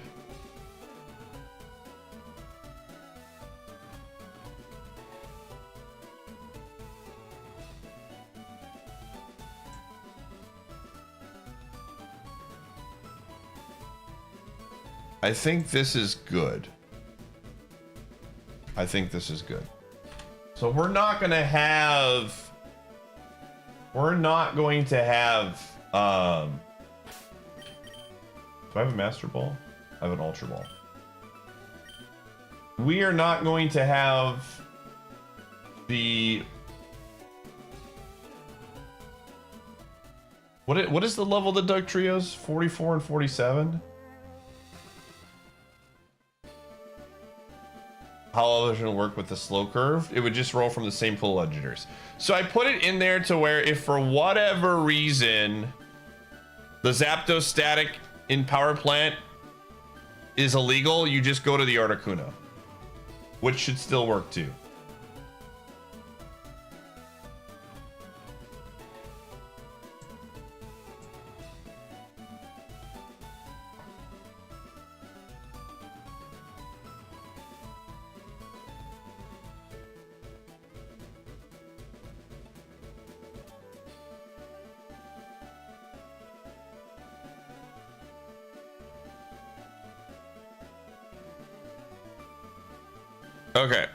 I think this is good. I think this is good. So we're not going to have do I have a Master Ball? I have an Ultra Ball. We are not going to have the what is the level of the Duck Trios? 44 and 47? How others gonna work with the slow curve? It would just roll from the same pool of legendaries. So I put it in there to where if for whatever reason the Zapdos static in Power Plant is illegal, you just go to the Articuno, which should still work too. Okay.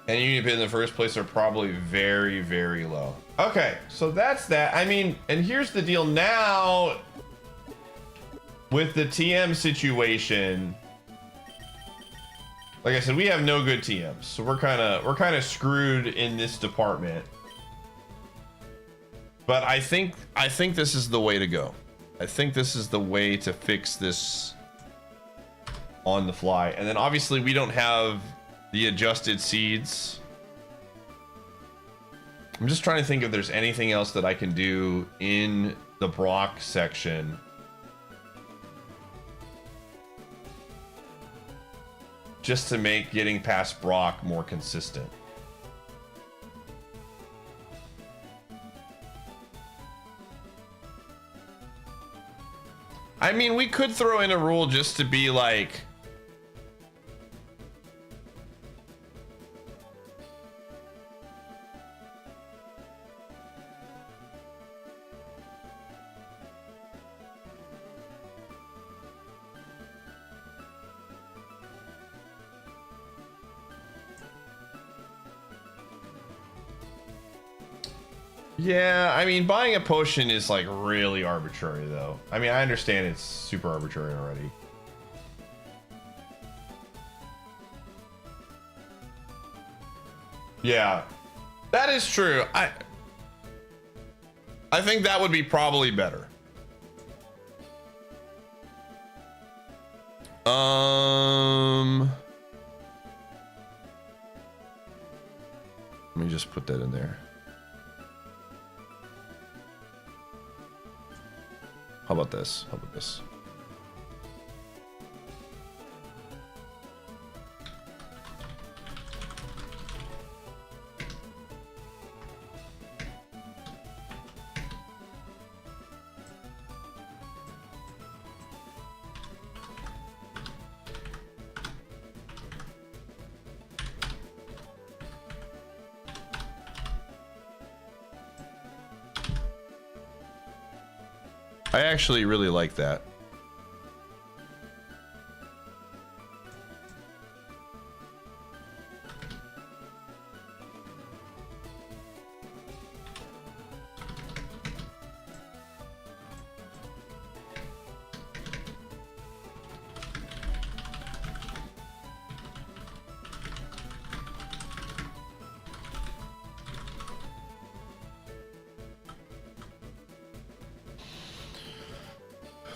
And unit bid in the first place are probably very, very low. Okay, so that's that. I mean, and here's the deal now with the TM situation. Like I said, we have no good TMs, so we're kind of screwed in this department. But I think this is the way to go. I think this is the way to fix this on the fly. And then obviously we don't have the adjusted seeds. I'm just trying to think if there's anything else that I can do in the Brock section just to make getting past Brock more consistent. I mean, we could throw in a rule just to be like, yeah, I mean, buying a potion is like really arbitrary though. I mean, I understand it's super arbitrary already. Yeah, that is true. I think that would be probably better. Let me just put that in there. about this? How about this? I actually really like that.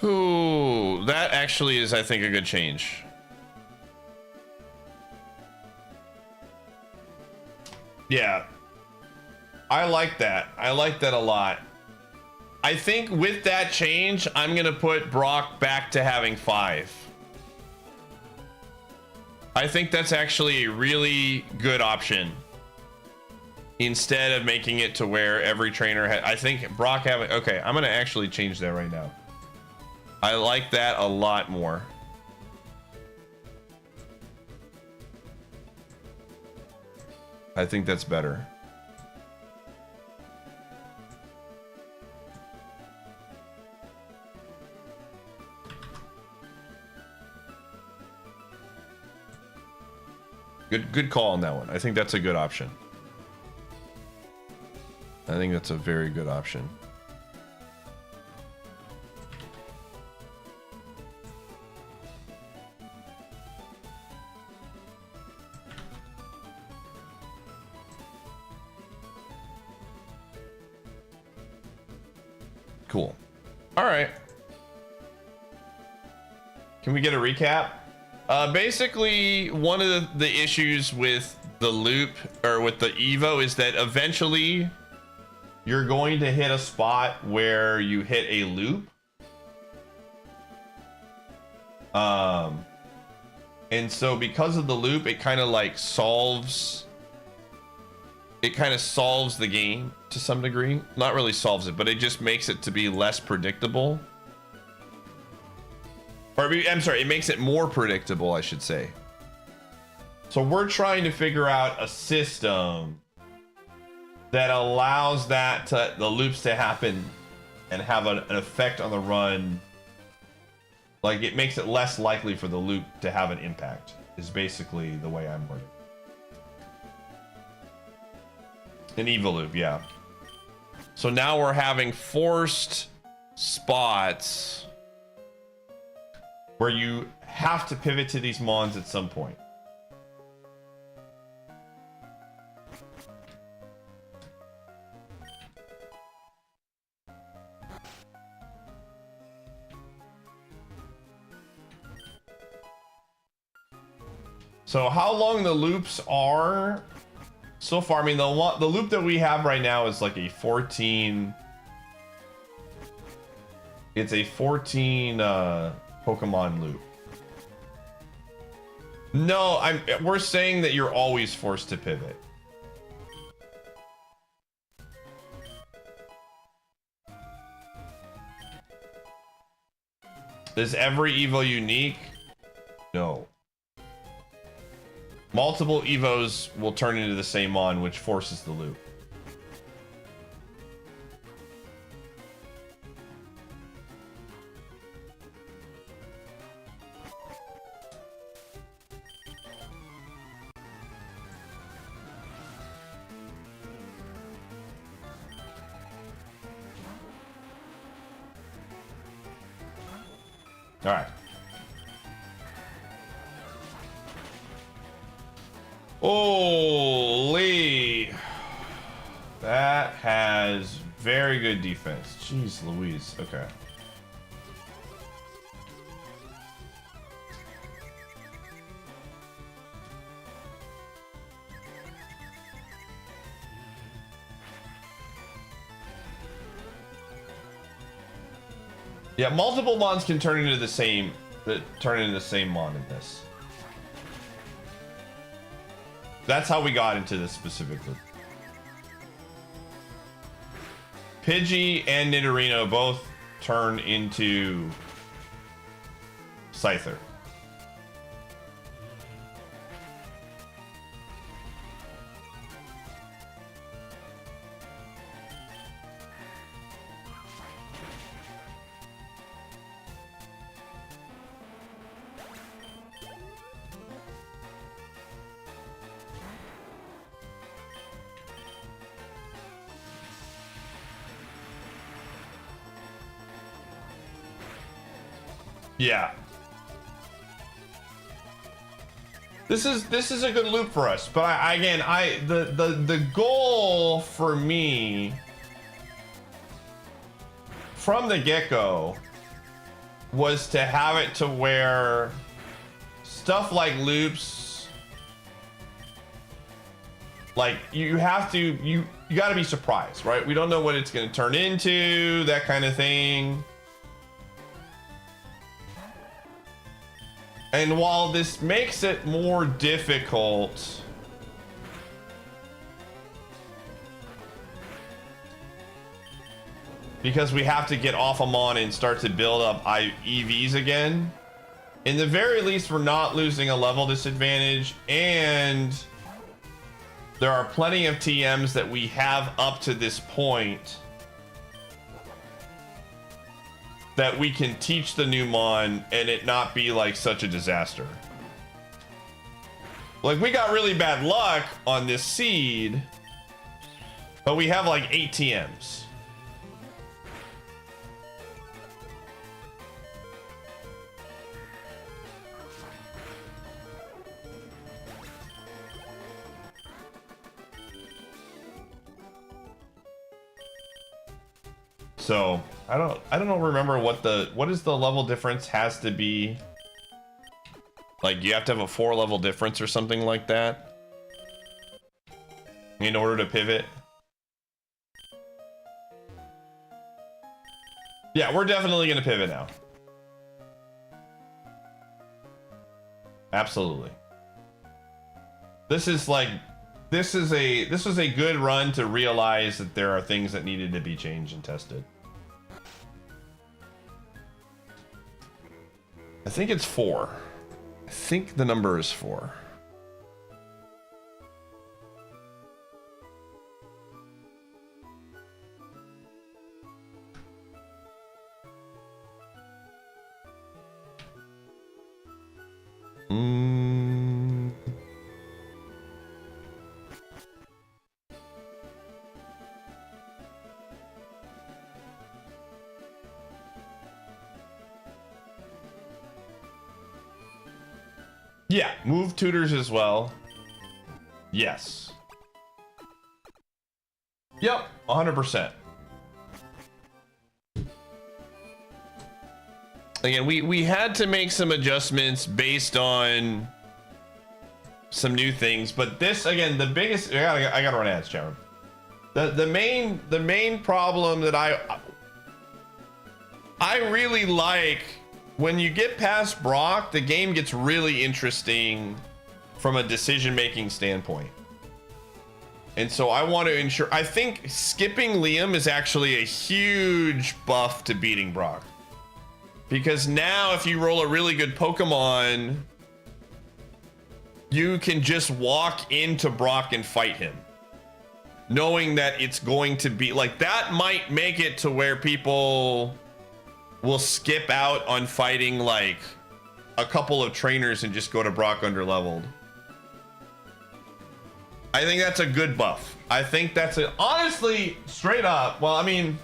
Ooh, that actually is, I think, a good change. Yeah. I like that. I like that a lot. I think with that change, I'm going to put Brock back to having 5. I think that's actually a really good option. Instead of making it to where every trainer had, I think Brock having, okay, I'm going to actually change that right now. I like that a lot more. I think that's better. Good call on that one. I think that's a good option. I think that's a very good option. Cool. All right. Can we get a recap? Basically, one of the issues with the loop or with the EVO is that eventually you're going to hit a spot where you hit a loop. And so because of the loop, it kind of like solves the game to some degree. Not really solves it, but it just makes it to be less predictable. Or I'm sorry, it makes it more predictable, I should say. So we're trying to figure out a system that allows the loops to happen and have an effect on the run. Like it makes it less likely for the loop to have an impact, is basically the way I'm wording. An EVO loop, yeah. So now we're having forced spots where you have to pivot to these mons at some point. So how long the loops are so far, I mean, the loop that we have right now is like a 14. It's a 14 Pokemon loop. No, we're saying that you're always forced to pivot. Is every EVO unique? No. Multiple EVOs will turn into the same mon, which forces the loop. All right. Holy. That has very good defense. Jeez Louise. Okay. Yeah, multiple mons can turn into the same mon in this. That's how we got into this specifically. Pidgey and Nidorino both turn into Scyther. Yeah. This is a good loop for us, but the goal for me from the get-go was to have it to where stuff like loops, like you got to be surprised, right? We don't know what it's going to turn into, that kind of thing. And while this makes it more difficult, because we have to get off a mon and start to build up EVs again, in the very least, we're not losing a level disadvantage, and there are plenty of TMs that we have up to this point that we can teach the new mon and it not be like such a disaster. Like, we got really bad luck on this seed, but we have like 8 TMs. So I don't remember what is the level difference has to be. Like, you have to have a 4 level difference or something like that in order to pivot. Yeah, we're definitely gonna pivot now. Absolutely. This was a good run to realize that there are things that needed to be changed and tested. I think it's 4. I think the number is 4. Yeah, move tutors as well. Yes. Yep, 100%. Again, we had to make some adjustments based on some new things, but this, again, the biggest, I gotta run ads, chat room. The main problem that I really like, when you get past Brock, the game gets really interesting from a decision-making standpoint. And so I want to ensure, I think skipping Liam is actually a huge buff to beating Brock. Because now if you roll a really good Pokemon, you can just walk into Brock and fight him, knowing that it's going to be, like, that might make it to where people will skip out on fighting like a couple of trainers and just go to Brock underleveled. I think that's a good buff. I think that's it. Honestly, straight up. Well, I mean,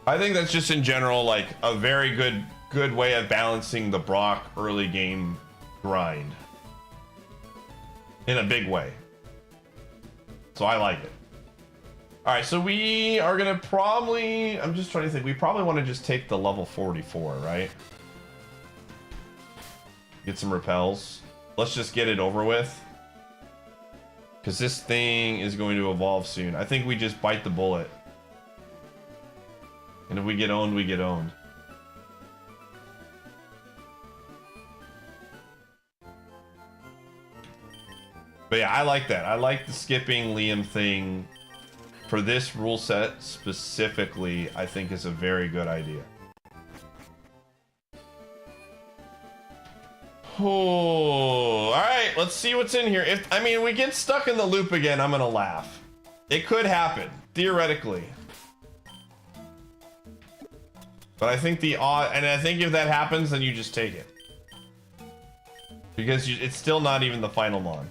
I think that's just in general like a very good way of balancing the Brock early game grind in a big way. So I like it. All right, so we are gonna probably, I'm just trying to think, we probably want to just take the level 44, right? Get some repels. Let's just get it over with, because this thing is going to evolve soon. I think we just bite the bullet. And if we get owned, we get owned. But yeah, I like that. I like the skipping Liam thing for this rule set specifically. I think is a very good idea. Oh, all right. Let's see what's in here. If I mean, we get stuck in the loop again, I'm gonna laugh. It could happen theoretically, but I think I think if that happens, then you just take it because it's still not even the final mon.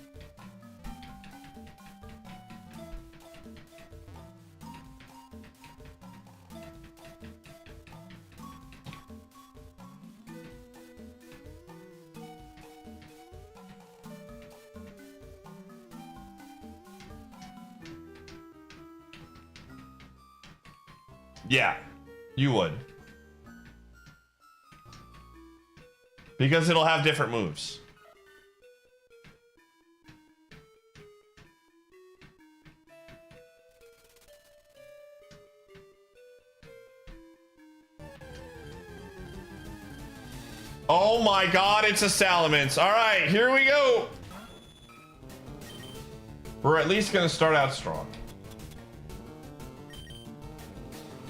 Yeah, you would. Because it'll have different moves. Oh my god, it's a Salamence. All right, here we go. We're at least gonna start out strong.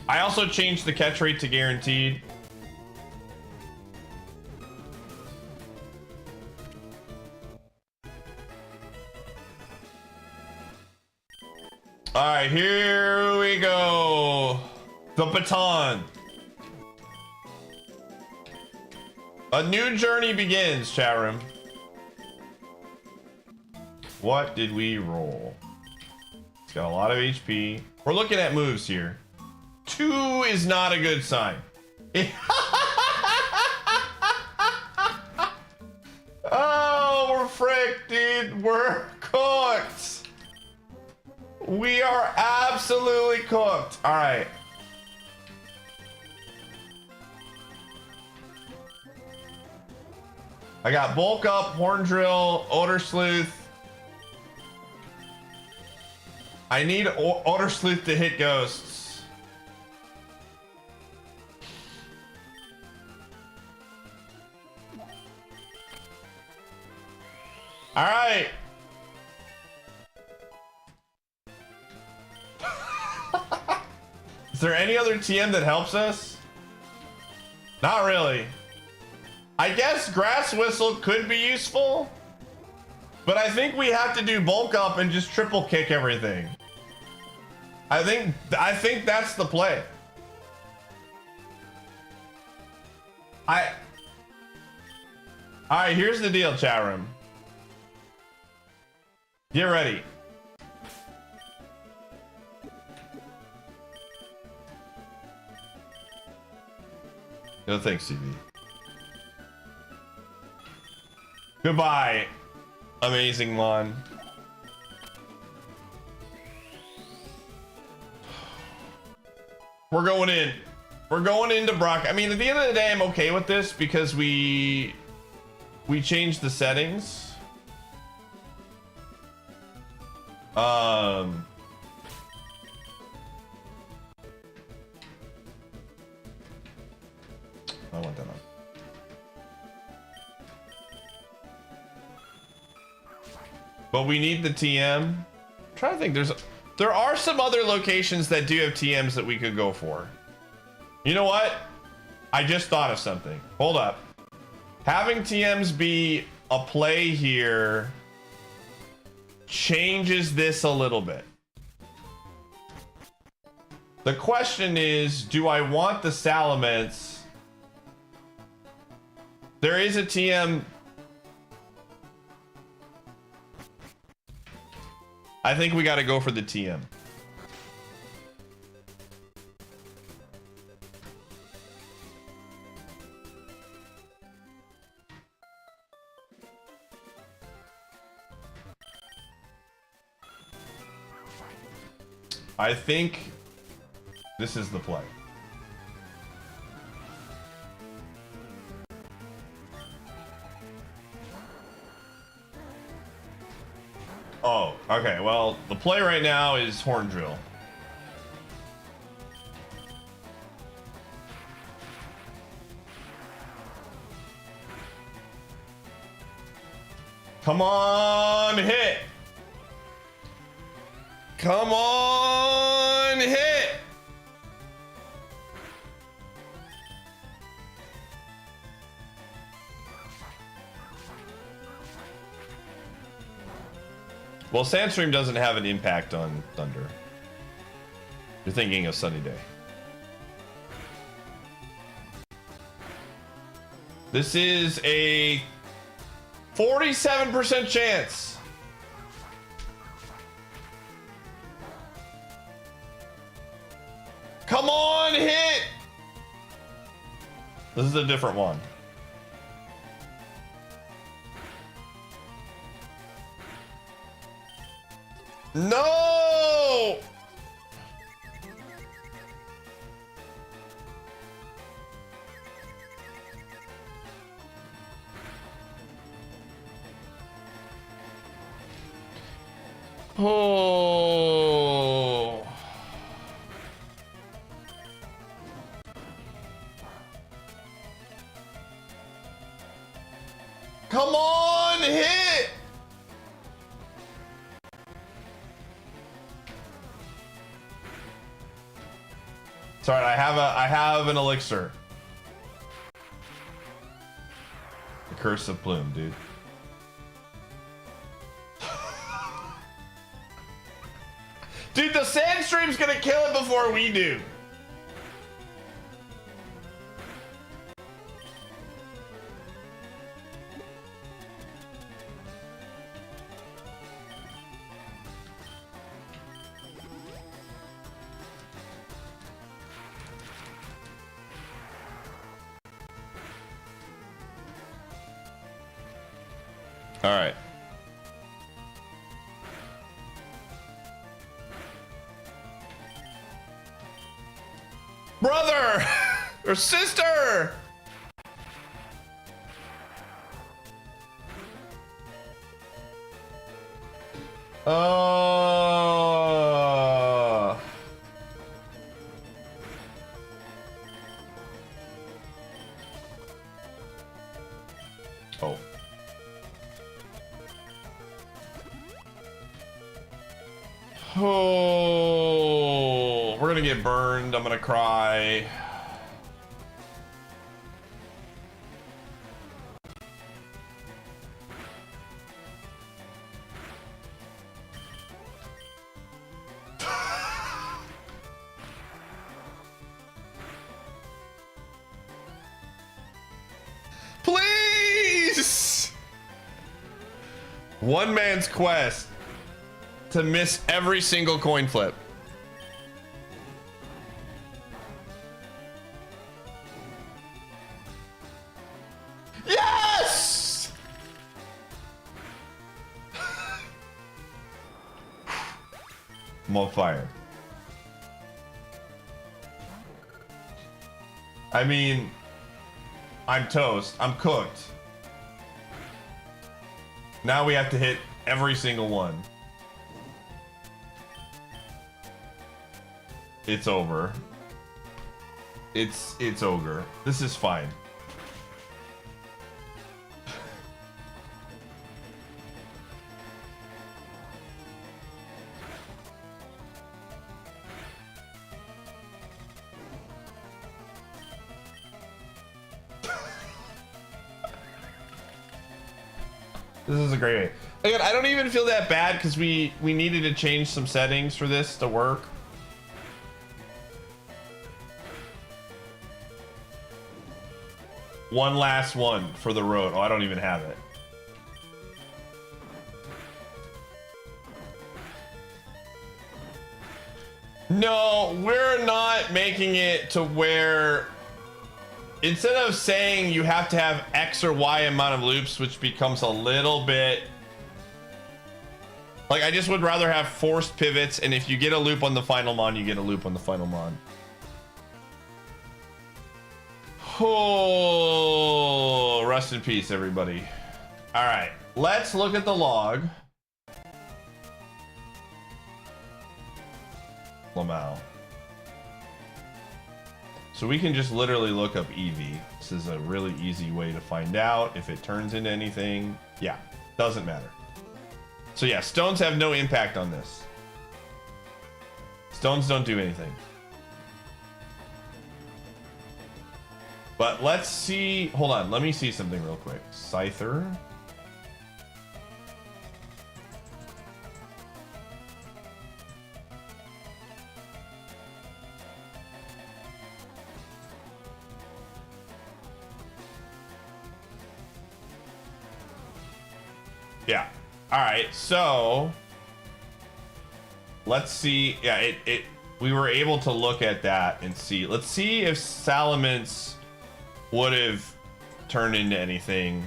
I also changed the catch rate to guaranteed. All right, here we go. The baton. A new journey begins, chat room. What did we roll? It's got a lot of HP. We're looking at moves here. 2 is not a good sign. Oh, we're fricked, dude. We're cooked. We are absolutely cooked. All right. I got bulk up, horn drill, odor sleuth. I need odor sleuth to hit ghosts. All right. Is there any other TM that helps us? Not really. I guess Grass Whistle could be useful, but I think we have to do bulk up and just triple kick everything. I think that's the play. All right, here's the deal, chat room. Get ready. No thanks, CB. Goodbye, amazing Mon. We're going in. We're going into Brock. I mean, at the end of the day, I'm okay with this because we changed the settings. I want that on. But we need the TM. I'm trying to think, there are some other locations that do have TMs that we could go for. You know what? I just thought of something. Hold up. Having TMs be a play here changes this a little bit. The question is, do I want the Salamence? There is a TM. I think we got to go for the TM. I think this is the play. Oh, okay. Well, the play right now is Horn Drill. Come on, hit. Come on, hit. Well, Sandstream doesn't have an impact on Thunder. You're thinking of Sunny Day. This is a 47% chance. Come on, hit. This is a different one. No! Oh. Come on, hit! Sorry, I have an elixir. The Curse of Plume, dude. Dude, the Sandstream's gonna kill it before we do. All right. Brother or sister. Oh. Oh, we're gonna get burned. I'm gonna cry. Please! One man's quest to miss every single coin flip. Yes! I'm on fire. I mean, I'm toast. I'm cooked. Now we have to hit every single one. It's over. It's ogre. This is fine. This is a great way. Again, I don't even feel that bad because we needed to change some settings for this to work. One last one for the road. Oh, I don't even have it. No, we're not making it to where instead of saying you have to have X or Y amount of loops, which becomes a little bit like, I just would rather have forced pivots, and if you get a loop on the final mon, you get a loop on the final mon. Oh, rest in peace, everybody. All right, let's look at the log. Lamau. So we can just literally look up EV. This is a really easy way to find out if it turns into anything. Yeah, Doesn't matter. So yeah, stones have no impact on this. Stones don't do anything. But let's see. Hold on. Let me see something real quick. Scyther. Yeah. All right. So let's see. Yeah, we were able to look at that and see. Let's see if Salamence would have turned into anything.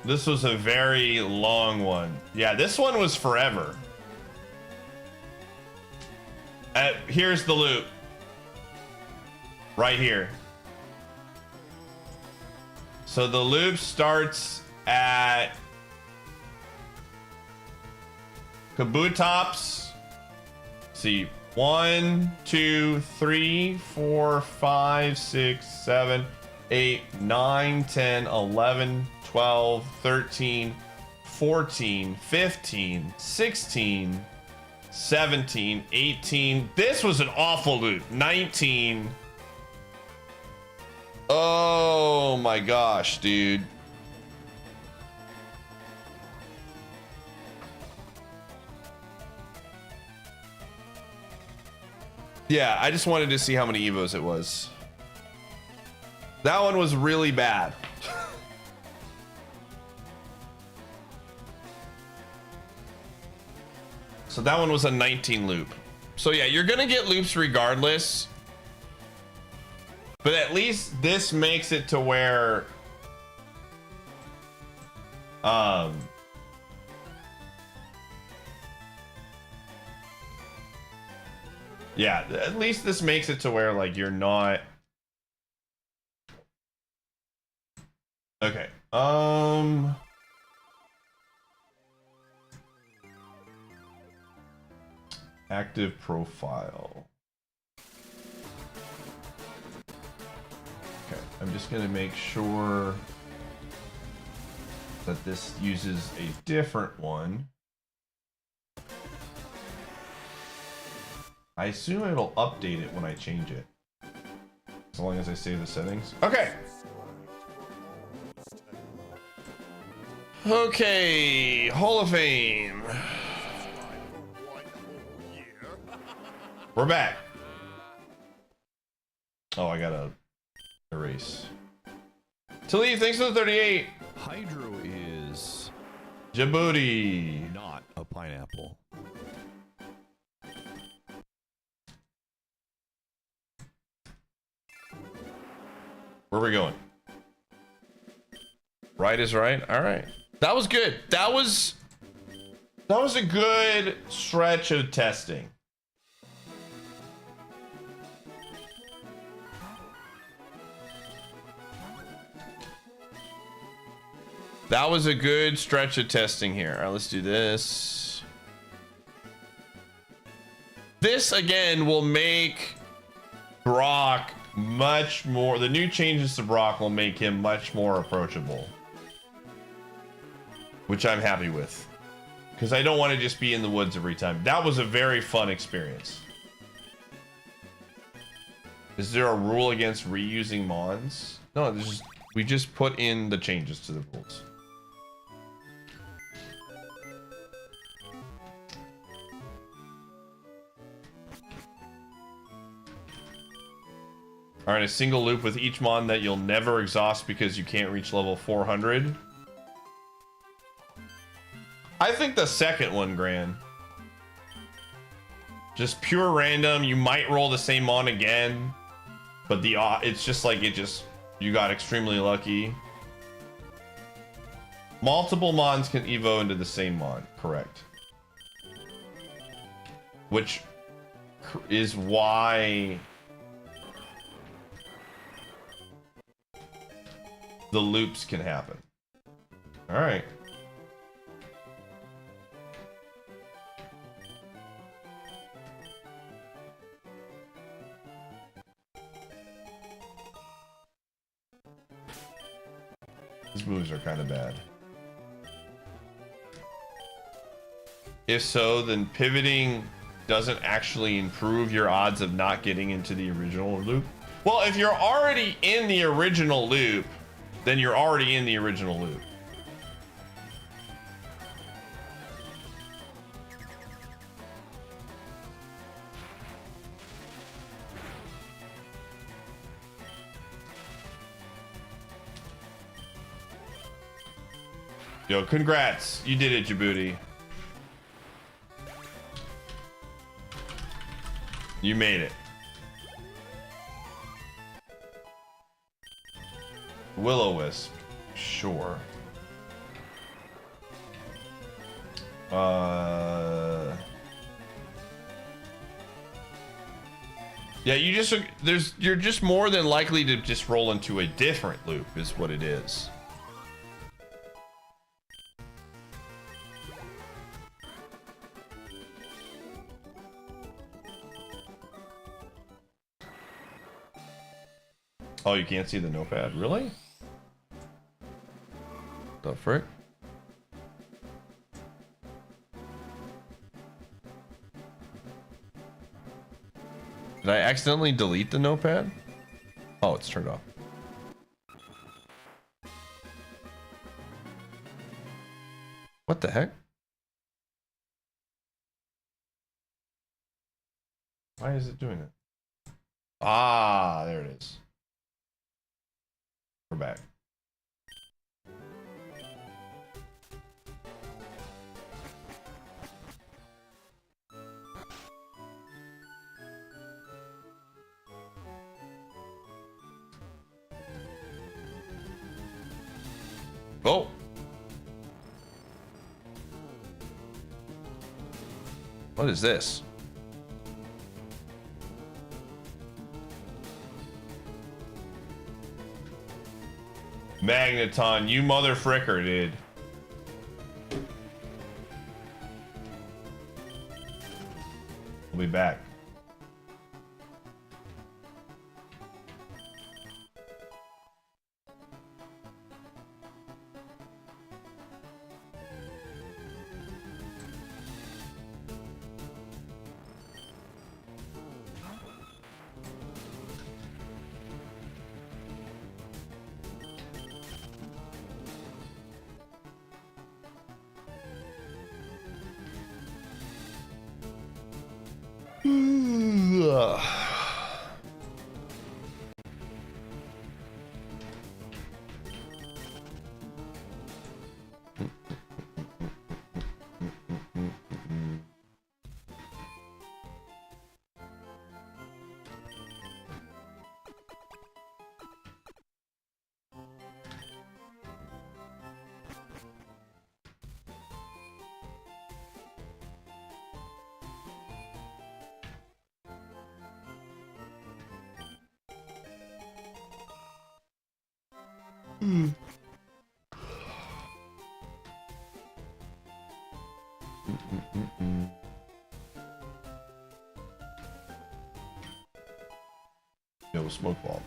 This was a very long one. Yeah, this one was forever. Here's the loop. Right here. So the loop starts at Kabutops. See, 1, 2, 3, 4, 5, 6, 7, 8, 9, 10, 11, 12, 13, 14, 15, 16, 17, 18. This was an awful loop. 19. Oh my gosh, dude. Yeah, I just wanted to see how many EVOs it was. That one was really bad. So that one was a 19 loop. So yeah, you're gonna get loops regardless. But at least this makes it to where yeah, at least this makes it to where like you're not okay. Active profile. Okay, I'm just gonna make sure that this uses a different one. I assume it'll update it when I change it. As long as I save the settings. Okay. Okay, Hall of Fame. We're back. Oh, I gotta erase. Talib, thanks for the 38. Hydro is Djibouti. not a pineapple. Where are we going? Right is right. All right. That was good. That was a good stretch of testing. That was a good stretch of testing here. All right, let's do this. This again will make Brock much more. The new changes to Brock will make him much more approachable, which I'm happy with, because I don't want to just be in the woods every time. That was a very fun experience. Is there a rule against reusing mons? No, we just put in the changes to the rules. All right, a single loop with each mon that you'll never exhaust because you can't reach level 400. I think the second one, Gran. Just pure random. You might roll the same mon again, but it's just like you got extremely lucky. Multiple mons can evo into the same mon, correct? Which is why the loops can happen. All right. These moves are kind of bad. If so, then pivoting doesn't actually improve your odds of not getting into the original loop. Well, if you're already in the original loop, then you're already in the original loop. Yo, congrats. You did it, Djibouti. You made it. Will-O-Wisp. Sure. Yeah, you're just more than likely to just roll into a different loop is what it is. Oh, you can't see the notepad? Really? The frick? Did I accidentally delete the notepad? Oh, it's turned off. What the heck? Why is it doing it? Ah, there it is. We're back. Oh. What is this? Magneton, you mother fricker, dude. We'll be back. Yo, smoke bomb.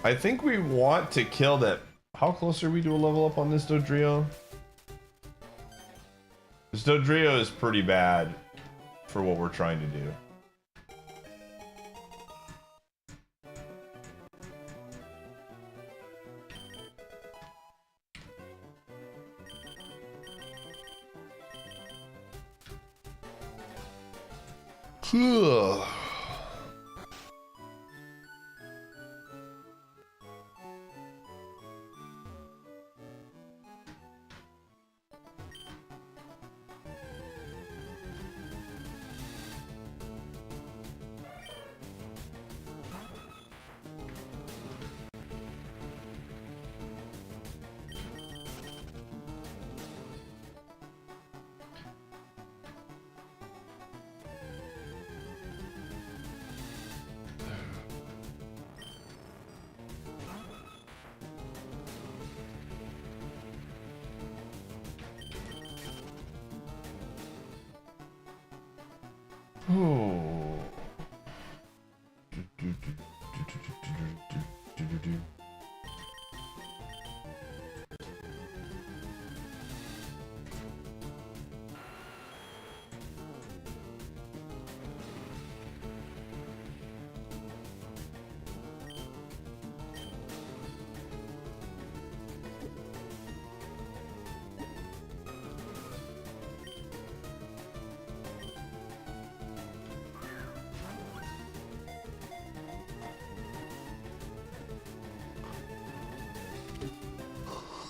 I think we want to kill that. How close are we to a level up on this Dodrio? This Dodrio is pretty bad for what we're trying to do.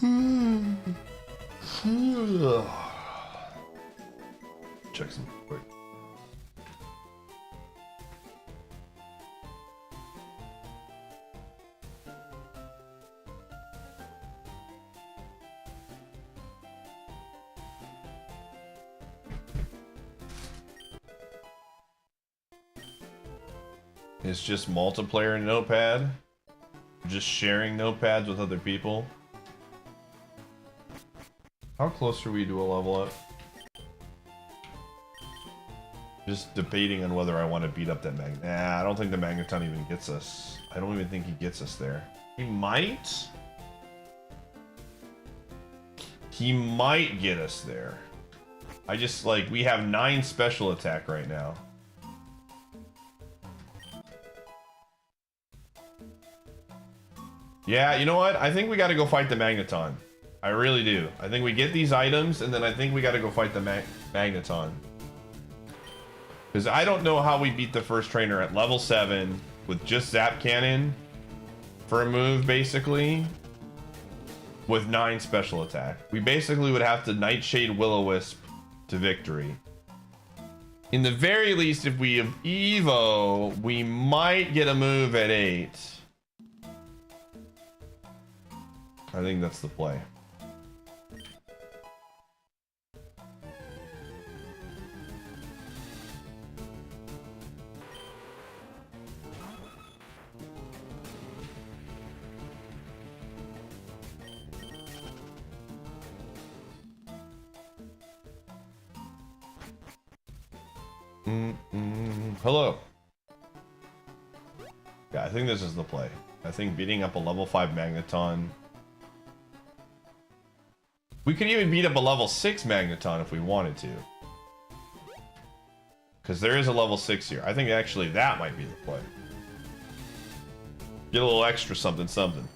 Check some quick. It's just multiplayer in Notepad. Just sharing notepads with other people. How close are we to a level up? Just debating on whether I want to beat up that Magnet. Nah, I don't think the Magneton even gets us. I don't even think he gets us there. He might. He might get us there. I just, like, we have 9 special attack right now. Yeah, you know what? I think we gotta go fight the Magneton. I really do. I think we get these items, and then I think we gotta go fight the Magneton. Because I don't know how we beat the first trainer at level 7 with just Zap Cannon for a move, basically, with 9 special attack. We basically would have to Nightshade Will-O-Wisp to victory. In the very least, if we have EVO, we might get a move at 8. I think that's the play. Hello. Yeah, I think this is the play. I think beating up a level 5 Magneton. We could even beat up a level 6 Magneton if we wanted to. Because there is a level 6 here. I think actually that might be the play. Get a little extra something, something.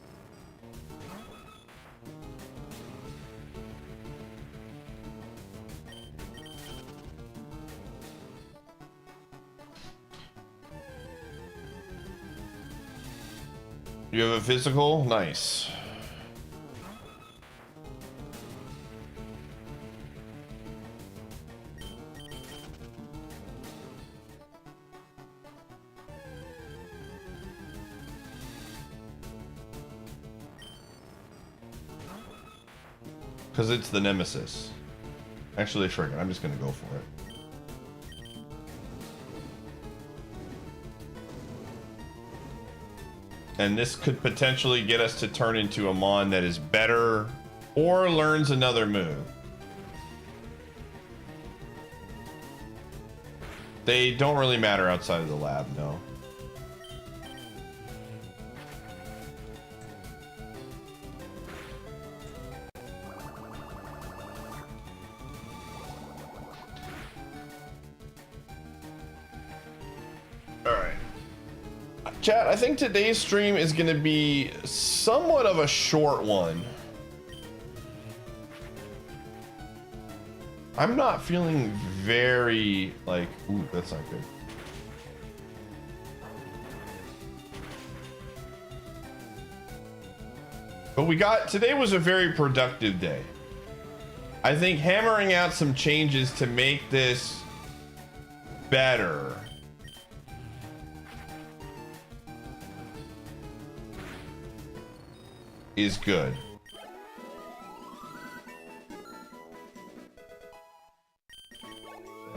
You have a physical? Nice. Because it's the Nemesis. Actually, friggin', I'm just gonna go for it. And this could potentially get us to turn into a Mon that is better or learns another move. They don't really matter outside of the lab, no. Chat, I think today's stream is going to be somewhat of a short one. I'm not feeling very, like, ooh, that's not good. But today was a very productive day. I think hammering out some changes to make this better is good.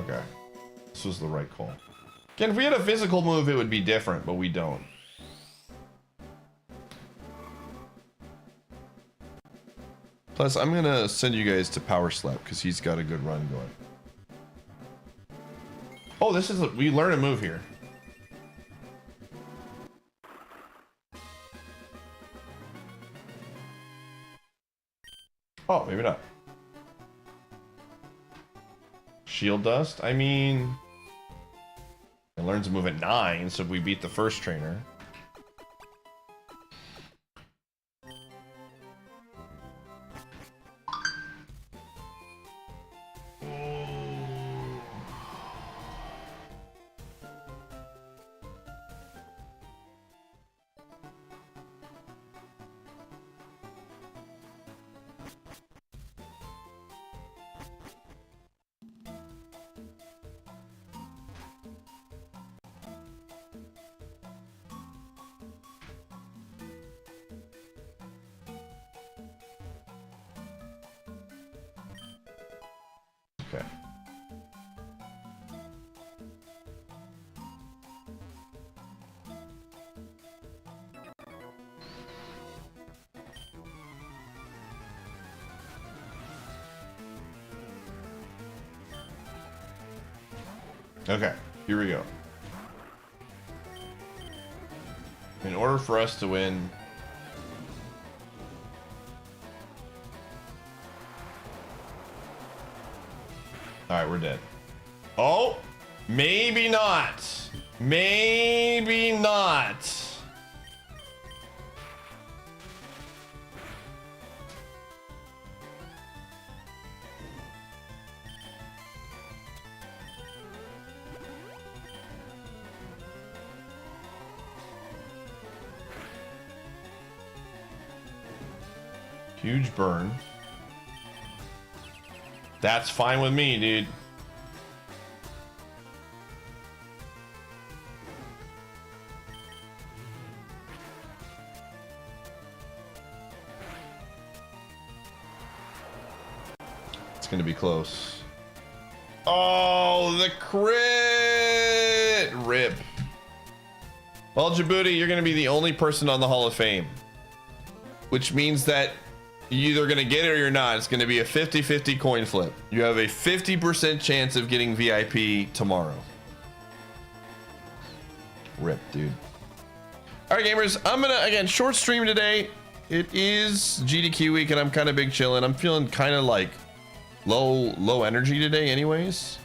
Okay. This was the right call. Again, if we had a physical move, it would be different, but we don't. Plus, I'm gonna send you guys to Power Slap because he's got a good run going. Oh, we learn a move here. Oh, maybe not. Shield Dust? I mean, it learns a move at 9, so if we beat the first trainer. Okay, here we go. In order for us to win, all right, we're dead. Oh, maybe not. Maybe not. Huge burn. That's fine with me, dude. It's gonna be close. Oh, the crit! Rip. Well, Djibouti, you're gonna be the only person on the Hall of Fame, which means that you're either gonna get it or you're not. It's gonna be a 50-50 coin flip. You have a 50% chance of getting VIP tomorrow. Rip, dude. All right, gamers, I'm gonna, again, short stream today. It is GDQ week and I'm kind of big chilling. I'm feeling kind of like low energy today anyways.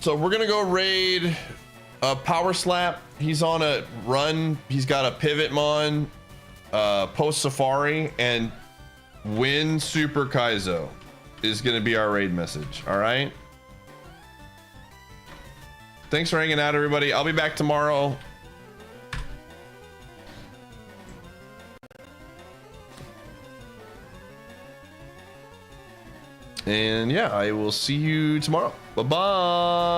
So we're gonna go raid Power Slap. He's on a run. He's got a Pivotmon, post Safari, and win Super Kaizo is gonna be our raid message. All right. Thanks for hanging out, everybody. I'll be back tomorrow. And yeah, I will see you tomorrow. Bye-bye.